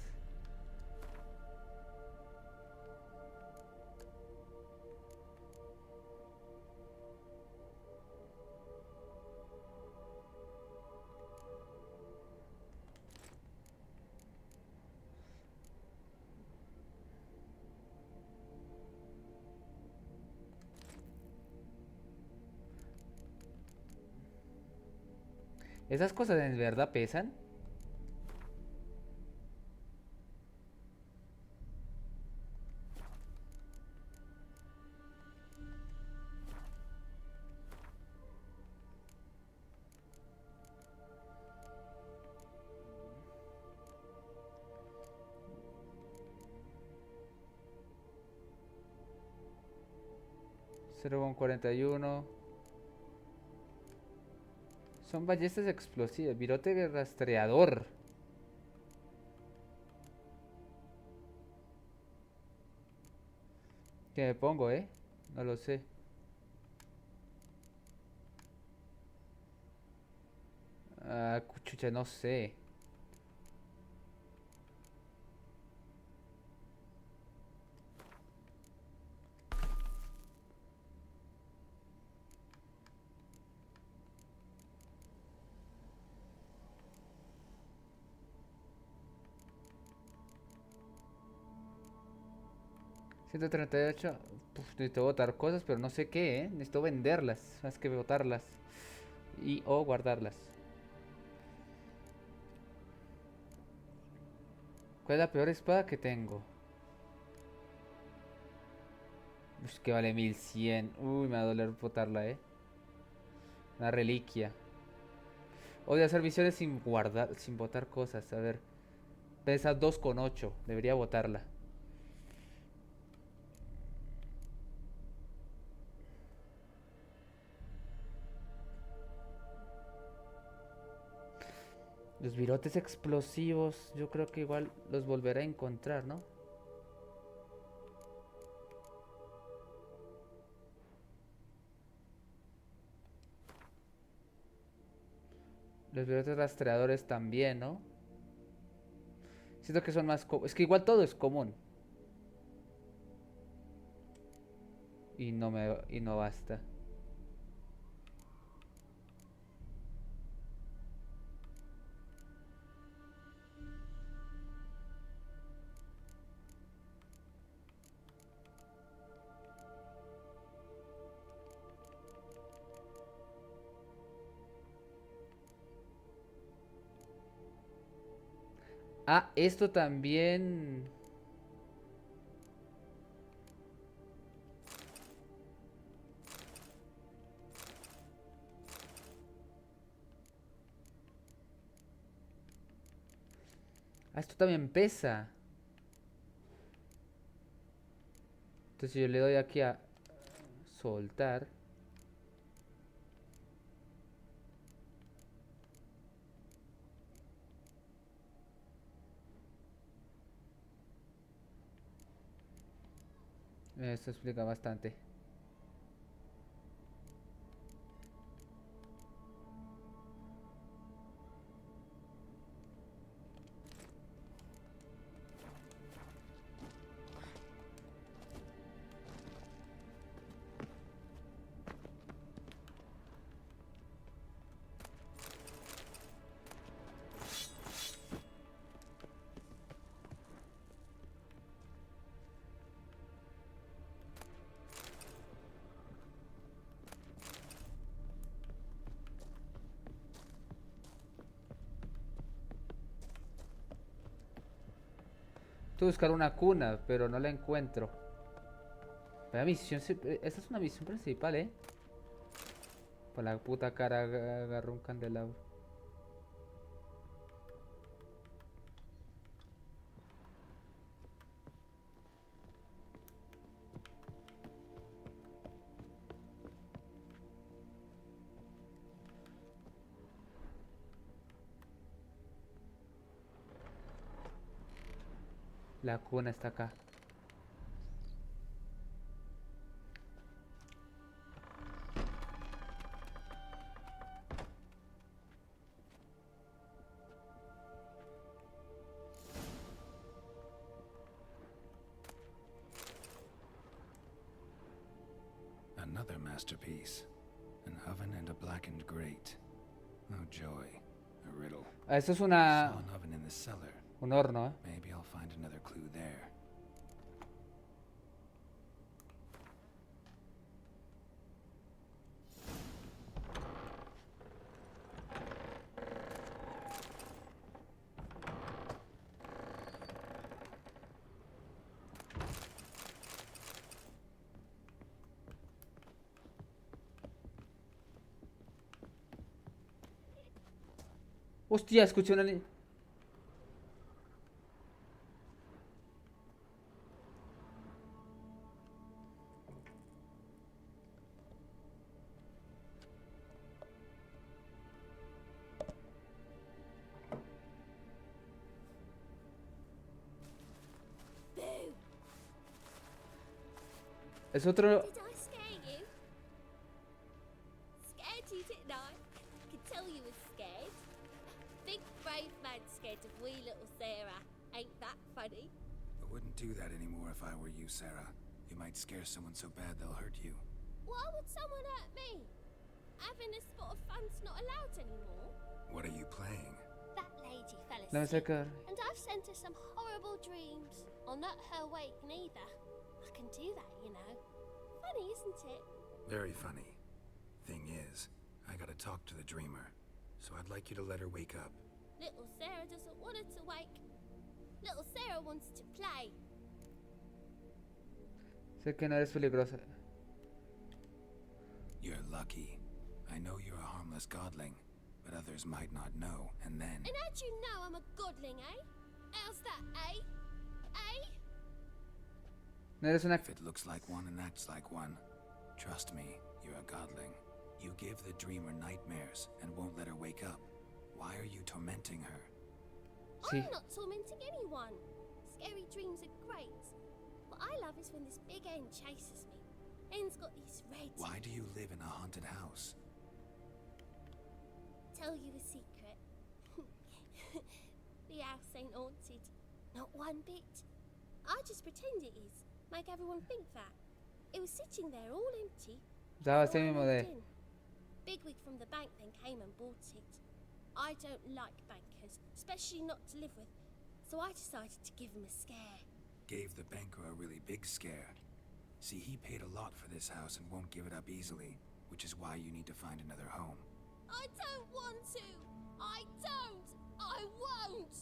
¿Esas cosas en verdad pesan? Cero con 41. Son ballestas explosivas. Virote de rastreador. ¿Qué me pongo, No lo sé. Ah, chucha, no sé. $138. Puf, necesito botar cosas, pero no sé qué, Necesito venderlas, más que botarlas. Y o guardarlas. ¿Cuál es la peor espada que tengo? Uy, que vale 1100. Uy, me va a doler botarla, Una reliquia. Odio hacer misiones sin guardar, sin botar cosas. A ver. Pesa 2,8. Debería botarla. Los virotes explosivos, yo creo que igual los volveré a encontrar, ¿no? Los virotes rastreadores también, ¿no? Siento que son más... Es que igual todo es común. Y no basta. Ah, esto también... Ah, esto también pesa. Entonces si yo le doy aquí a soltar. Esto explica bastante. Tengo que buscar una cuna, pero no la encuentro. La misión, esta es una misión principal, Por la puta cara agarró un candelabro. La cuna está acá. Another masterpiece. An oven and a blackened grate. Oh joy. A riddle. Esto es Saw una... an oven in the cellar. Un horno, Maybe I'll find another clue there. Hostia, escuché una niña. Es otro... Did I scare you? Scared you, didn't I? Could tell you was scared. Big brave man scared of wee little Sarah. Ain't that funny? I wouldn't do that anymore if I were you, Sarah. You might scare someone so bad they'll hurt you. Why would someone hurt me? Having a spot of fun's not allowed anymore. What are you playing? That lady fell No me asleep, sacar. and I've sent her some horrible dreams. I'll not her wake neither. I can do that, you know. Funny, isn't it? Very funny. Thing is, I gotta talk to the dreamer. So I'd like you to let her wake up. Little Sarah doesn't want her to wake. Little Sarah wants to play. Sé que no eres peligrosa. You're lucky. I know you're a harmless godling, but others might not know, and then... And how'd you know I'm a godling, eh? How's that, eh? Eh? No eres una... If it looks like one and acts like one, trust me, you're a godling. You give the dreamer nightmares and won't let her wake up. Why are you tormenting her? Sí. I'm not tormenting anyone. Scary dreams are great. What I love is when this big hen chases me. Hen's got these red... Why do you live in a haunted house? Tell you a secret. The house ain't haunted. Not one bit. I just pretend it is. Make everyone think that. It was sitting there all empty. Estaba so así I mismo moved de... in. Bigwig from the bank then came and bought it. I don't like bankers, especially not to live with, so I decided to give him a scare. Gave the banker a really big scare. See, he paid a lot for this house and won't give it up easily, which is why you need to find another home. I don't want to! I don't! I won't!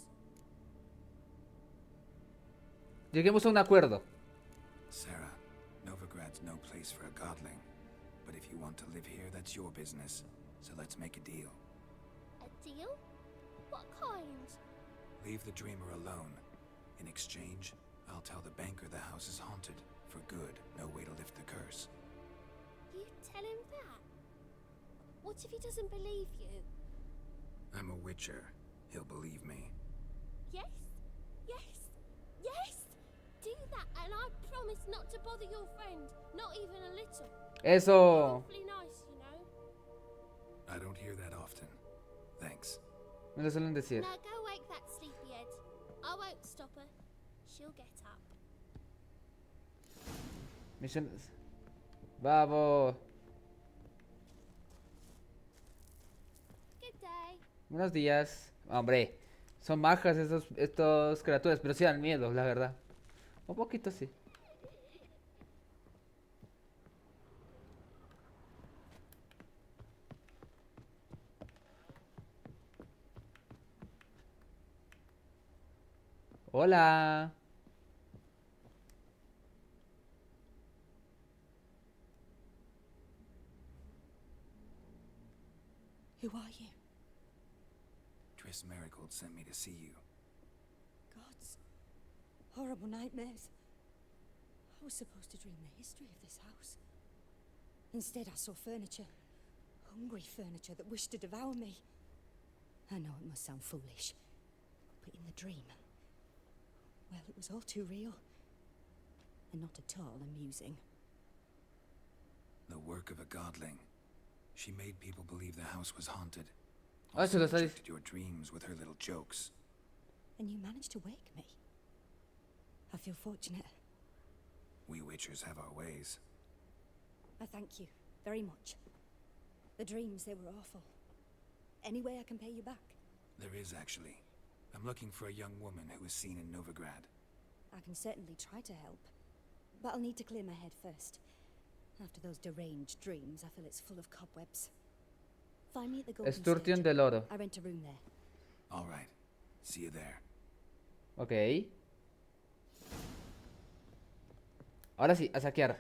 Lleguemos a un acuerdo. Sarah, Novigrad's no place for a godling. But if you want to live here, that's your business. So let's make a deal. A deal? What kind? Leave the dreamer alone. In exchange, I'll tell the banker the house is haunted. For good, no way to lift the curse. You tell him that? What if he doesn't believe you? I'm a witcher. He'll believe me. Yes? Yes? Yes! Do that and I promise not to bother your friend. Not even a little. Eso. Awfully nice, you know. I don't hear that often. Thanks. Me lo suelen decir. Now go wake that sleepyhead. I won't stop her. She'll get up. Misiones. Vamos. Good day. Buenos días. Hombre, son majas estos criaturas, pero sí dan miedo, la verdad. Un poquito sí. Hola. Who are you? Triss Marigold sent me to see you. Gods. Horrible nightmares. I was supposed to dream the history of this house. Instead, I saw furniture. Hungry furniture that wished to devour me. I know it must sound foolish, but in the dream, well, it was all too real. And not at all amusing. The work of a godling. She made people believe the house was haunted. Ah, se lo está Interrupted your dreams with her little jokes. And you managed to wake me. I feel fortunate. We Witchers have our ways. I thank you very much. The dreams, they were awful. Any way I can pay you back? There is, actually. I'm looking for a young woman who was seen in Novigrad. I can certainly try to help. But I'll need to clear my head first. After those deranged dreams, I feel it's full of cobwebs. Find me at the Golden Esturtión Stage. del Oro. I rent a room there. All right. See you there. Ok. Ahora sí, a saquear.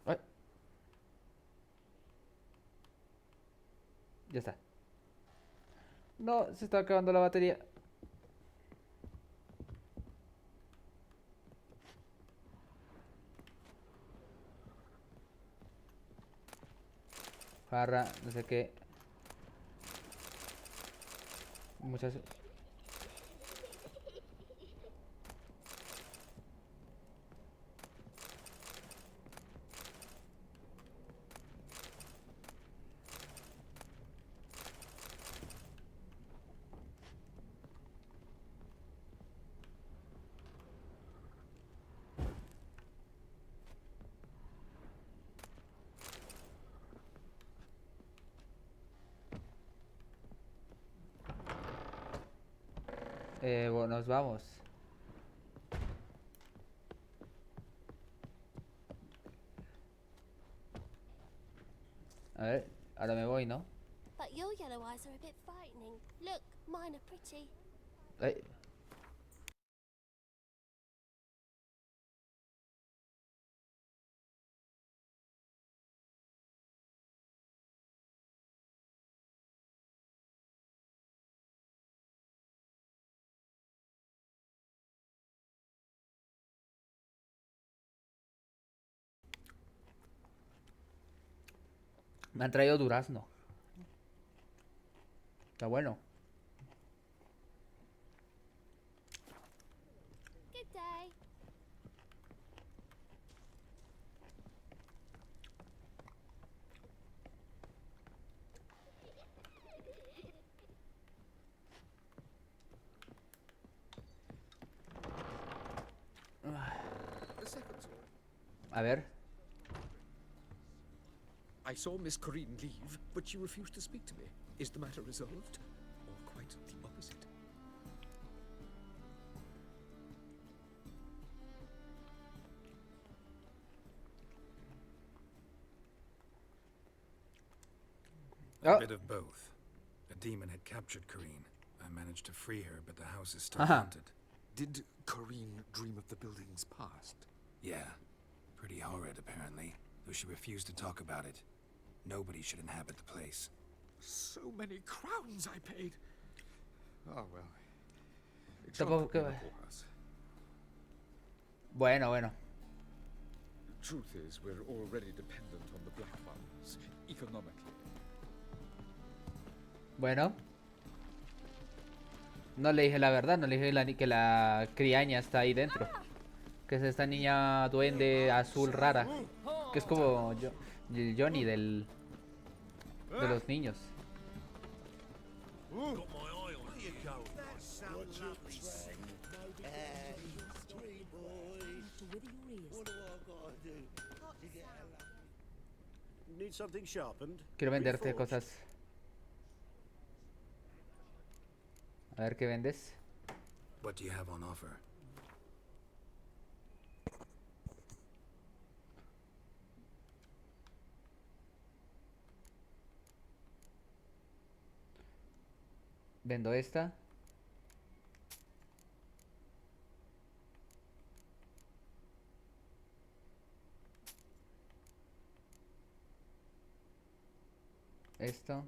Ay. Ya está. No, se está acabando la batería. Jarra, no sé qué. Muchas. Bueno, nos vamos. A ver, ahora me voy, ¿no? But your yellow eyes are a bit frightening. Look, mine are pretty. Ay. Me han traído durazno. Está bueno. Good day. A second, sir. A ver. I saw Miss Corinne leave, but she refused to speak to me. Is the matter resolved? Or quite the opposite? A bit of both. A demon had captured Corinne. I managed to free her, but the house is still haunted. Did Corinne dream of the building's past? Yeah. Pretty horrid, apparently. Though she refused to talk about it. Nobody should inhabit the place. So many crowns I paid. Oh, well. It Tampoco shan't put me in que- the poorhouse. Bueno, bueno. Truth is, we're already dependent on the Black Ones, economically. Bueno. No le dije la verdad, no le dije que la criaña está ahí dentro. Que es esta niña duende azul rara. Que es como el Johnny de los niños. Got my eye on you, Carol. That's some lovely scene. Three boys. What do I gotta do to get a lovely... Need something sharpened? Quiero venderte Reforged? cosas. A ver qué vendes. What do you have on offer? Vendo esta. Esto.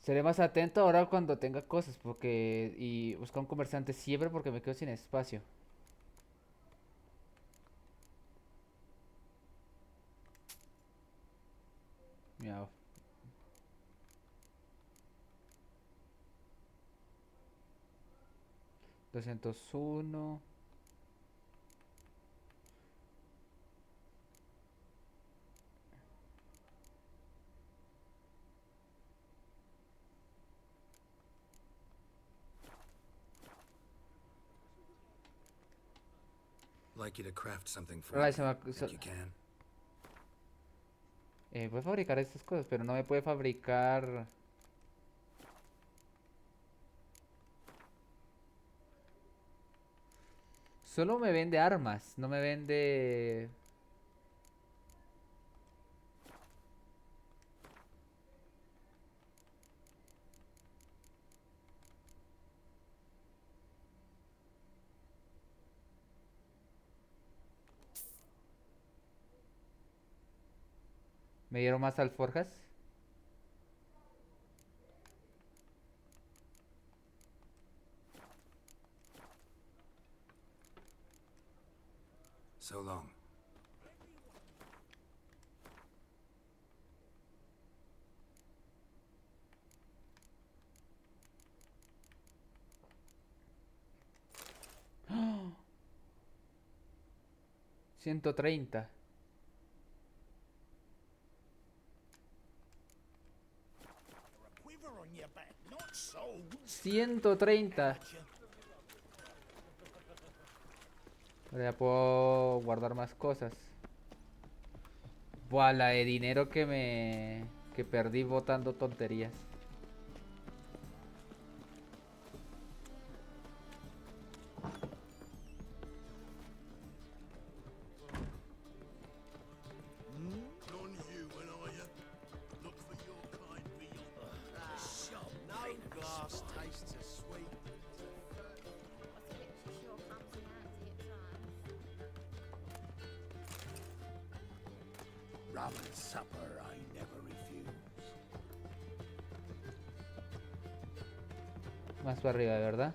Seré más atento ahora cuando tenga cosas, porque... Y buscar un conversante siempre porque me quedo sin espacio. Miau. 201. Like you to craft something for Ay, me. se me... Think you can? Puede fabricar estas cosas, pero no me puede fabricar... Solo me vende armas, no me vende... Me dieron más alforjas. So long. ¡Oh! 130. Quiver on your back, not so. 130. Ahora ya puedo guardar más cosas. Buah, la de dinero que perdí botando tonterías. None you and I look for your kind beyond. No glass tastes as sweet. Rum and supper I never refuse. Más para arriba, ¿verdad?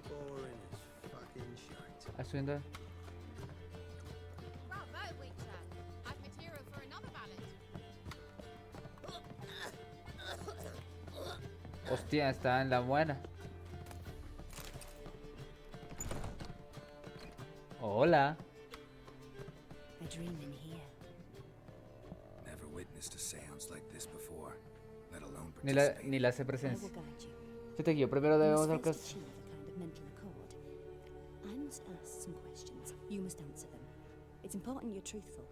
Boring as fucking shite. Ah, subiendo. Bravo, Witcher. I've material for another ballad. Hostia, está en la buena. Hola. I dream in here. Never witnessed a seance like this before, let alone Ni la hace I presencia. will guide you. Yo te guío. Primero You debemos must first alcanzar. achieve a kind of mental accord. I must ask some questions. You must answer them. It's important you're truthful.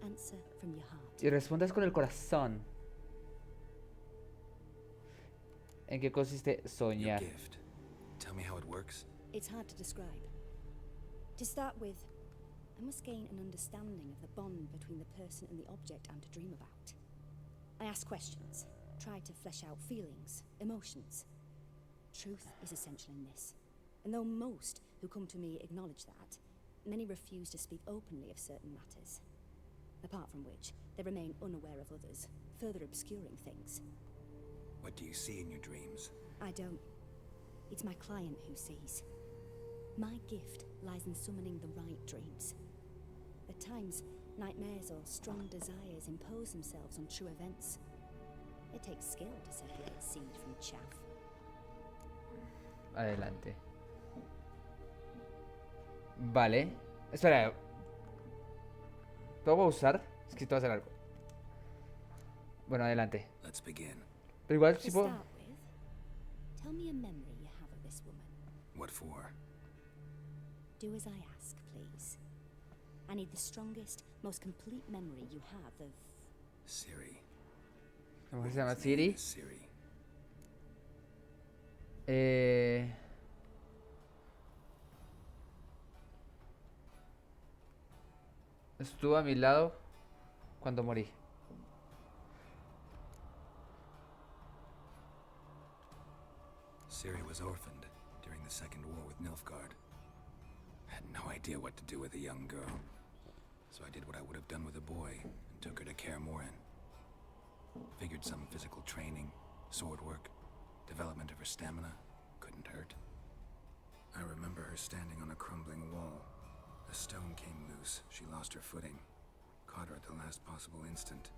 Answer from your heart. Y respondas con el corazón. ¿En qué consiste soñar? Gift. Tell me how it works. It's hard to describe. To start with, I must gain an understanding of the bond between the person and the object I'm to dream about. I ask questions, try to flesh out feelings, emotions. Truth is essential in this. And though most who come to me acknowledge that, many refuse to speak openly of certain matters. Apart from which, they remain unaware of others, further obscuring things. What do you see in your dreams? I don't. It's my client who sees. My gift lies in summoning the right dreams. At times, nightmares or strong desires impose themselves on true events. It takes skill to separate seed from chaff. Adelante. Vale. Espera. ¿Todo voy a usar? Es que esto va a hacer algo. Bueno, adelante. Let's begin. Pero igual To si puedo... start with, tell me a memory you have of this woman. What for? Do as I ask, please. I need the strongest, most complete memory you have of... Siri. ¿Cómo se llama? Siri. Siri. Estuvo a mi lado cuando morí. Ciri was orphaned during the Second War with Nilfgaard. I had no idea what to do with a young girl, so I did what I would have done with a boy and took her to Kaer Morhen. Figured some physical training, sword work, development of her stamina couldn't hurt. I remember her standing on a crumbling wall. A stone came loose, she lost her footing. Caught her at the last possible instant.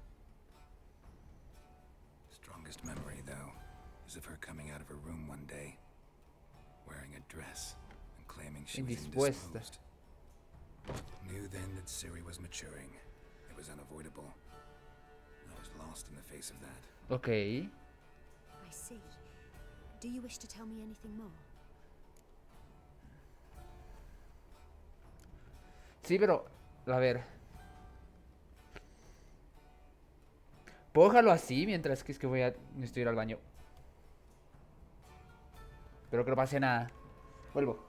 Strongest memory, though, is of her coming out of her room one day, wearing a dress and claiming she was indisposed. Knew then that Ciri was maturing. It was unavoidable. I was lost in the face of that. Okay. I see. Do you wish to tell me anything more? Sí, pero, a ver. ¿Puedo dejarlo así mientras que es que necesito ir al baño? Espero que no pase nada. Vuelvo.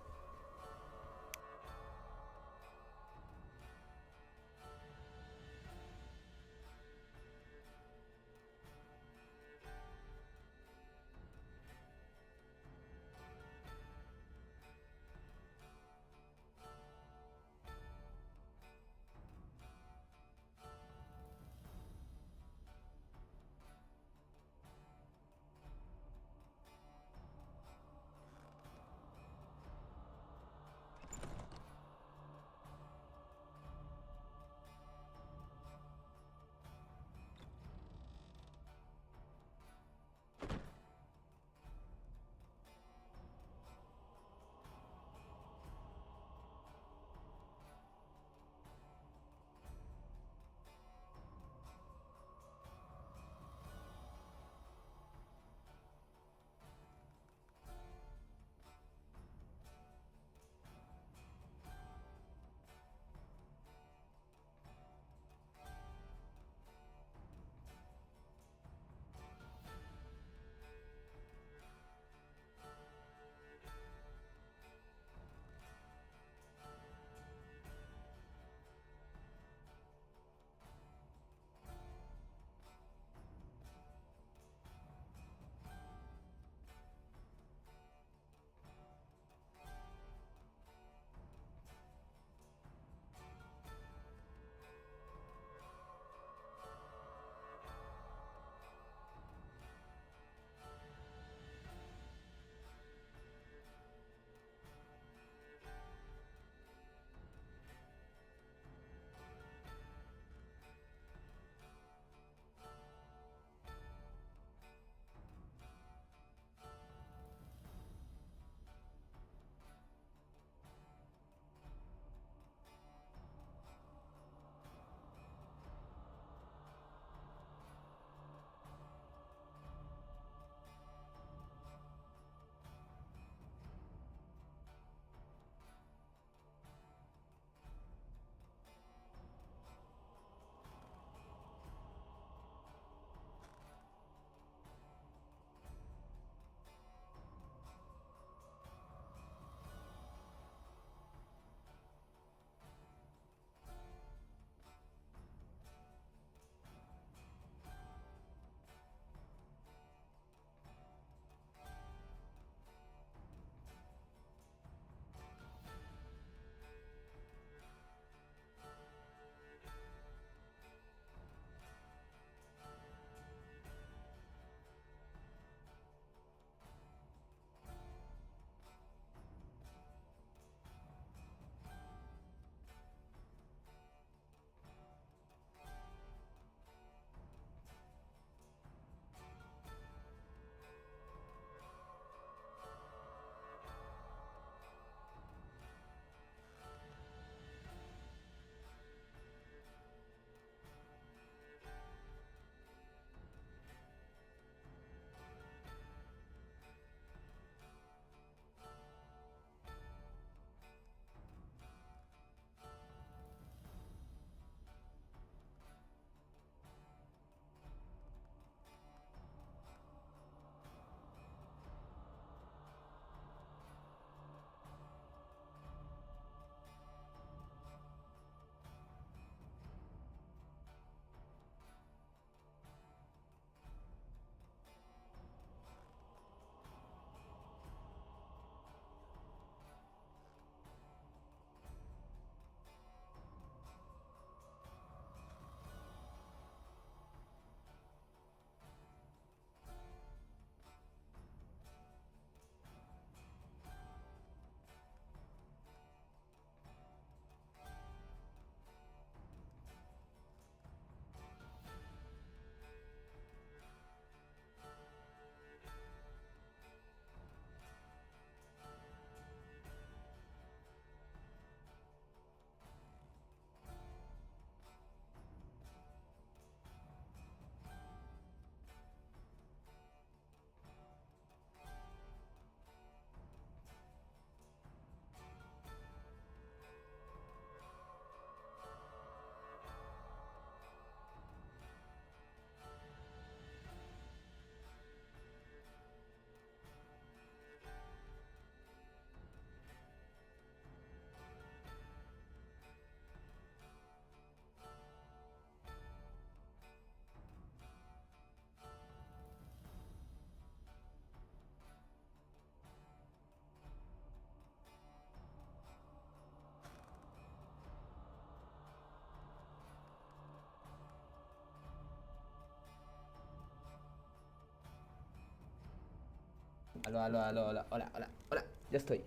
Aló, aló, aló, hola, hola, hola, hola. Ya estoy.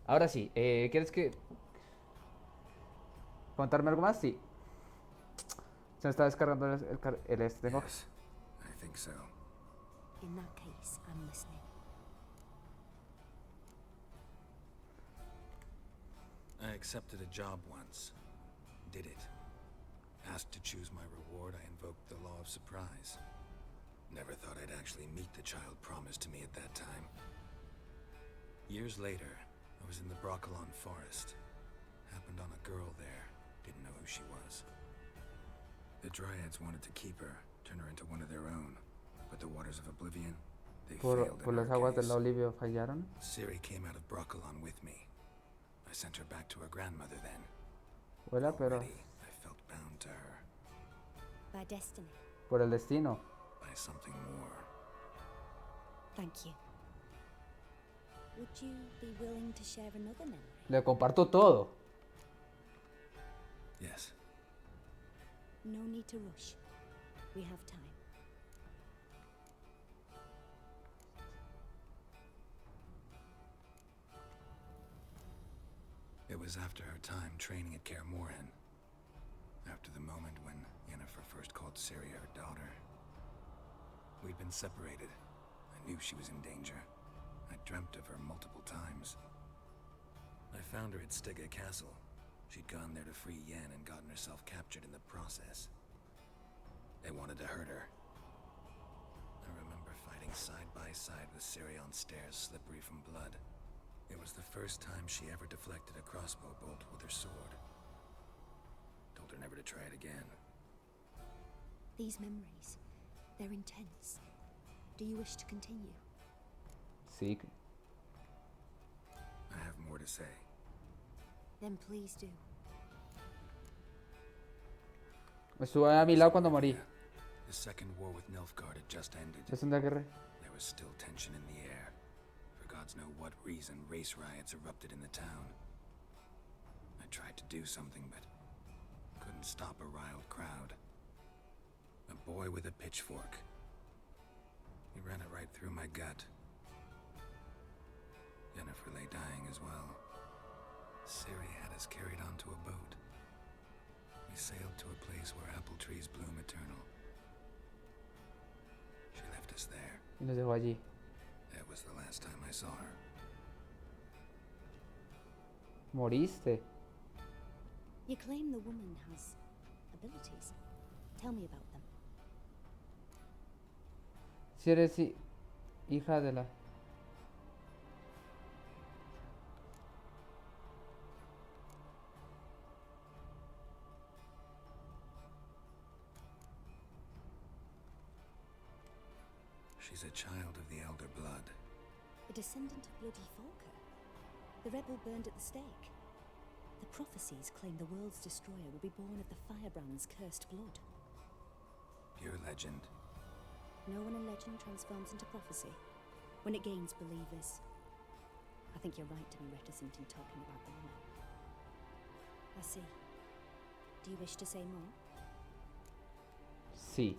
Ahora sí, ¿quieres que contarme algo más? Sí. Se me está descargando el este. Tengo Yes, I think so. In that case, I'm listening. I accepted a job once. Did it. Asked to choose my reward, I invoked the law of surprise. Never thought I'd actually meet the child promised to me at that time. Years later, I was in the Broccolon forest. Happened on a girl there. Didn't know who she was. The Dryads wanted to keep her, turn her into one of their own. But the waters of Oblivion, they failed por in las her aguas case. del Olivio fallaron. Ciri came out of Broccolon with me. I sent her back to her grandmother then. Vuela, pero Already, I felt bound to her. By destiny. por el destino. By something more. Thank you. Would you be willing to share another memory? Le comparto todo. Yes. No need to rush. We have time. It was after her time training at Kaer Morhen. After the moment when Yennefer first called Ciri her daughter. We'd been separated. I knew she was in danger. I dreamt of her multiple times. I found her at Stygga Castle. She'd gone there to free Yen and gotten herself captured in the process. They wanted to hurt her. I remember fighting side by side with Ciri on stairs slippery from blood. It was the first time she ever deflected a crossbow bolt with her sword. Told her never to try it again. These memories, they're intense. Do you wish to continue? Sí. I have more to say. Then please do. Estuvo a mi lado cuando morí. The second war with Nilfgaard had just ended. Es una guerra. There was still tension in the air. For gods know what reason, race riots erupted in the town. I tried to do something, but couldn't stop a riled crowd. A boy with a pitchfork. He ran it right through my gut. Yennefer lay dying as well. Ciri had us carried onto a boat. We sailed to a place where apple trees bloom eternal. She left us there. Y nos dejó allí. That was the last time I saw her. Moriste. You claim the woman has abilities. Tell me about them. Si eres hija de la... She's a child of the Elder Blood. A descendant of bloody Falker. The rebel burned at the stake. The prophecies claim the world's destroyer will be born of the Firebrand's cursed blood. Pure legend. No one in legend transforms into prophecy when it gains believers. I think you're right to be reticent in talking about the woman. I see. Do you wish to say more? Sí.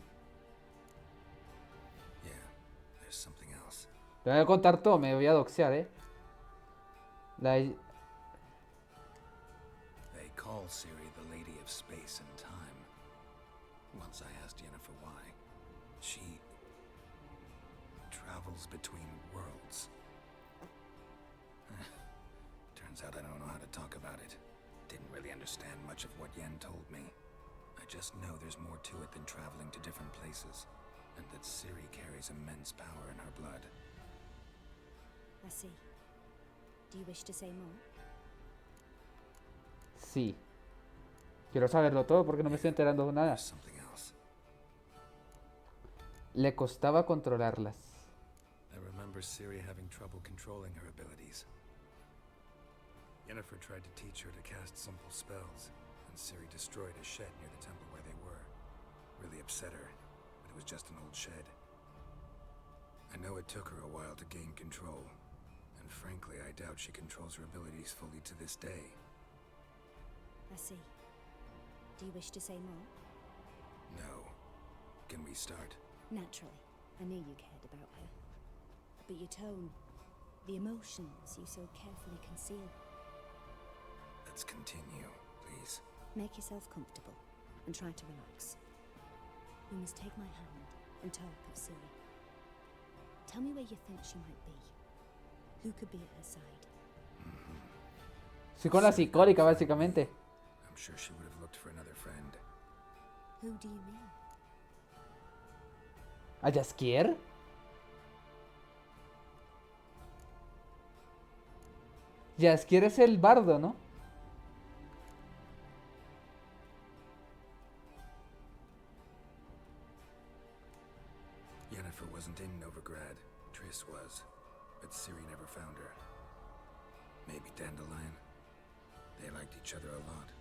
Yeah, there's something else. Te voy a contar todo, me voy a doxear, They call Ciri the Lady of Space and Time. Once I asked Yennefer why. She travels between worlds. Turns out I don't know how to talk about it. Didn't really understand much of what Yen told me. I just know there's more to it than traveling to different places, and that Ciri carries immense power in her blood. I see. Do you wish to say more? Sí. Quiero saberlo todo porque no me estoy enterando de nada. Something else. Le costaba controlarlas. I remember Ciri having trouble controlling her abilities. Yennefer tried to teach her to cast simple spells, and Ciri destroyed a shed near the temple where they were. Really upset her, but it was just an old shed. I know it took her a while to gain control, and frankly, I doubt she controls her abilities fully to this day. I see. Do you wish to say more? No. Can we start? Naturally. I knew you cared about her. but your tone. The emotions you so carefully conceal. Let's continue, please. Make yourself comfortable and try to relax. You must take my hand and talk of Ciri. Tell me where you think she might be. Who could be at her side? Soy con la psicólica, básicamente. I'm sure she would have looked for another friend. Who do you mean? ¿A Jaskier? Jaskier es el bardo, ¿no? Yennefer wasn't in Novigrad. Triss was. But Ciri never found her. Maybe Dandelion. They liked each other a lot.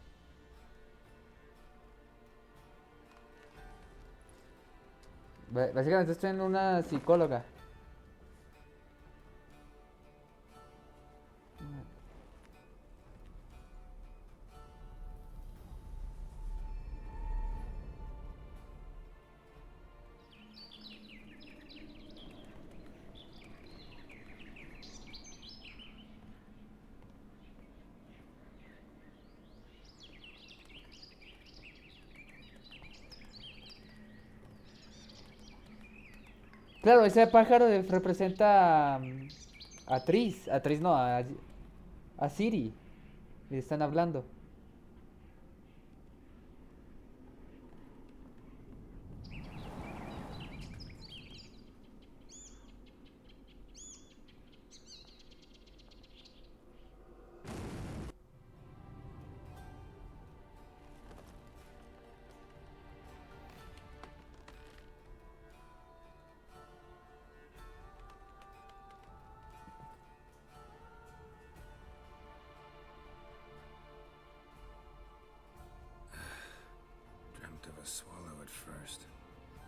Básicamente estoy en una psicóloga. Claro, ese pájaro representa a Tris. A Tris no, a Ciri. Le están hablando. Dreamt of a swallow at first.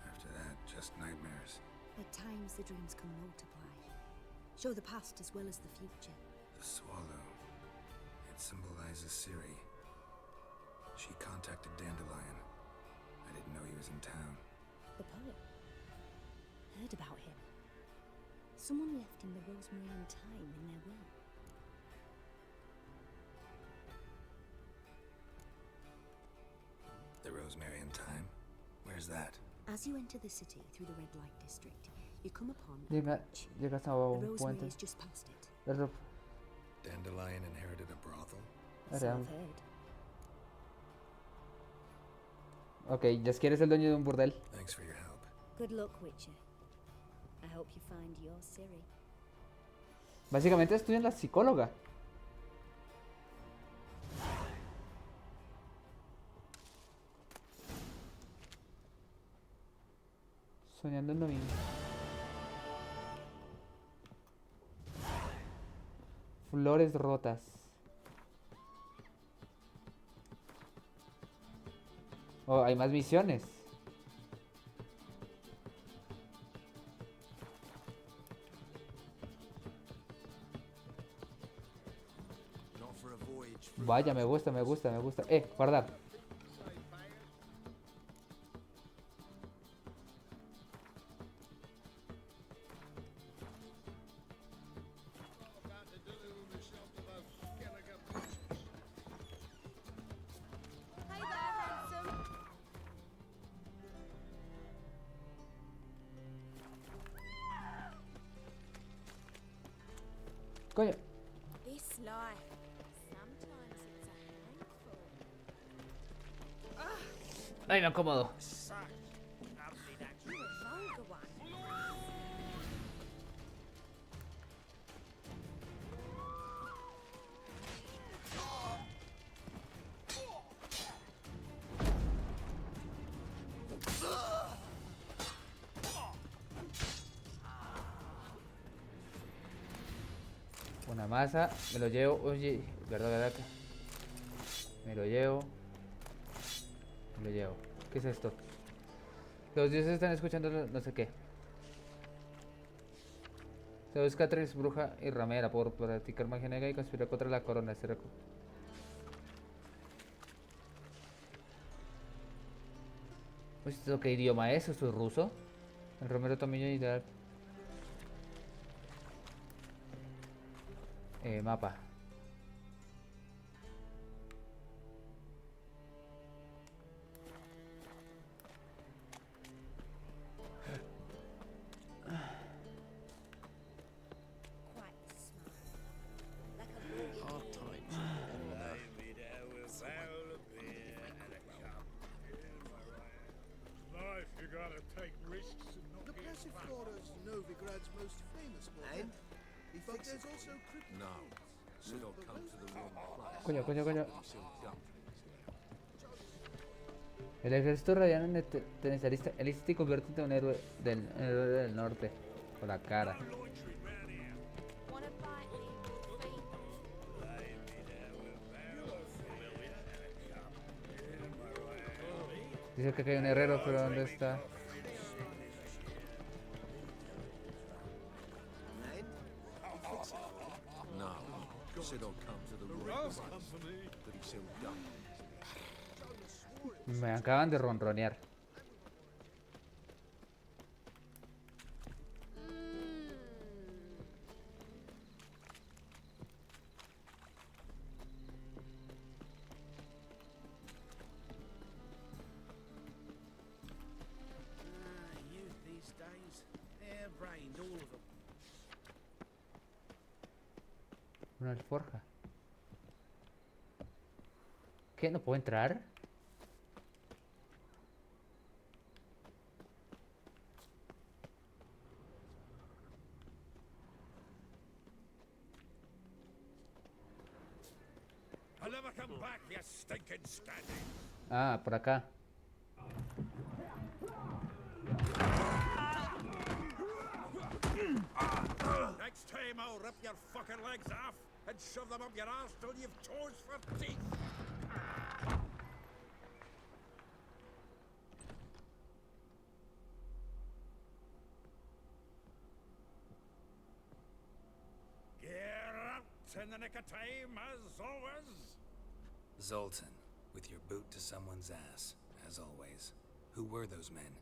After that, just nightmares. At times the dreams can multiply. Show the past as well as the future. The swallow. It symbolizes Ciri. She contacted Dandelion. I didn't know he was in town. The poet. Heard about him. Someone left him the rosemary and thyme in their will. The rosemary and thyme? Where's that? As you enter the city through the red light district, you come upon Llegas a the un rosemary puente. is just past it. Dandelion inherited a brothel? So I've heard. Ok, Jaskier es el dueño de un burdel. Thanks for your help. Good luck, Witcher. I hope you find your Ciri. Básicamente estoy en la psicóloga. Soñando en domingo. Flores rotas. Oh, hay más misiones. Vaya, me gusta, me gusta, me gusta. Guardar. Coño. This life, sometimes it's a handful. Ay, me acomodo. You're a vulgar one. Una masa, me lo llevo. Oye, verdad. Me lo llevo. Me lo llevo. ¿Qué es esto? Los dioses están escuchando no sé qué. Se busca Tris, bruja y ramera por practicar magia negra y conspirar contra la corona. Pues, ¿qué idioma es? ¿Esto es ruso? El romero también ideal. Mapa. Life, you gotta take risks and not The get Passiflora's Novigrad's most famous model. But there's also cricket. No. Should all come to the wrong place. Coño, coño, coño. Pretty soon dumplings there. El ejército radiano necesita y convierte en un héroe del norte. Por la cara. Dice que hay un herrero, pero ¿dónde está? No. Should all come to the wrong place. Pretty soon dumplings there. Me acaban de ronronear. Youth these days, hair-brained, all of them. Una alforja. ¿Qué? ¿No puedo entrar? I'll never come back, you stinking standing. Ah, por acá. Next time I'll rip your fucking legs off and shove them up your arse till you've toes for teeth. Get out in the nick of time, as always. Zoltan, with your boot to someone's ass, as always. Who were those men?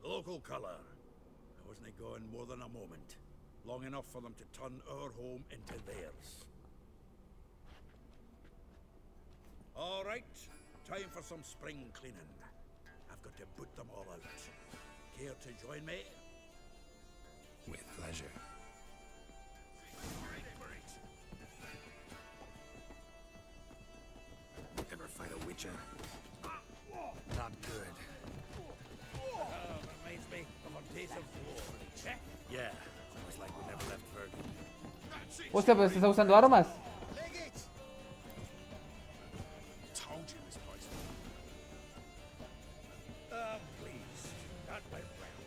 Local colour. I wasn't going more than a moment. Long enough for them to turn our home into theirs. All right, time for some spring cleaning. I've got to boot them all out. Care to join me? With pleasure. Ever fight a witcher? Not good. Reminds me of a taste of war. Check? Yeah, it's almost like we never left Virgin. Hostia, pero está usando armas. Told you this place. Please, that went well.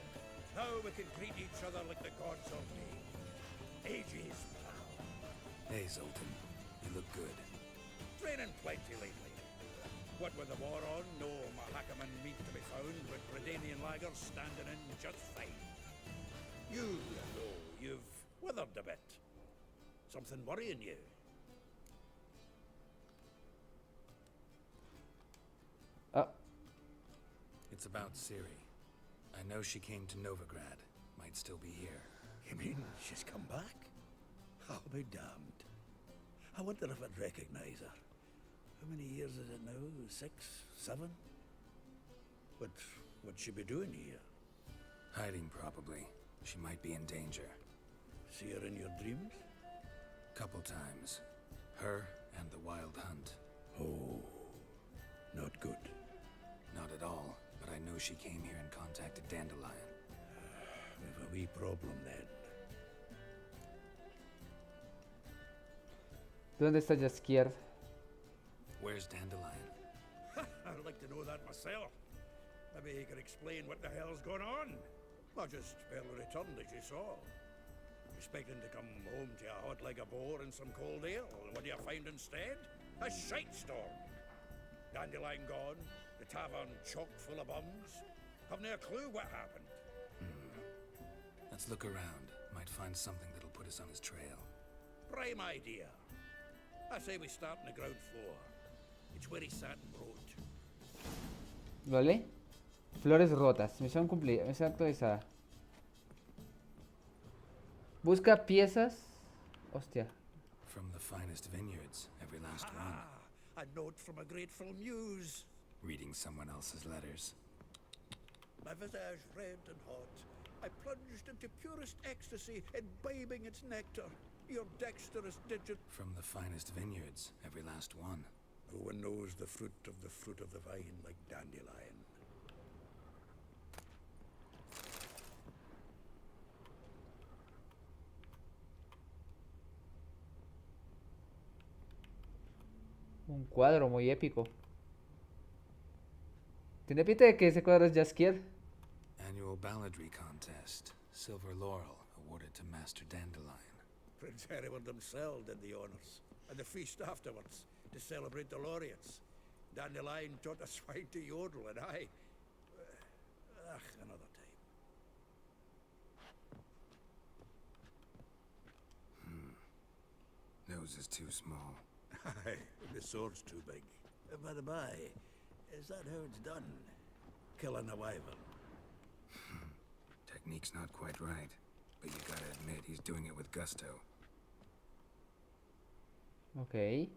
Now we can greet each other like the gods ordained. Ages, pal. Hey, Zoltan. You look good. Training plenty lately. What with the war on, no Mahakaman meat to be found, with Redanian lagers standing in just fine. You, though, you've withered a bit. Something worrying you? It's about Ciri. I know she came to Novigrad. Might still be here. You mean she's come back? I'll be damned. I wonder if I'd recognize her. How many years is it now? 6, 7? What'd she be doing here? Hiding, probably. She might be in danger. See her in your dreams? Couple times. Her and the Wild Hunt. Oh, not good. Not at all, but I know she came here and contacted Dandelion. We've a wee problem then. ¿Dónde está Jaskier? Where's Dandelion? I'd like to know that myself. Maybe he could explain what the hell's going on. I just barely returned, as you saw. Expecting to come home to a hot leg of boar and some cold ale, and what do you find instead? A shite storm. Dandelion gone, the tavern chock full of bums. Haven't a clue what happened. Let's look around. Might find something that'll put us on his trail. Prime idea. I say we start on the ground floor. It's where he sat and wrote. ¿Vale? Flores rotas. Misión cumplida. Misión actualizada. Busca piezas. Hostia. From the finest vineyards, every last one. A note from a grateful muse. Reading someone else's letters. My visage red and hot, I plunged into purest ecstasy, imbibing its nectar. Your dexterous digit. From the finest vineyards, every last one. No one knows the fruit of the vine like dandelion. Un cuadro muy épico. Tiene pinta de que ese cuadro es Jaskier. Annual balladry contest. Silver laurel awarded to Master Dandelion. Prince Hereward himself did the honors, and the feast afterwards to celebrate the laureates. Dandelion taught a swine to yodel, and I. Another time. Nose is too small. Aye, the sword's too big. By the by, is that how it's done? Killing a wyvern. Technique's not quite right, but you gotta admit he's doing it with gusto. Ok.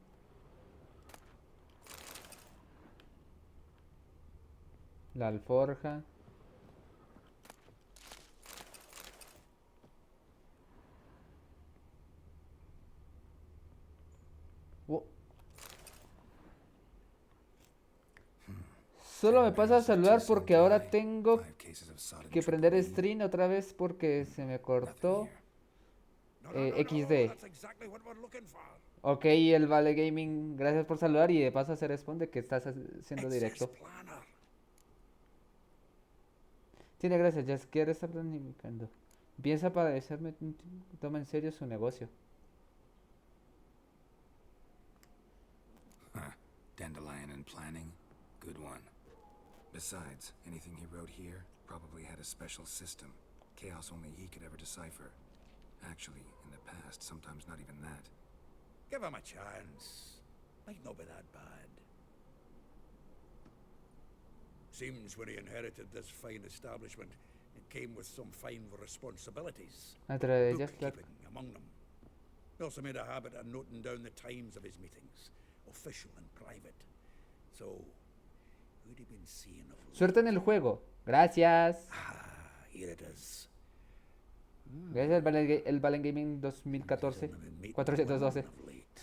La alforja. Solo me pasa a saludar porque ahora tengo que prender stream otra vez porque se me cortó. XD. Ok, el Vale Gaming, gracias por saludar y de paso se responde que estás haciendo directo. Tiene gracias, Jaskier está planificando. Empieza a parecerme, toma en serio su negocio. Dandelion and planning, good one. Besides, anything he wrote here probably had a special system. Chaos only he could ever decipher. Actually, in the past, sometimes not even that. Give him a chance. Might not be that bad. Seems when he inherited this fine establishment, it came with some fine responsibilities. Bookkeeping among them. He also made a habit of noting down the times of his meetings, official and private. So, who'd he been seeing of late? Suerte en el juego. Gracias. Here it is. Gracias el Valen Gaming 2014. 412.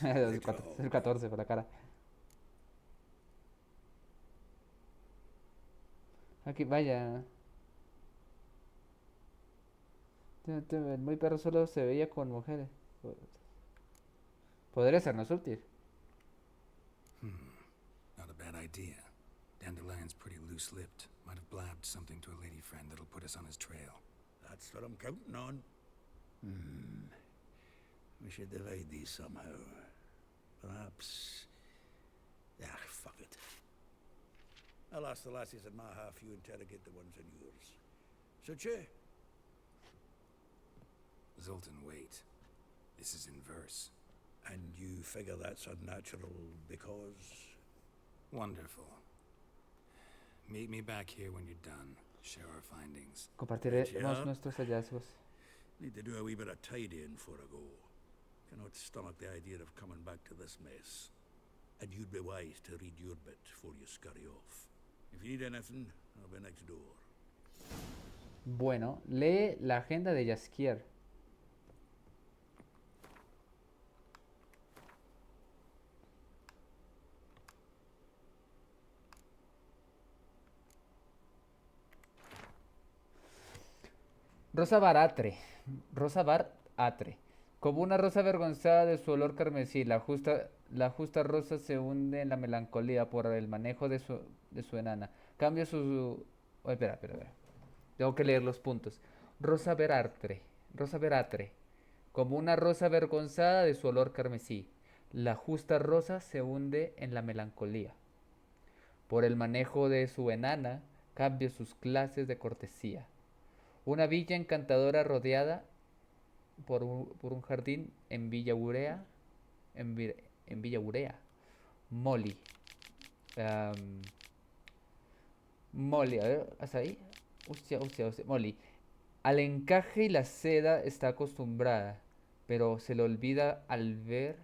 El 14 por la cara. Aquí, vaya. El muy perro solo se veía con mujeres. Podría sernos útil. Not a bad idea. Dandelion's pretty loose-lipped. Might have blabbed something to a lady friend that'll put us on his trail. That's what I'm counting on. We should divide these somehow. Perhaps. Fuck it. I'll ask the lassies in my half, you interrogate the ones in yours. Suche? Zoltan, wait. This is in verse. And you figure that's unnatural because? Wonderful. Meet me back here when you're done. Share our findings. Compartiremos nuestros hallazgos. Need to do a wee bit of tidying before I go. Cannot stomach the idea of coming back to this mess. And you'd be wise to read your bit before you scurry off. If you need anything, I'll be next door. Bueno, lee la agenda de Jaskier. Rosa Baratre. Como una rosa avergonzada de su olor carmesí, la justa rosa se hunde en la melancolía por el manejo de su enana. Cambia su... Oh, espera. Tengo que leer los puntos. Rosa Baratre. Como una rosa avergonzada de su olor carmesí, la justa rosa se hunde en la melancolía. Por el manejo de su enana, cambia sus clases de cortesía. Una villa encantadora rodeada por un jardín en Villa Urea. En Villa Urea. Molly. Molly, a ver, ¿hasta ahí? Hostia. Molly. Al encaje y la seda está acostumbrada. pero se le olvida al ver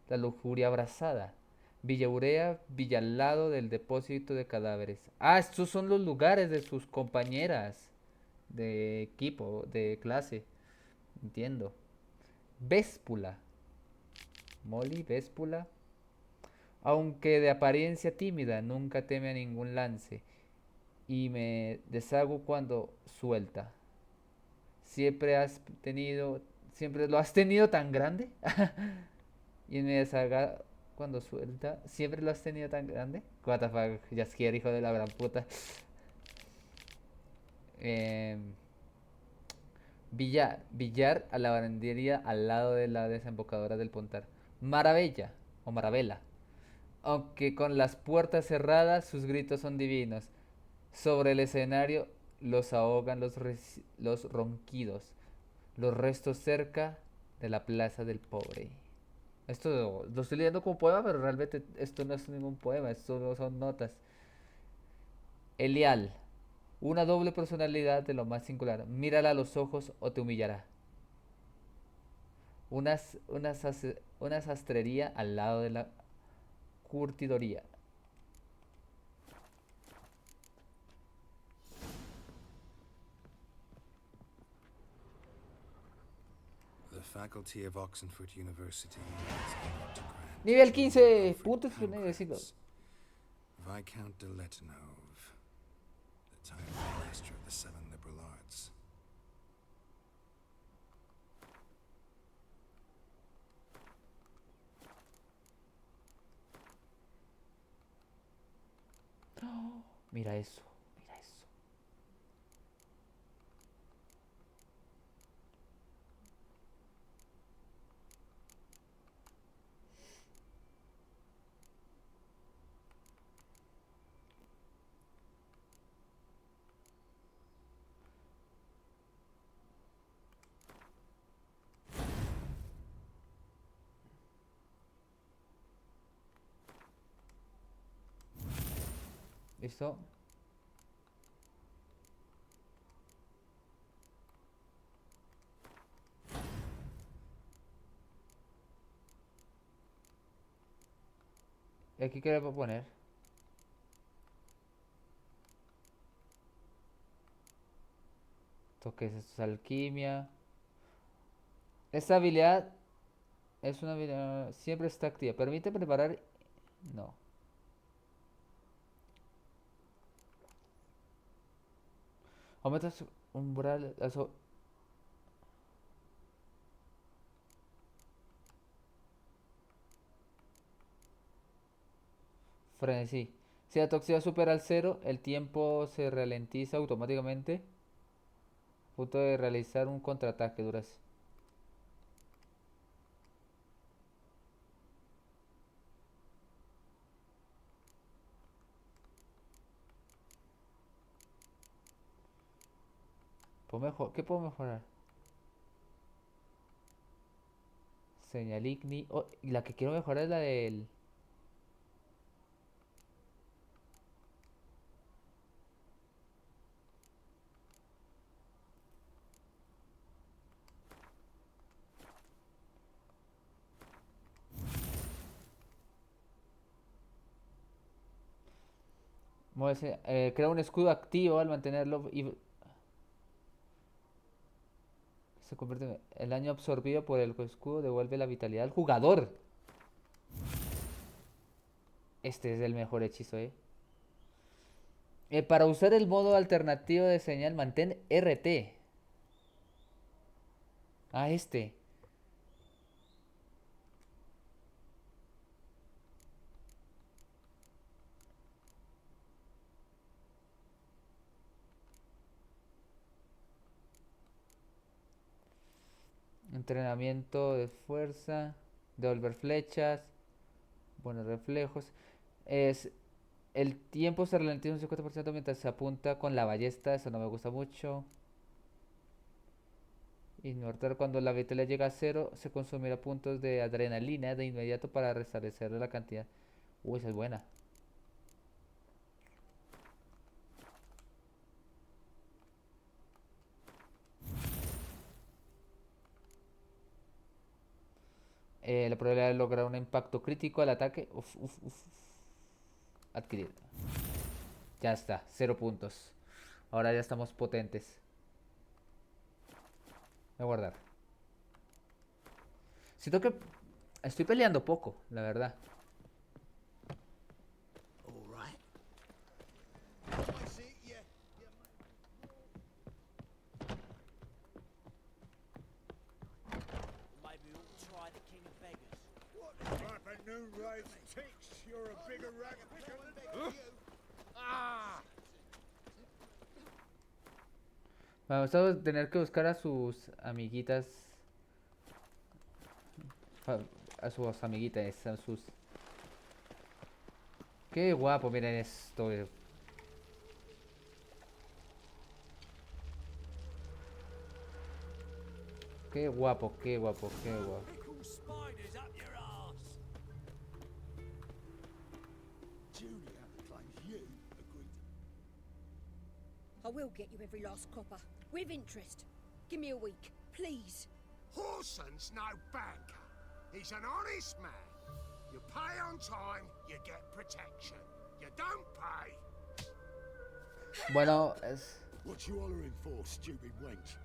la lujuria abrazada. Villa Urea, Villa al lado del depósito de cadáveres. Ah, estos son los lugares de sus compañeras de equipo, de clase. Entiendo. Véspula. Molly, Véspula. Aunque de apariencia tímida, nunca teme a ningún lance. Y me deshago cuando suelta. Siempre has tenido. Siempre lo has tenido tan grande. Y me deshaga cuando suelta. Siempre lo has tenido tan grande. What the fuck, Jaskier, hijo de la gran puta. Villar. Villar a la barandería al lado de la desembocadura del Pontar. Maravilla. O Maravela. Aunque con las puertas cerradas, sus gritos son divinos. Sobre el escenario los ahogan los ronquidos. Los restos cerca de la plaza del pobre. Esto lo estoy leyendo como poema, pero realmente esto no es ningún poema, esto no son notas. Elial, una doble personalidad de lo más singular. Mírala a los ojos o te humillará. Una sastrería al lado de la curtidoría. The faculty of Oxenford University Nivel 15, puntos decirlo. Viscount de Letonov, the title master of the 7 liberal arts. Oh, mira eso, mira eso. ¿Listo? ¿Y aquí qué le puedo poner? Toques, esto es alquimia. Esta habilidad es una habilidad. Siempre está activa. Permite preparar. No. Aumenta su umbral. Eso. Frenesí. Si la toxicidad supera el cero, el tiempo se ralentiza automáticamente. A punto de realizar un contraataque. Duras. ¿Qué puedo mejorar? Señal igni. Oh, y la que quiero mejorar es la del. Crea un escudo activo al mantenerlo y se convierte en el daño absorbido por el escudo devuelve la vitalidad al jugador. Este es el mejor hechizo, para usar el modo alternativo de señal, mantén RT. Ah, este. Entrenamiento de fuerza. Devolver flechas. Buenos reflejos. Es. El tiempo se ralentiza un 50% mientras se apunta con la ballesta. Eso no me gusta mucho. Inmortal, cuando la vitalidad llega a cero, se consumirá puntos de adrenalina de inmediato para restablecerle la cantidad. Uy, esa es buena. La probabilidad de lograr un impacto crítico al ataque. Uf, uf, uf. Adquirir. Ya está, 0 puntos. Ahora ya estamos potentes. Voy a guardar. Siento que estoy peleando poco, la verdad. Maybe we ought to try the King of Beggars. What type of new race ticks? You're a bigger rat quicker than Ah! Vamos a tener que buscar a sus amiguitas. A sus amiguitas, a sus... Qué guapo, miren esto. Qué guapo, qué guapo, qué guapo. Pickle spiders up your arse. Julia claims you agreed I will get you every last copper, with interest. Give me a week, please. Horson's no banker. He's an honest man. You pay on time, you get protection. You don't pay. Bueno, es... What you hollering for, stupid wench?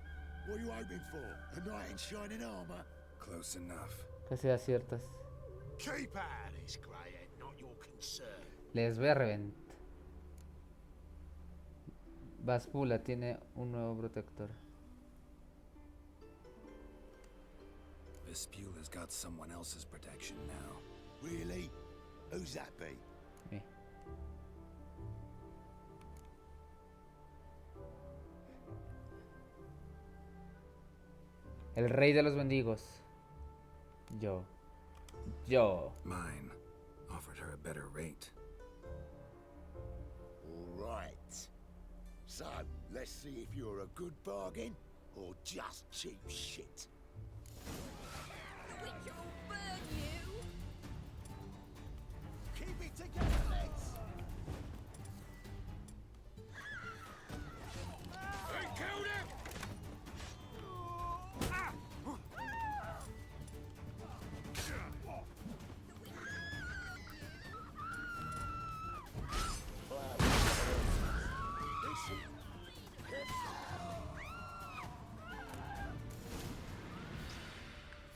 What are you hoping for? A knight in shining armor? Close enough. Casi aciertas. Keep out of this, greyhead, not your concern. Les voy a reventar. Vaspula tiene un nuevo protector. Vespula's got someone else's protection now. Really? Who's that be? Me. El rey de los mendigos. Yo. Mine offered her a better rate. All right. So, let's see if you're a good bargain or just cheap shit. The witcher will burn you. Keep it together, mates. They killed him!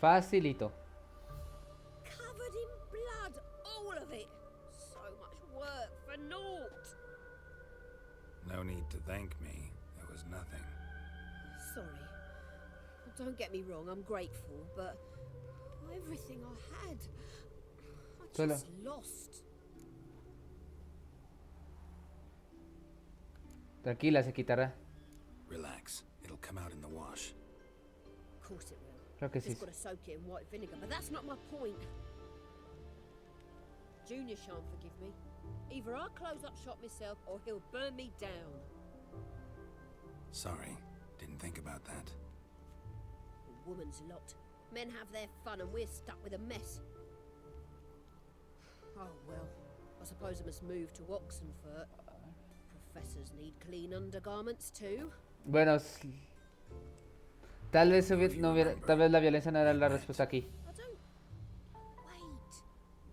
Facilito. Covered in blood, all of it. So much work for naught. No need to thank me. It was nothing. Sorry. Don't get me wrong, I'm grateful, but everything I had, I just lost. Tranquila, se quitará. Relax. It'll come out in the wash. Of course it will. Creo que sí. Just got to soak it in white vinegar, but that's not my point. Junior shan't forgive me. Either I'll close up shop myself or he'll burn me down. Sorry. Didn't think about that. A woman's lot. Men have their fun and we're stuck with a mess. Oh well, I suppose I must move to Oxenfurt. Professors need clean undergarments too. Bueno, tal vez no hubiera, tal vez la violencia no era la respuesta aquí.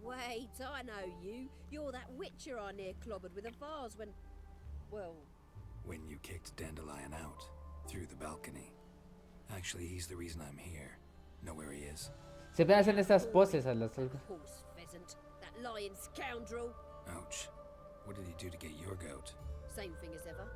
Wait, I know you. You're that witcher I near clobbered with a vase when, well... When you kicked Dandelion out, through the balcony. Actually, he's the reason I'm here. Know where he is? Se pueden hacer estas poses a las... Horse pheasant, that lying scoundrel. Ouch. What did he do to get your goat? Same thing as ever.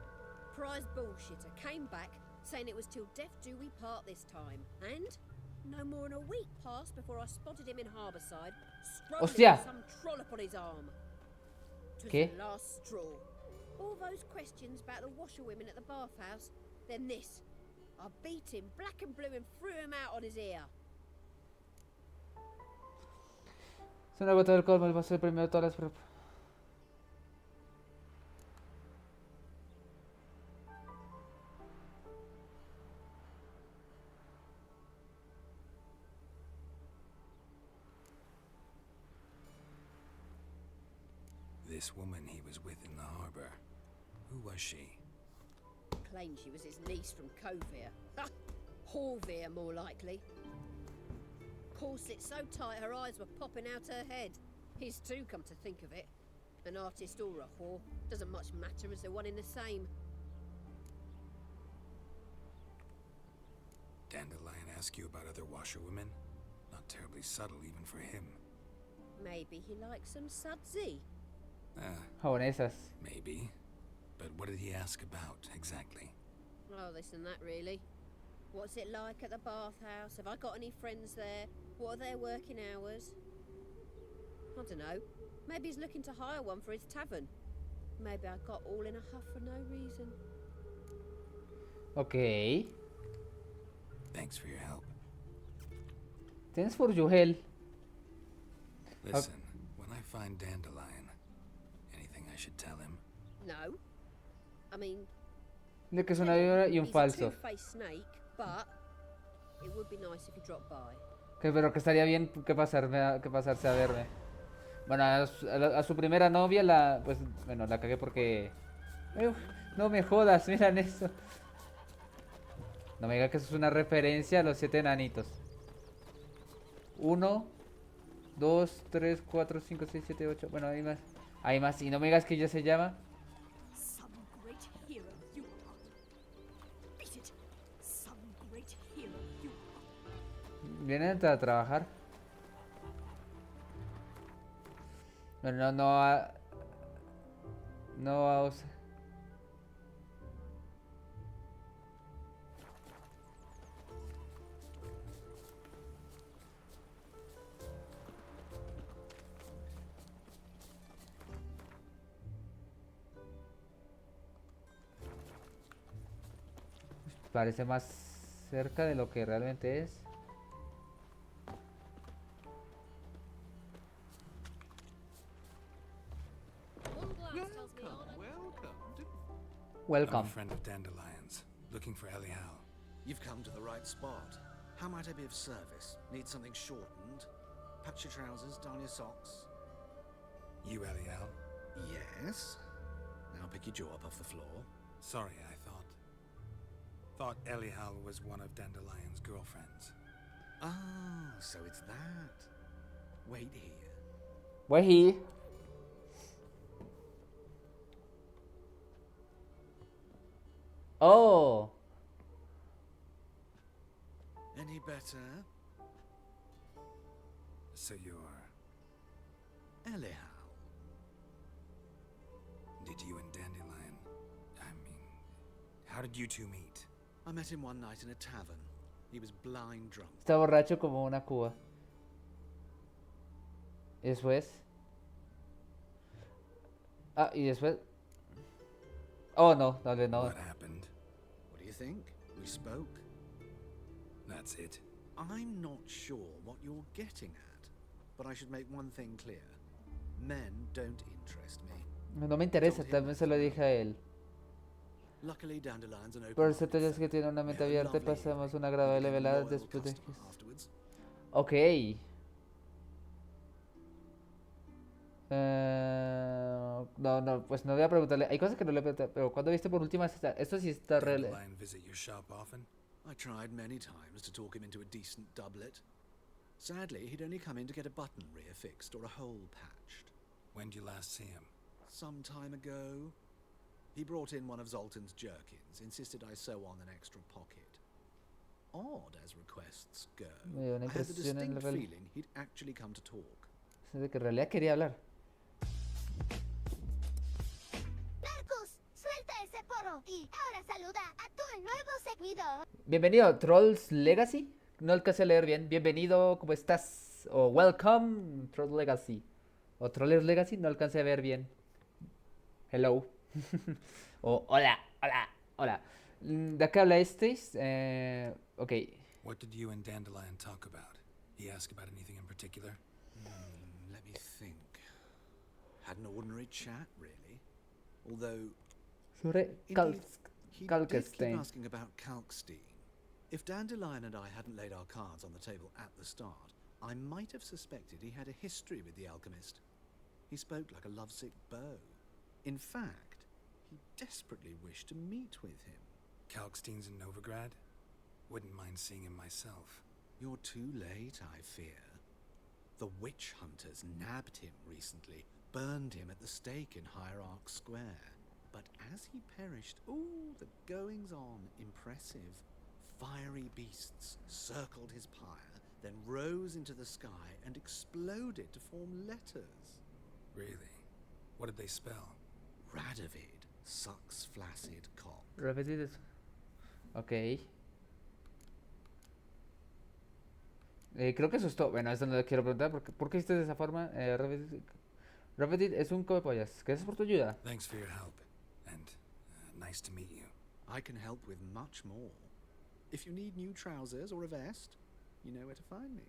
Prize bullshitter came back, saying it was till death do we part this time. And no more than a week passed before I spotted him in Harbourside, strolling with some trollop on his arm. 'Twas the last straw. All those questions about the washerwomen at the bathhouse, then this. I beat him black and blue and threw him out on his ear. Es una gota del colmo, el vaso del primero de todas las... This woman he was with in the harbor. Who was she? Claimed she was his niece from Kovir. Ha! Horvir, more likely. corset so tight her eyes were popping out her head. His too, come to think of it. An artist or a whore. Doesn't much matter as they're one in the same. Dandelion ask you about other washerwomen? Not terribly subtle even for him. Maybe he likes some sudsy. Japonesas. Maybe. But what did he ask about, exactly? Oh, this and that, really. What's it like at the bathhouse? Have I got any friends there? What are their working hours? I don't know. Maybe he's looking to hire one for his tavern. Maybe I got all in a huff for no reason. Ok. Thanks for your help. Thanks for your help. Listen, when I find Dandelion, anything I should tell him? No. I mean... De que es una víbora y un he's falso. a two-faced snake, but it would be nice if he dropped by. Pero que estaría bien que pasarse a verme. Bueno, a su primera novia pues, bueno, la cagué porque... Uf, no me jodas, miran eso. No me digas que eso es una referencia a los 7 enanitos. 1, 2, 3, 4, 5, 6, 7, 8. Bueno, hay más. Hay más. Y no me digas que ella se llama... Vienen a trabajar. Bueno, no va... No va a usar... Parece más cerca de lo que realmente es. Welcome. I'm a friend of Dandelion's, looking for Elial. You've come to the right spot. How might I be of service? Need something shortened? Patch your trousers, darn your socks. You Elial? Yes. Now pick your jaw up off the floor. Sorry, I thought Elial was one of Dandelion's girlfriends. Ah, so it's that. Wait here. Wait here. Oh. Any better? So you're... Elial. Did you and Dandelion... how did you two meet? I met him one night in a tavern. He was blind drunk. Está borracho como una cuba. ¿Y después? Ah, y después... Oh, no, no. What happened? What do you think? We spoke. That's it. I'm not sure what you're getting at, but I should make one thing clear. Men don't interest me. No me interesa, también se lo dije a él. Luckily, Dandelion's an open. Por cierto, ya es que tiene una mente abierta, pasamos una agradable velada después de... Ok. No, pues no voy a preguntarle. Hay cosas que no le pregunté, pero ¿cuándo viste por última vez esto? Sí está real. Visit your shop often? I tried many times to talk him into a decent doublet. Sadly, he'd only come in to get a button rear fixed or a hole patched. When did you last see him? Some time ago. He brought in one of Zoltan's jerkins, insisted I sew on an extra pocket. Odd as requests go. I had the distinct feeling he'd actually come to talk. De que en realidad quería hablar. Marcus, suelta ese porro y ahora saluda a tu nuevo seguidor. Bienvenido a Trolls Legacy. No alcancé a leer bien. Bienvenido, ¿cómo estás? O welcome, Trolls Legacy. O Trollers Legacy, no alcancé a ver bien. Hello. O hola. ¿De qué hablasteis? Ok. What did you and Dandelion talk about? He asked about anything in particular? Let me think. Had an ordinary chat, really. Although... Sobre he did keep asking about Kalkstein. If Dandelion and I hadn't laid our cards on the table at the start, I might have suspected he had a history with the alchemist. He spoke like a lovesick beau. In fact, he desperately wished to meet with him. Kalkstein's in Novigrad? Wouldn't mind seeing him myself. You're too late, I fear. The witch hunters nabbed him recently, burned him at the stake in Hierarch Square. But as he perished, the goings-on impressive. Fiery beasts circled his pyre, then rose into the sky and exploded to form letters. Really? What did they spell? Radovid sucks flaccid cock. Radovid es... Ok. Creo que eso es todo. Bueno, eso no le quiero preguntar. ¿Por qué hiciste de esa forma? Radovid es un copepollas. Gracias por tu ayuda. Thanks for your help. And nice to meet you. I can help with much more. If you need new trousers or a vest, you know where to find me.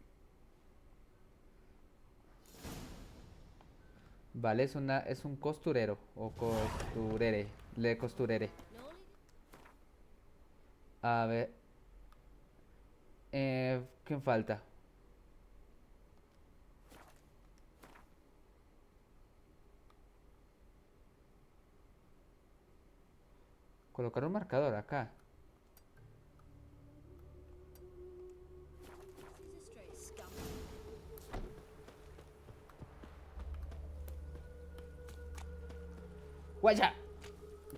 Vale, es un costurero o costurere, le costurere. A ver, ¿quién falta? Colocar un marcador acá. ¡Guaya!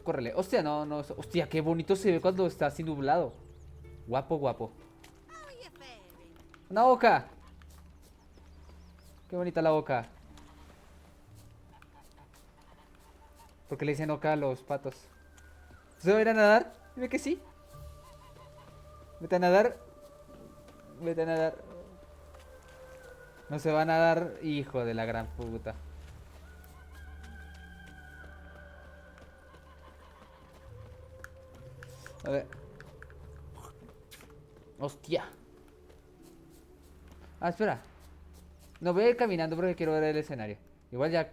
Córrele. Hostia, no. Hostia, qué bonito se ve cuando está así nublado. Guapo, guapo. ¡Una boca! Qué bonita la boca. ¿Por qué le dicen oca a los patos? ¿Se va a ir a nadar? Dime que sí. Vete a nadar. Vete a nadar. No se va a nadar, hijo de la gran puta. A ver. Hostia. Ah, espera. No, voy a ir caminando porque quiero ver el escenario. Igual ya...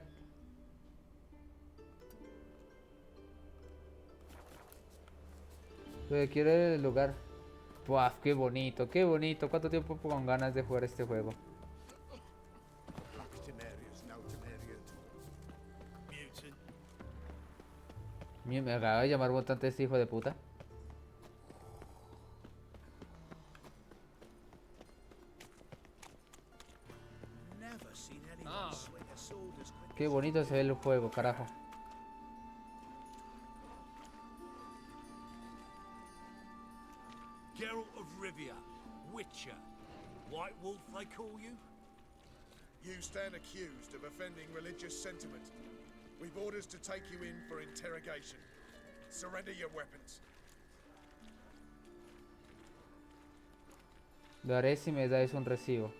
Pero quiero ver el lugar. Buah, qué bonito, qué bonito. ¿Cuánto tiempo con ganas de jugar este juego? Me acaba de llamar bastante este hijo de puta. Qué bonito se ve el juego, carajo. Geralt of Rivia, Witcher. White Wolf, they call you? You stand accused of offending religious sentiment. We've orders to take you in for interrogation. Surrender your weapons. Lo haré si me dais un recibo.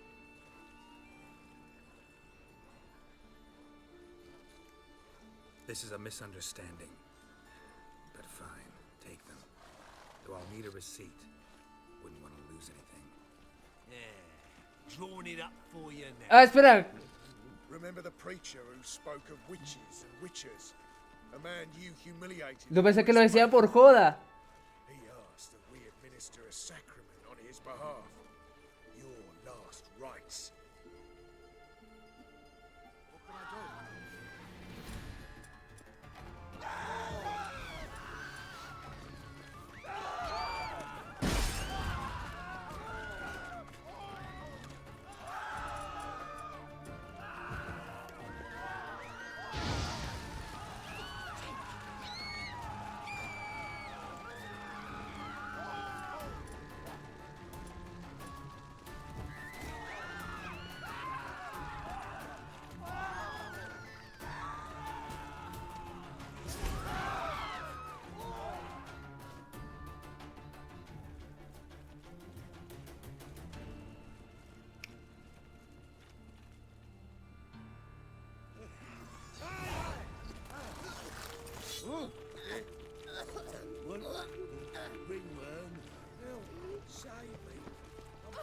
This is a misunderstanding. But fine, take them. Though I'll need a receipt. Wouldn't want to lose anything. Yeah, drawing it up for you now. Ah, espera. Remember the preacher who spoke of witches and witchers? A man you humiliated. Yo pensé que lo decía por joda. He asked that we administer a sacrament on his behalf. Your last rites. What can I do?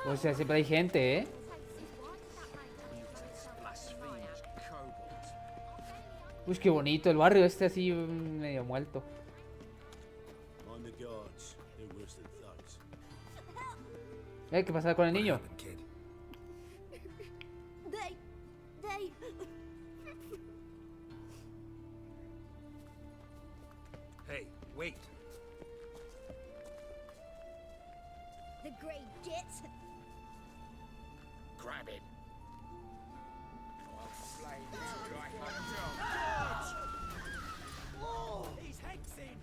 O sea, siempre hay gente, ¿eh? Uy, qué bonito el barrio este así medio muerto. ¿Qué pasa con el niño? Hey, wait. The Grey Git. grab him. I'll flay this like a dog. Oh, he's hexing.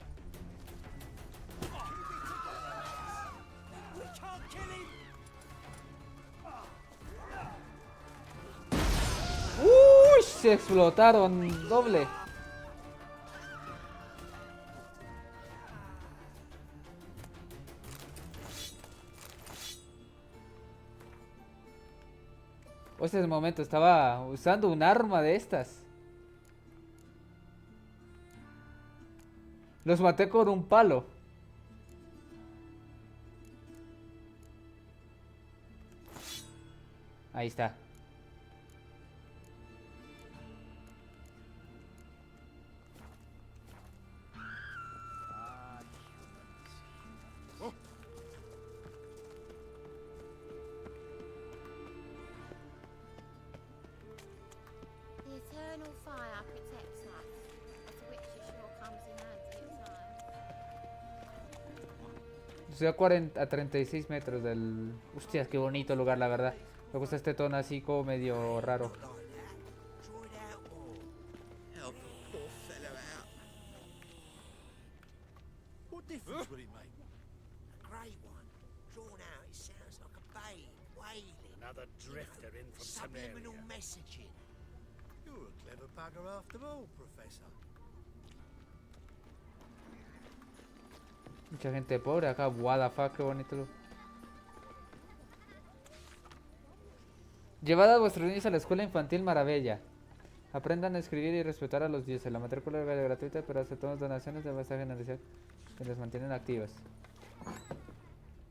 Keep it together. We can't kill him. ¡Uy! Se explotaron doble. Pues en ese momento estaba usando un arma de estas. Los maté con un palo. Ahí está. The eternal fire protects us, as the witcher sure comes in handy at times. Estoy a 36 metros del... Hostias, qué bonito lugar, la verdad. Me gusta este tono así como medio raro. What difference would it make? A great one. Drawn out, it sounds like a babe wailing. Another drifter in from Subliminal Samaria. messaging. You're a clever bugger after all, Professor. Mucha gente pobre acá. What the fuck, qué bonito lugar. Llevad a vuestros niños a la escuela infantil Maravilla. Aprendan a escribir y respetar a los dioses. La matrícula es gratuita, pero aceptamos donaciones de base generosidad que les mantienen activas.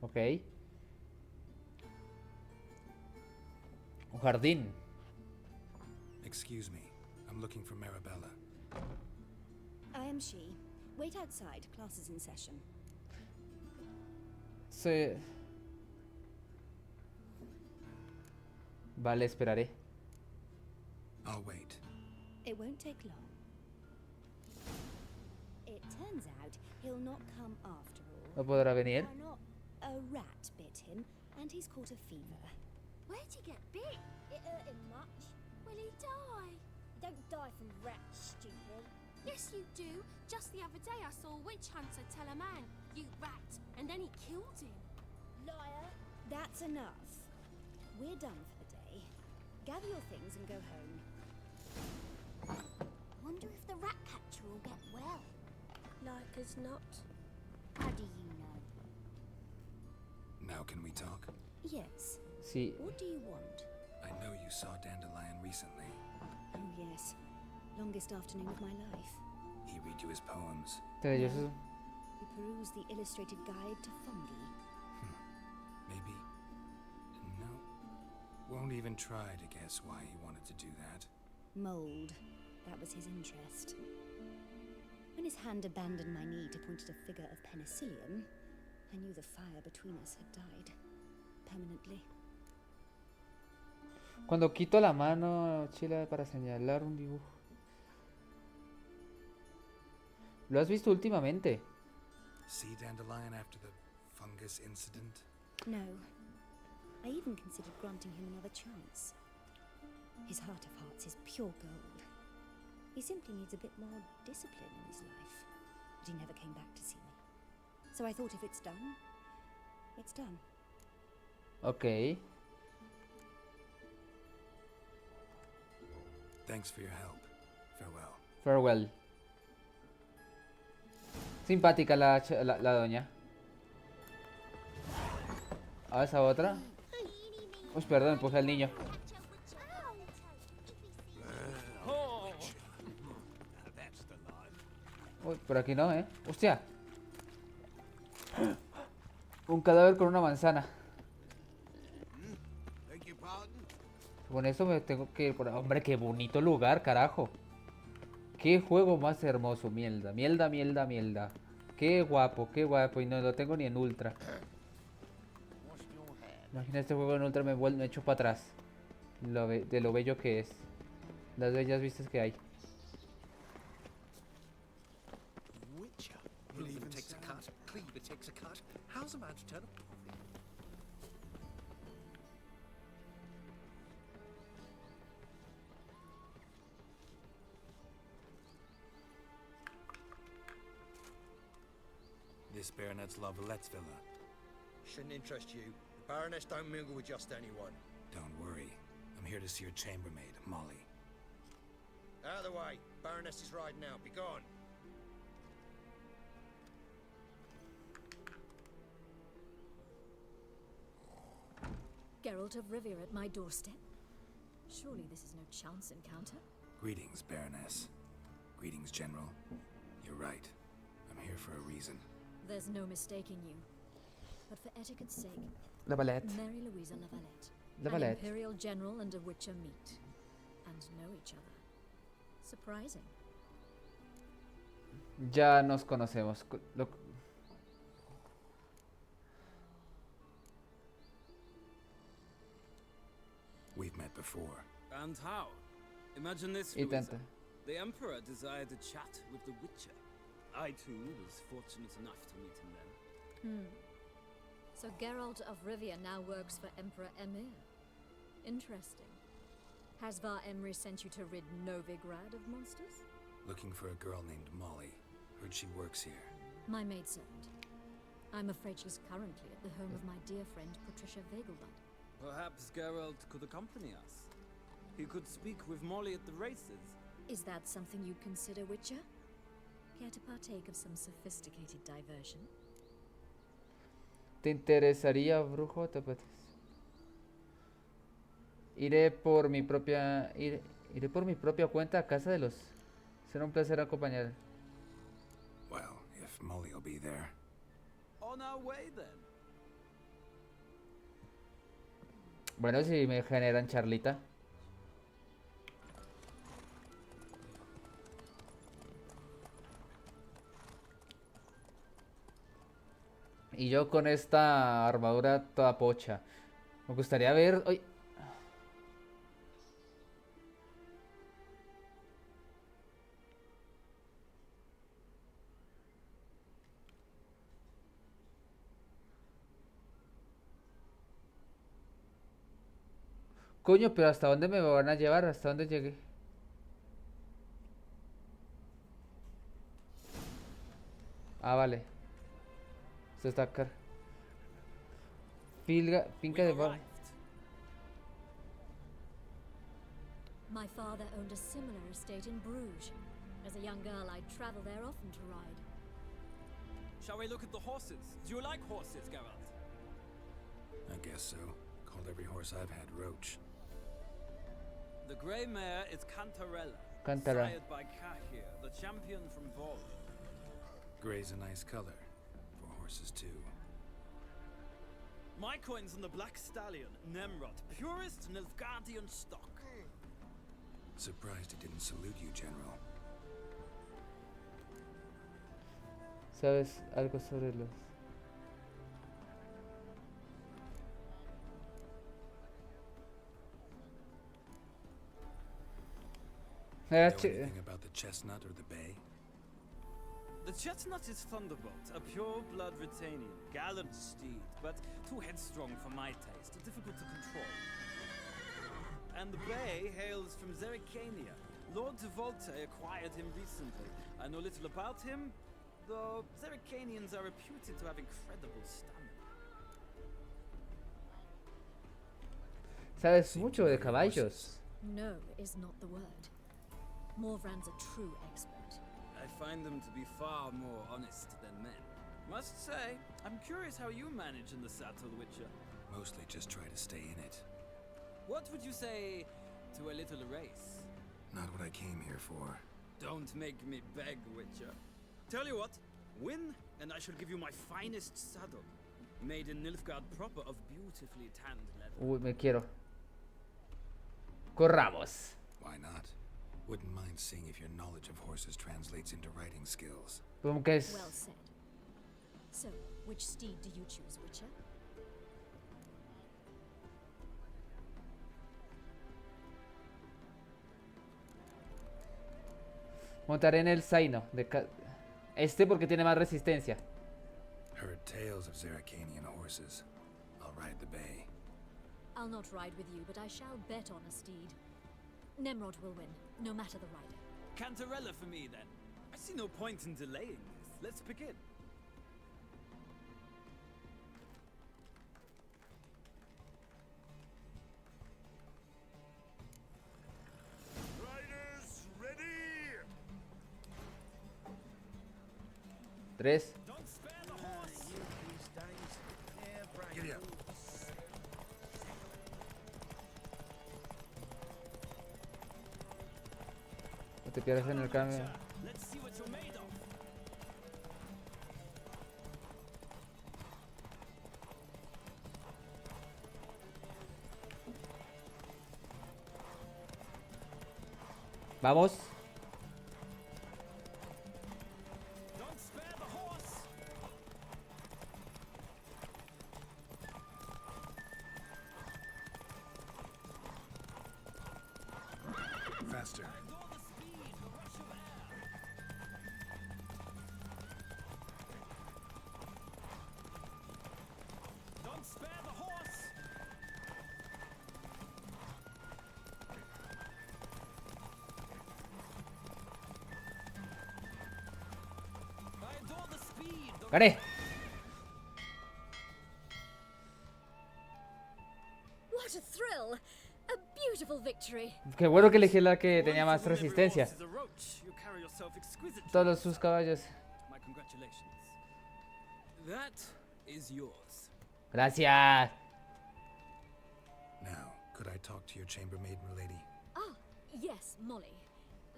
Ok. Un jardín. Excuse me. I'm looking for Marabella. I am she. Wait outside. Class is in session. Sí. Vale, esperaré. I'll wait. It won't take long. It turns out he'll not come after all. No podrá venir. Why not? A rat bit him, and he's caught a fever. Where'd he get bit? It hurt him much. Will he die? Don't die from rats, stupid. Yes, you do. Just the other day I saw a witch hunter tell a man, "You rat," and then he killed him. Liar. That's enough. We're done for the day. Gather your things and go home. Wonder if the rat catcher will get well. Like as not. How do you know? Now can we talk? Yes. Sí. What do you want? I know you saw Dandelion recently. Oh, yes. Longest afternoon of my life. He read you his poems. We perused the illustrated guide to fungi. Maybe. No. Won't even try to guess why he wanted to do that. Mold. That was his interest. When his hand abandoned my knee to point at a figure of penicillium, I knew the fire between us had died. Permanently. Cuando quito la mano chila para señalar un dibujo. ¿Lo has visto últimamente? See Dandelion after the fungus incident? No. I even considered granting him another chance. His heart of hearts is pure gold. He simply needs a bit more discipline in his life. But he never came back to see me. So I thought if it's done, it's done. Ok. Thanks for your help. Farewell. Farewell. Simpática la doña. A esa otra. Uy, perdón, empujé al niño. Uy, por aquí no, Hostia. Un cadáver con una manzana. Con eso me tengo que ir por... Hombre, qué bonito lugar, carajo. Qué juego más hermoso, mierda. Mierda, mierda, mierda. Qué guapo, qué guapo. Y no lo tengo ni en ultra. Imagina este juego en ultra me echo para atrás. De lo bello que es. Las bellas vistas que hay. Witcher. Cleaver takes a cut. Cleaver takes a cut. How's a man to turn a profit? This Baronet's Lavalettes villa. Shouldn't interest you. The Baroness don't mingle with just anyone. Don't worry. I'm here to see your chambermaid, Molly. Out of the way. Baroness is riding out. Be gone. Geralt of Rivia at my doorstep? Surely this is no chance encounter? Greetings, Baroness. Greetings, General. You're right. I'm here for a reason. There's no mistaking you. But for etiquette's sake, Lavalette. Mary Louisa Lavalette. Lavalette. An Imperial General and a Witcher meet. And know each other. Surprising. Ya nos conocemos. We've met before. And how? Imagine this, Y Louisa. tanto. The Emperor desired a chat with the Witcher. I, too, was fortunate enough to meet him then. So Geralt of Rivia now works for Emperor Emir. Interesting. Has Var Emry sent you to rid Novigrad of monsters? Looking for a girl named Molly. Heard she works here. My maidservant. I'm afraid she's currently at the home of my dear friend Patricia Vegelbud. Perhaps Geralt could accompany us. He could speak with Molly at the races. Is that something you'd consider, Witcher? Care to partake of some sophisticated diversion? ¿Te interesaría, brujo? Iré por mi propia cuenta a casa de los. Será un placer acompañar. Well, if Molly will be there. On our way, then. Bueno, si me generan charlita. Y yo con esta armadura toda pocha. Me gustaría ver... ¡Ay! Coño, pero ¿hasta dónde me van a llevar? ¿Hasta dónde llegué? Ah, vale. Esto está acá. Finca de bar. My father owned a similar estate in Bruges. As a young girl, I'd travel there often to ride. Shall we look at the horses? Do you like horses, Geralt? I guess so. Called every horse I've had Roach. The grey mare is Cantarella, Cantara. sired by Cahir, the champion from Vol. Gray's a nice color. For horses, too. My coin's on the black stallion, Nemrod, purest Nilfgaardian stock. Surprised he didn't salute you, General. ¿Sabes algo sobre los...? Know anything about the chestnut or the bay? The chestnut is Thunderbolt, a pure-blood Retanian, gallant steed, but too headstrong for my taste, difficult to control. And the bay hails from Zerrikania. Lord de Volte acquired him recently. I know little about him, though Zerrikanians are reputed to have incredible stamina. ¿Sabes mucho de caballos? No is not the word. Morvran's a true expert. I find them to be far more honest than men. Must say, I'm curious how you manage in the saddle, Witcher. Mostly just try to stay in it. What would you say to a little race? Not what I came here for. Don't make me beg, Witcher. Tell you what, win, and I shall give you my finest saddle. Made in Nilfgaard proper of beautifully tanned leather. Uy, me quiero. Corramos. Why not? Wouldn't mind seeing if your knowledge of horses translates into riding skills. Well said. So, which steed do you choose, Witcher? Montaré en el Zaino. Este porque tiene más resistencia. Heard tales of Zerrikanian horses. I'll ride the bay. I'll not ride with you, but I shall bet on a steed. Nemrod will win, no matter the rider. Cantarella for me, then. I see no point in delaying this. Let's begin. 3. Giddy up. No te pierdas en el cambio. Let's see what you're made of. Vamos. Don't spare the horse. Faster. Adore the speed, the rush of air. Don't spare the horse. I adore the speed, the ¡Gané! What a thrill! A beautiful victory. Qué bueno que elegí la que tenía más resistencia. horse is a roach. You carry yourself exquisitely. Todos sus caballos. My congratulations. That is yours. Gracias. Now, could I talk to your chambermaid, milady? Ah, yes, Molly.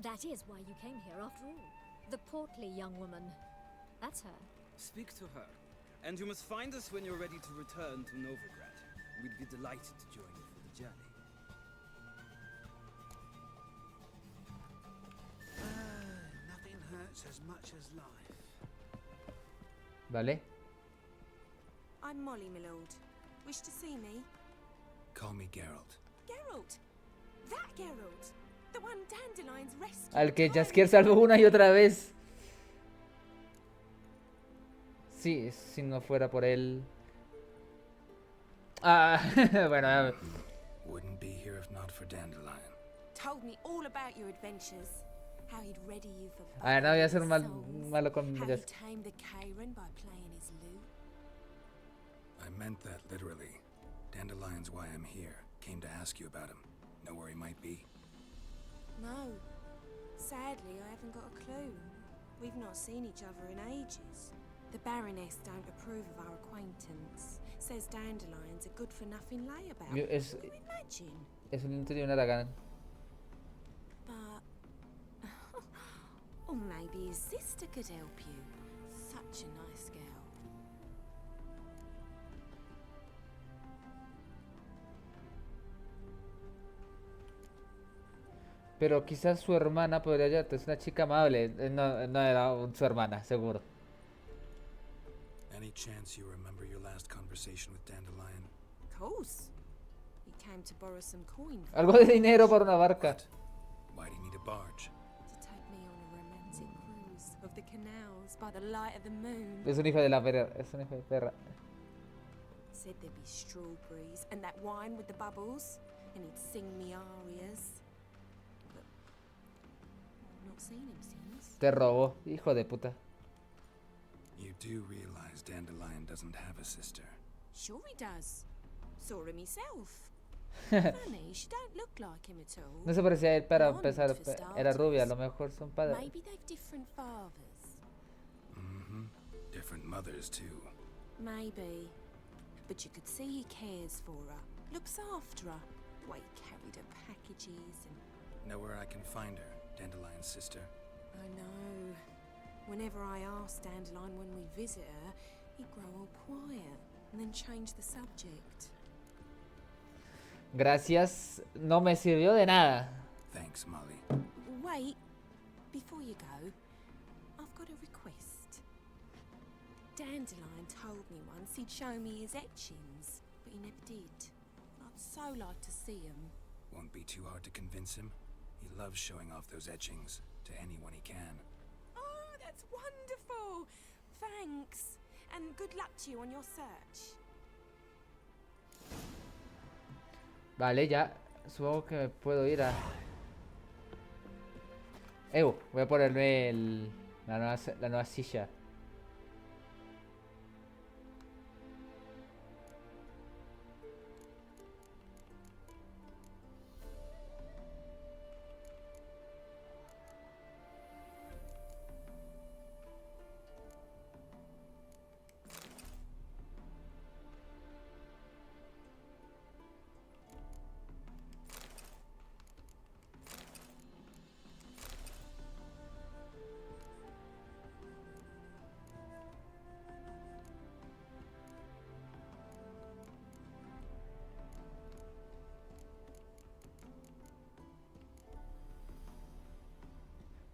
That is why you came here after all. The portly young woman. That's her. Speak to her. And you must find us when you're ready to return to Novigrad. We'd be delighted to join you for the journey. Nothing hurts as much as life. Vale. I'm Molly, my lord. Wish to see me? Call me Geralt. Geralt! That Geralt! The one Dandelion's rescued. Al que Jaskier salvó una y otra vez. Sí, si no fuera por él. Ah, bueno. Wouldn't be here if not for Dandelion. Told me all about your adventures. How he'd ready you for A ver, no voy a ser songs, malo con how he Jaskier. tamed the Karen by playing his lute. I meant that literally. Dandelion's why I'm here. Came to ask you about him. Know where he might be? No. Sadly, I haven't got a clue. We've not seen each other in ages. The Baroness don't approve of our acquaintance. Says Dandelion's a good-for-nothing layabout. Es, Can you imagine? es un inútil y un aragán. But... or maybe his sister could help you. Such a nice girl. Pero quizás su hermana podría ayudarte. Es una chica amable. No, no era su hermana, seguro. Any chance you remember your last conversation with Dandelion? Of course. He came to borrow some coin from Algo de dinero para una barca. Why do you need a barge? to take me on a romantic cruise of the canals by the light of the moon. Es un hijo de la perra. Es un hijo de perra. Said there'd be strawberries and that wine with the bubbles, and he'd sing me arias. But I've not seen him since. Te robó, hijo de puta. You do realize Dandelion doesn't have a sister. Sure he does. Saw him myself. Funny, she don't look like him at all. No se parecía a él para Blonde, empezar. for Era rubia, a starters. lo mejor son padres. Maybe they've different fathers. Mm-hmm. Different mothers, too. Maybe. But you could see he cares for her. Looks after her. The way he carried her packages and... Know where I can find her, Dandelion's sister? I know. Whenever I ask Dandelion when we visit her, he'd grow all quiet and then change the subject. Gracias, no me sirvió de nada. Thanks, Molly. Wait, before you go, I've got a request. Dandelion told me once he'd show me his etchings, but he never did. I'd so like to see them. Won't be too hard to convince him. He loves showing off those etchings to anyone he can. Oh, that's wonderful! Thanks, and good luck to you on your search. Vale, ya. Supongo que me puedo ir a... voy a ponerme la nueva silla.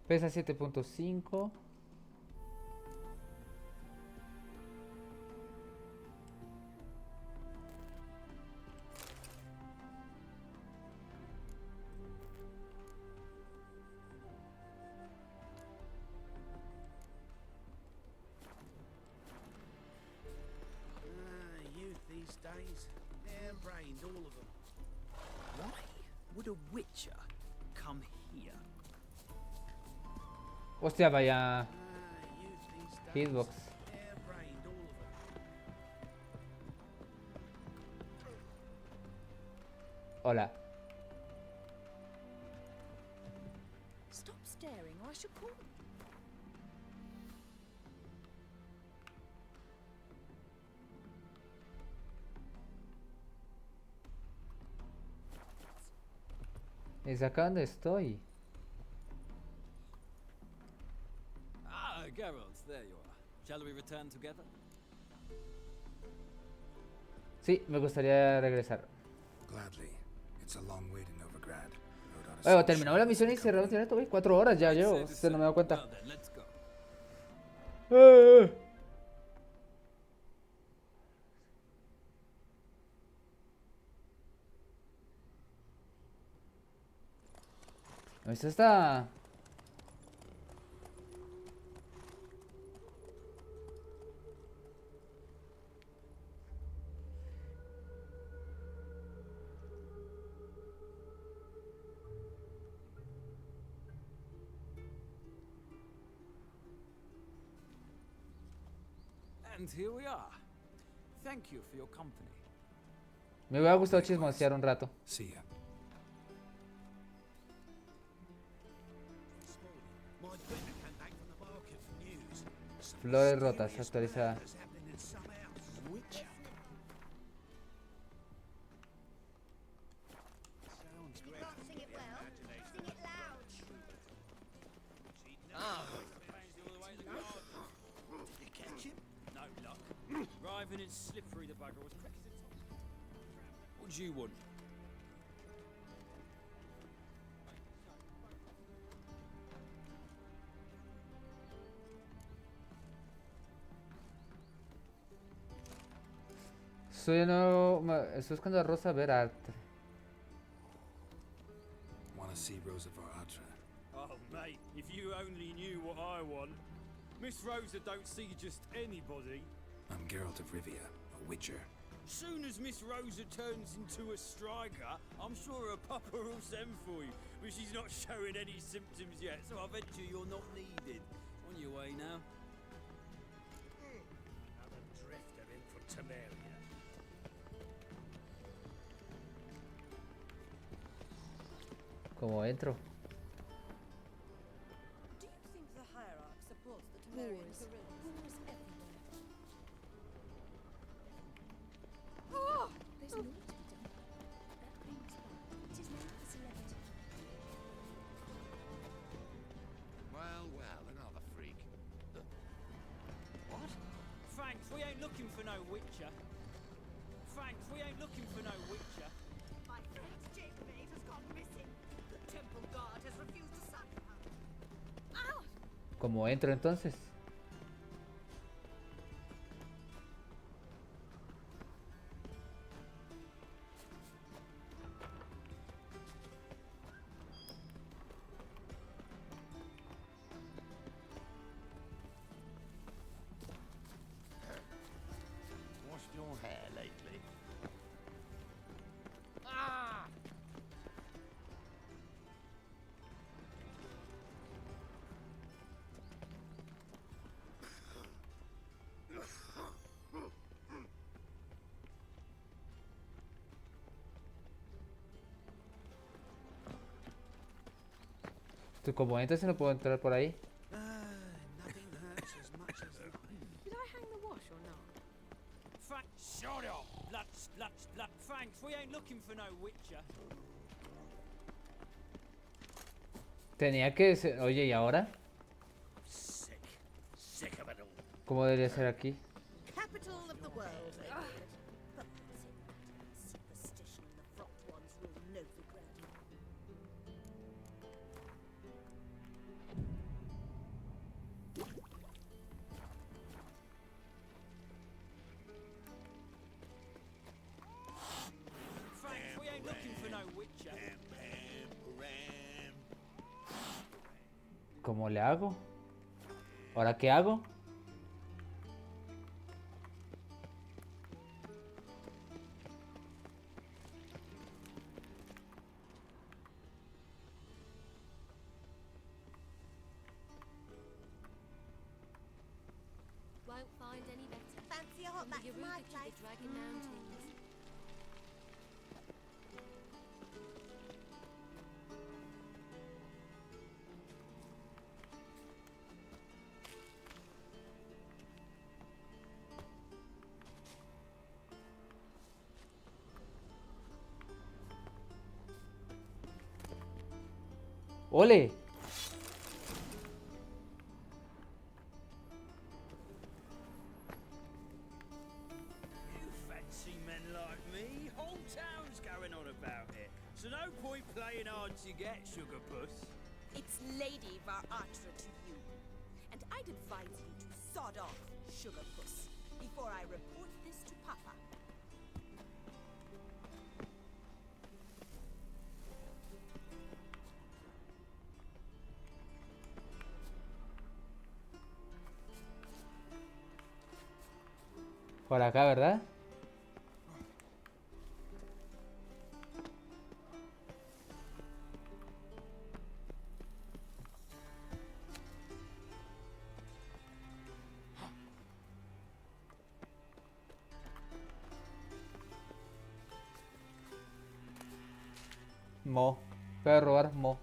Pesa 7.5. Youth these days, hair-brained, all of them. Why would a witcher come here? Hostia, vaya hitbox. Hair-brained, all of them. Hola. Stop staring or I shall call. ¿Es acá donde estoy? Ah, Geralt, there you are. Shall we return together? Sí, me gustaría regresar. Gladly. It's a long way to Novigrad. Bueno, terminamos la misión y cerramos el directo, güey. 4 horas ya llevo, si no me he dado cuenta. Esto está... And here we are. Thank you for your company. Me hubiera gustado chismosear un rato. See ya. Flores rotas, actualizada. Driving it slippery, the bugger was cracked his top. What do you want? Estoy buscando a Rosa ver arte. Wanna see Rosa Varatra? Oh, mate, if you only knew what I want. Miss Rosa don't see just anybody. I'm Geralt of Rivia, a witcher. Soon as Miss Rosa turns into a striker, I'm sure her papa will send for you. But she's not showing any symptoms yet, so I bet you're not needed. On your way now. I'm a drifter in for Temeria. ¿Cómo entro? Do you think the hierarch supports the Temerian guerrillas? Wars everywhere. Oh! There's more to be done. That brings back. It is now the celebrity. Well, another freak. What? Thanks, we ain't looking for no witcher. Thanks, we ain't looking for no witcher. My friend Jacobate has gone missing. The temple guard has refused to sack her. Out! ¿Cómo entro entonces? Washed your hair lately? ¿Tú cómo entro si no puedo entrar por ahí? Nothing hurts as much as the... Did I hang the wash or not? Shut up! Blut. Thanks, we ain't looking for no witcher. Tenía que ser... Oye, ¿y ahora? Sick of it all. ¿Cómo debería ser aquí? Capital of the world, but superstition and the front ones rule Novigrad. ¿Cómo le hago? ¿Ahora qué hago? Won't find any better. Fancy a hot back to my place? Dragon Mountains. ¡Ole! Fancy men like me? Whole town's going on about it. So no point playing hard to get, sugar puss. It's Lady Varatra to you. And I'd advise you to sod off, sugar puss, before I report this to Papa. Por acá, ¿verdad? Mo. Voy a robar Mo.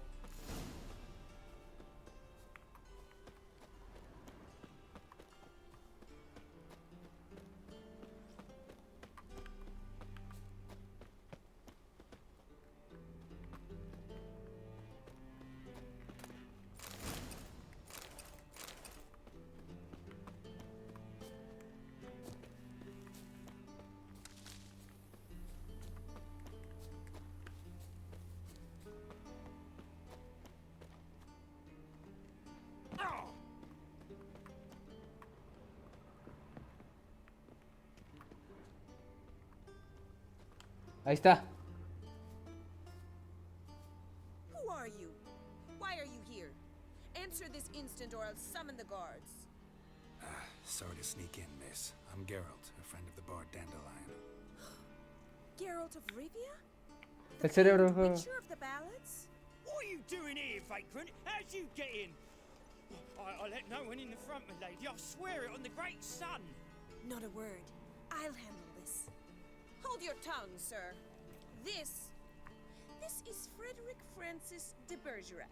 Ahí está. Who are you? Why are you here? Answer this instant or I'll summon the guards. Sorry to sneak in, miss. I'm Geralt, a friend of the bard Dandelion. Geralt of Rivia? El cerebro. Witcher of the ballads? What are you doing here, vagrant? How'd you get in? I let no one in the front, my lady. I swear it on the great sun. Not a word. I'll handle this. Hold your tongue, sir. This is Frederick Francis de Bergerac,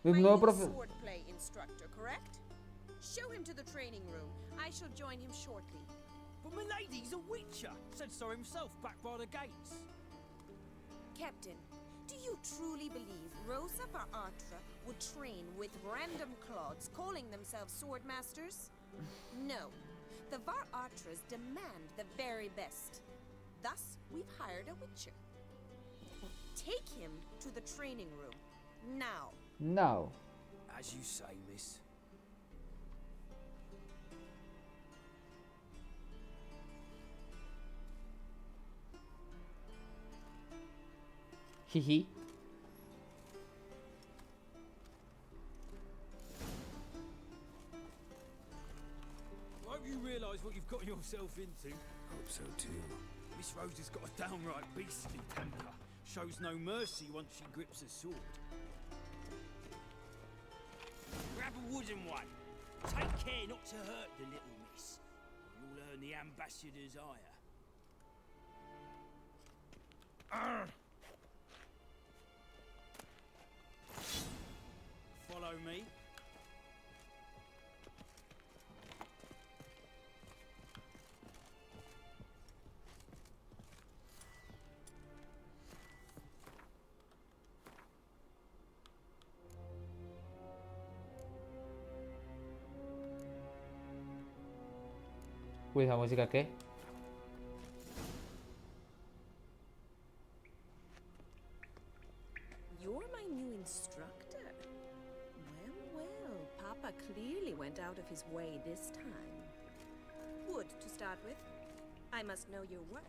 my No, new profe. swordplay instructor, correct? Show him to the training room. I shall join him shortly. But my lady's a witcher. Said so himself back by the gates. Captain, do you truly believe Rosa Varatra would train with random clods calling themselves sword masters? No. The Varatras demand the very best. Thus, we've hired a witcher. Take him to the training room. Now. No. As you say, miss. Jiji. I hope you realise what you've got yourself into. Hope so too. Miss Rose has got a downright beastly temper. Shows no mercy once she grips a sword. Grab a wooden one. Take care not to hurt the little miss. Or you'll earn the ambassador's ire. Follow me. Uy, ¿esa música qué? You're my new instructor. Well, Papa clearly went out of his way this time. Wood, to start with. I must know your worth.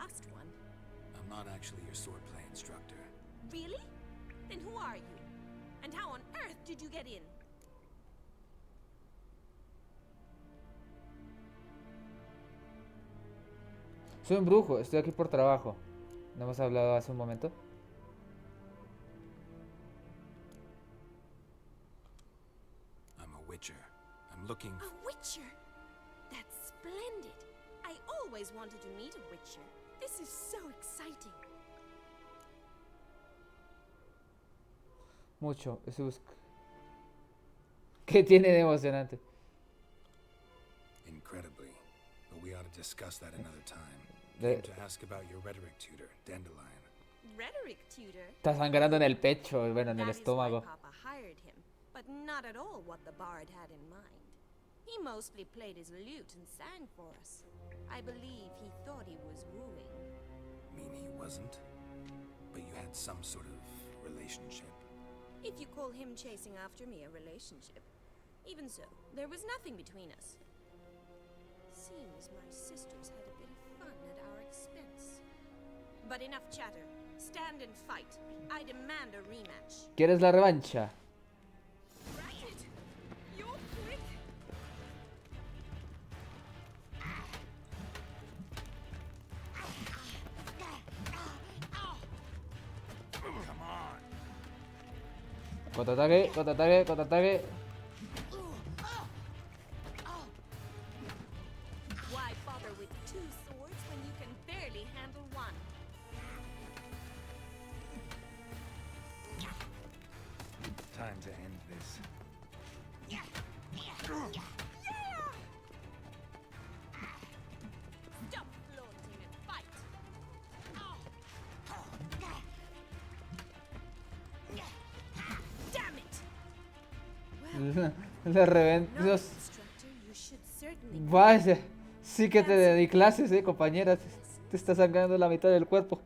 last one. I'm not actually your swordplay instructor. Really? Then who are you? And how on earth did you get in? Soy un brujo, estoy aquí por trabajo. ¿No hemos hablado hace un momento? I'm a witcher. I'm looking... A witcher? That's splendid. I always wanted to meet a witcher. This is so exciting. Mucho, eso busca. ¿Qué tiene de emocionante? Incredibly. But we ought to discuss that another time. Came to ask about your rhetoric tutor, Dandelion. Rhetoric tutor? Está sangrando en el pecho, bueno, en el That is estómago. why Papa hired him, but not at all what the bard had in mind. He mostly played his lute and sang for us. I believe he thought he was wooing. Mean he wasn't? But you had some sort of relationship. If you call him chasing after me a relationship. Even so, there was nothing between us. Seems my sisters had a bit of fun at our expense. But enough chatter. Stand and fight. I demand a rematch. ¿Quieres la revancha? Ratchet! You're quick! Come on! Contraataque, contraataque, contraataque. Why bother with two swords when you can barely handle one? Time to end this. Stop flaunting and fight! Damn it! Le reventó. No, instructor, you should certainly. Vaya, sí que te di clases, compañera. Te está sangrando la mitad del cuerpo.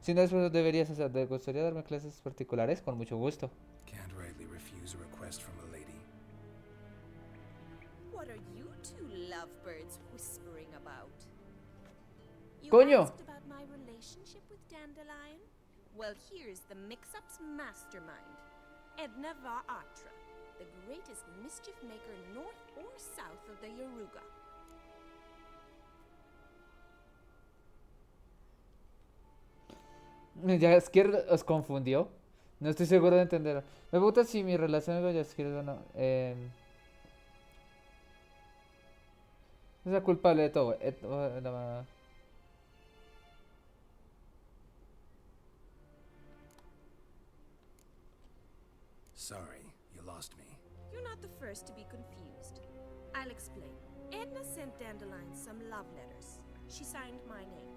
Si no, eso deberías hacer. ¿Te gustaría darme clases particulares? Con mucho gusto. Can't rightly refuse a request from a lady. What are you two lovebirds whispering about? You Coño. asked about my relationship with Dandelion? Well, here's the mix-up's mastermind, Edna var Atra, the greatest mischief maker north or south of the Yaruga. Jaskier os confundió. No estoy seguro de entender. Me pregunta si mi relación con Jaskier es bueno. Es la culpable de todo. Sorry, you lost me. You're not the first to be confused. I'll explain. Edna sent Dandelion some love letters. She signed my name.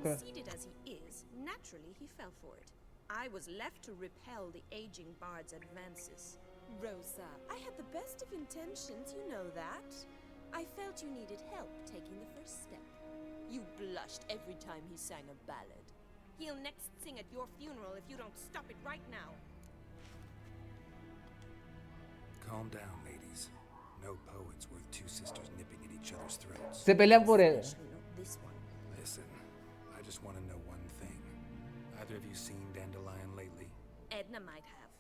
Conceited as he is, naturally he fell for it. I was left to repel the aging bard's advances. Rosa, I had the best of intentions, you know that. I felt you needed help taking the first step. You blushed every time he sang a ballad. He'll next sing at your funeral if you don't stop it right now. Calm down, ladies. No poet's worth two sisters nipping at each other's throats. Se pelean por él. This one. Listen, I just want to know one thing. Either of you seen Dandelion lately? Edna might have.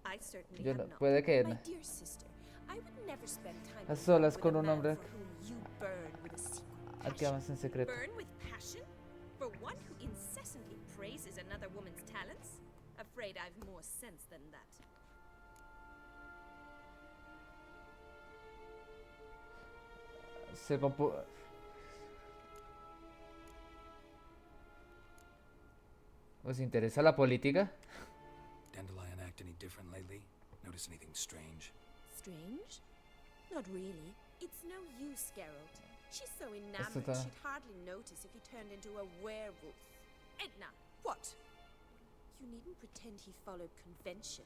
I certainly Yo have no, not. puede que Edna. My dear sister, I would never spend time A solas with con a un man hombre. for whom you burn with a secret Aquí amas en secreto. Burn with passion? For one who incessantly praises another woman's talents? Afraid I've more sense than that. Se compu... ¿Os interesa la política? Dandelion act any different lately? Notice anything strange? Strange? Not really. It's no use, Geralt. She's so enamored está- she'd hardly notice if he turned into a werewolf. Edna, what? You needn't pretend he followed convention.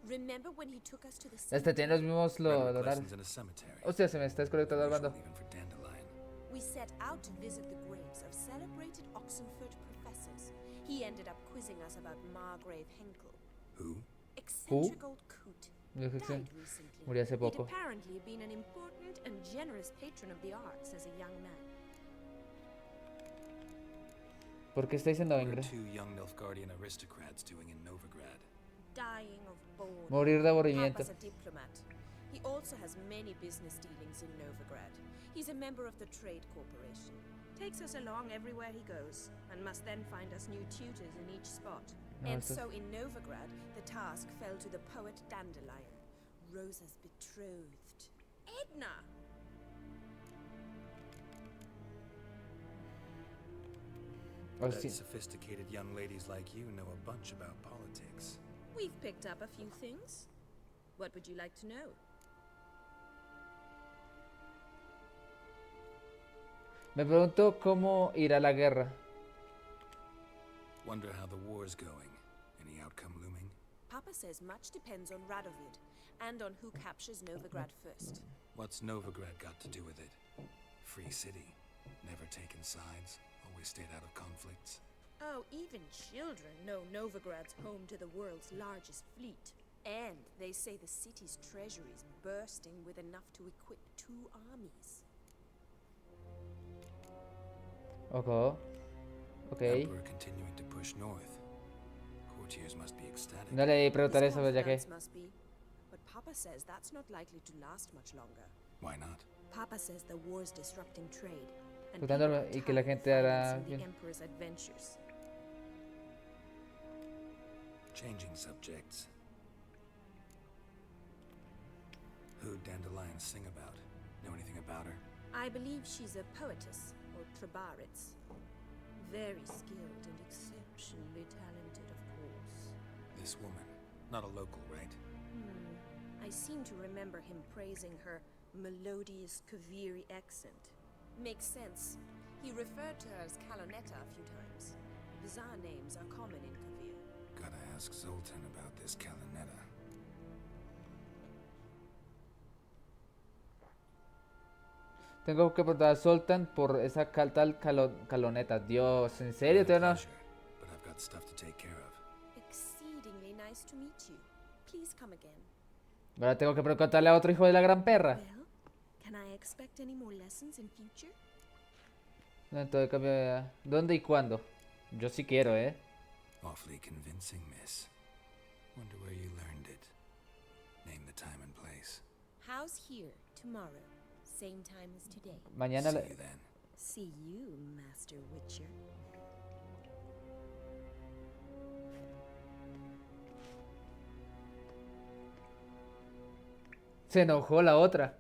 Remember when he took us to the Este tiene los mismos Rhetoric horarios. lessons in a cemetery. Hostia, se me está desconectando el bando. Even for Dandelion. We set out to visit the graves of celebrated Oxenford professors. He ended up quizzing us about Margrave Henkel. Who? Eccentric old coot. Dijo que Died recently. murió hace poco. He'd apparently been an important and generous patron of the arts as a young man. ¿Por qué está diciendo What are Ingrid? 2 young Nilfgaardian aristocrats doing in Novigrad? Dying of boredom. Morir de aburrimiento. Papa's a diplomat. He also has many business dealings in Novigrad. He's a member of the Trade Corporation. Takes us along everywhere he goes, and must then find us new tutors in each spot. No, And eso- so in Novigrad, the task fell to the poet Dandelion, Rosa's betrothed. Edna! Oh, Bet sí. sophisticated young ladies like you know a bunch about politics. We've picked up a few things. What would you like to know? Me pregunto cómo irá la guerra. Wonder how the war's going. Any outcome looming? Papa says much depends on Radovid, and on who captures Novigrad first. What's Novigrad got to do with it? Free city. Never taken sides. Always stayed out of conflicts. Oh, even children know Novigrad's home to the world's largest fleet. And they say the city's treasury is bursting with enough to equip 2 armies. Ojo. Ok. Emperor continuing to push north. Courtiers must be ecstatic. No le preguntaré His eso ya que... confidence must be, but Papa says that's not likely to last much longer. Why not? Papa says the war's disrupting trade, and Disfrutándolo people are y que la tired of gente hará financing bien. the Emperor's adventures. Changing subjects. Who'd Dandelion sing about? Know anything about her? I believe she's a poetess, or trabaritz. Very skilled and exceptionally talented, of course. This woman. Not a local, right? I seem to remember him praising her melodious Kaviri accent. Makes sense. He referred to her as Calonetta a few times. Bizarre names are common in Kavir. Gotta ask Zoltan about this Kalinetta. Tengo que preguntar a Sultan por esa caloneta. Dios, ¿en serio? ¿Todavía no? But I've got stuff to take care of. Exceedingly nice to meet you. Please come again. Ahora tengo que preguntarle a otro hijo de la gran perra. Well, can I expect any more lessons in future? No, todo cambio de... ¿Dónde y cuándo? Yo sí quiero, ¿eh? Awfully convincing, miss. Wonder where you learned it. Name the time and place. How's here tomorrow? Same time as today. Mañana... See you then. See you, Master Witcher. Se enojó la otra.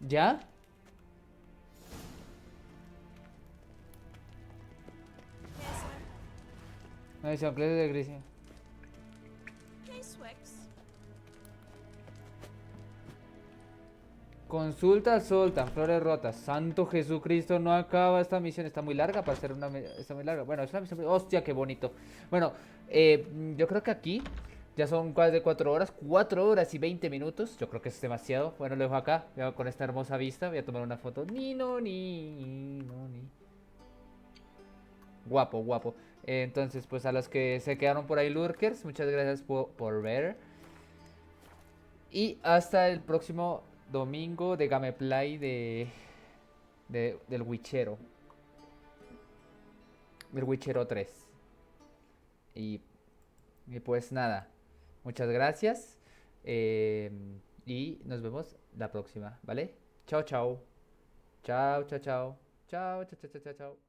¿Ya? No, dice clases de Grecia. Hey, Swex. Consulta Sultan, flores rotas. Santo Jesucristo, no acaba esta misión. Está muy larga para ser una... Está muy larga. Bueno, es una misión... Hostia, qué bonito. Bueno, yo creo que aquí ya son más de 4 horas. 4 horas y 20 minutos. Yo creo que es demasiado. Bueno, lo dejo acá. Con esta hermosa vista. Voy a tomar una foto. Ni. Guapo, guapo. Entonces, pues a los que se quedaron por ahí lurkers, muchas gracias por ver. Y hasta el próximo domingo de gameplay del Witchero. Del Witchero 3. Y pues nada. Muchas gracias. Y nos vemos la próxima, ¿vale? Chao, chao. Chao, chao, chao. Chao, chao, chao, chao, chao.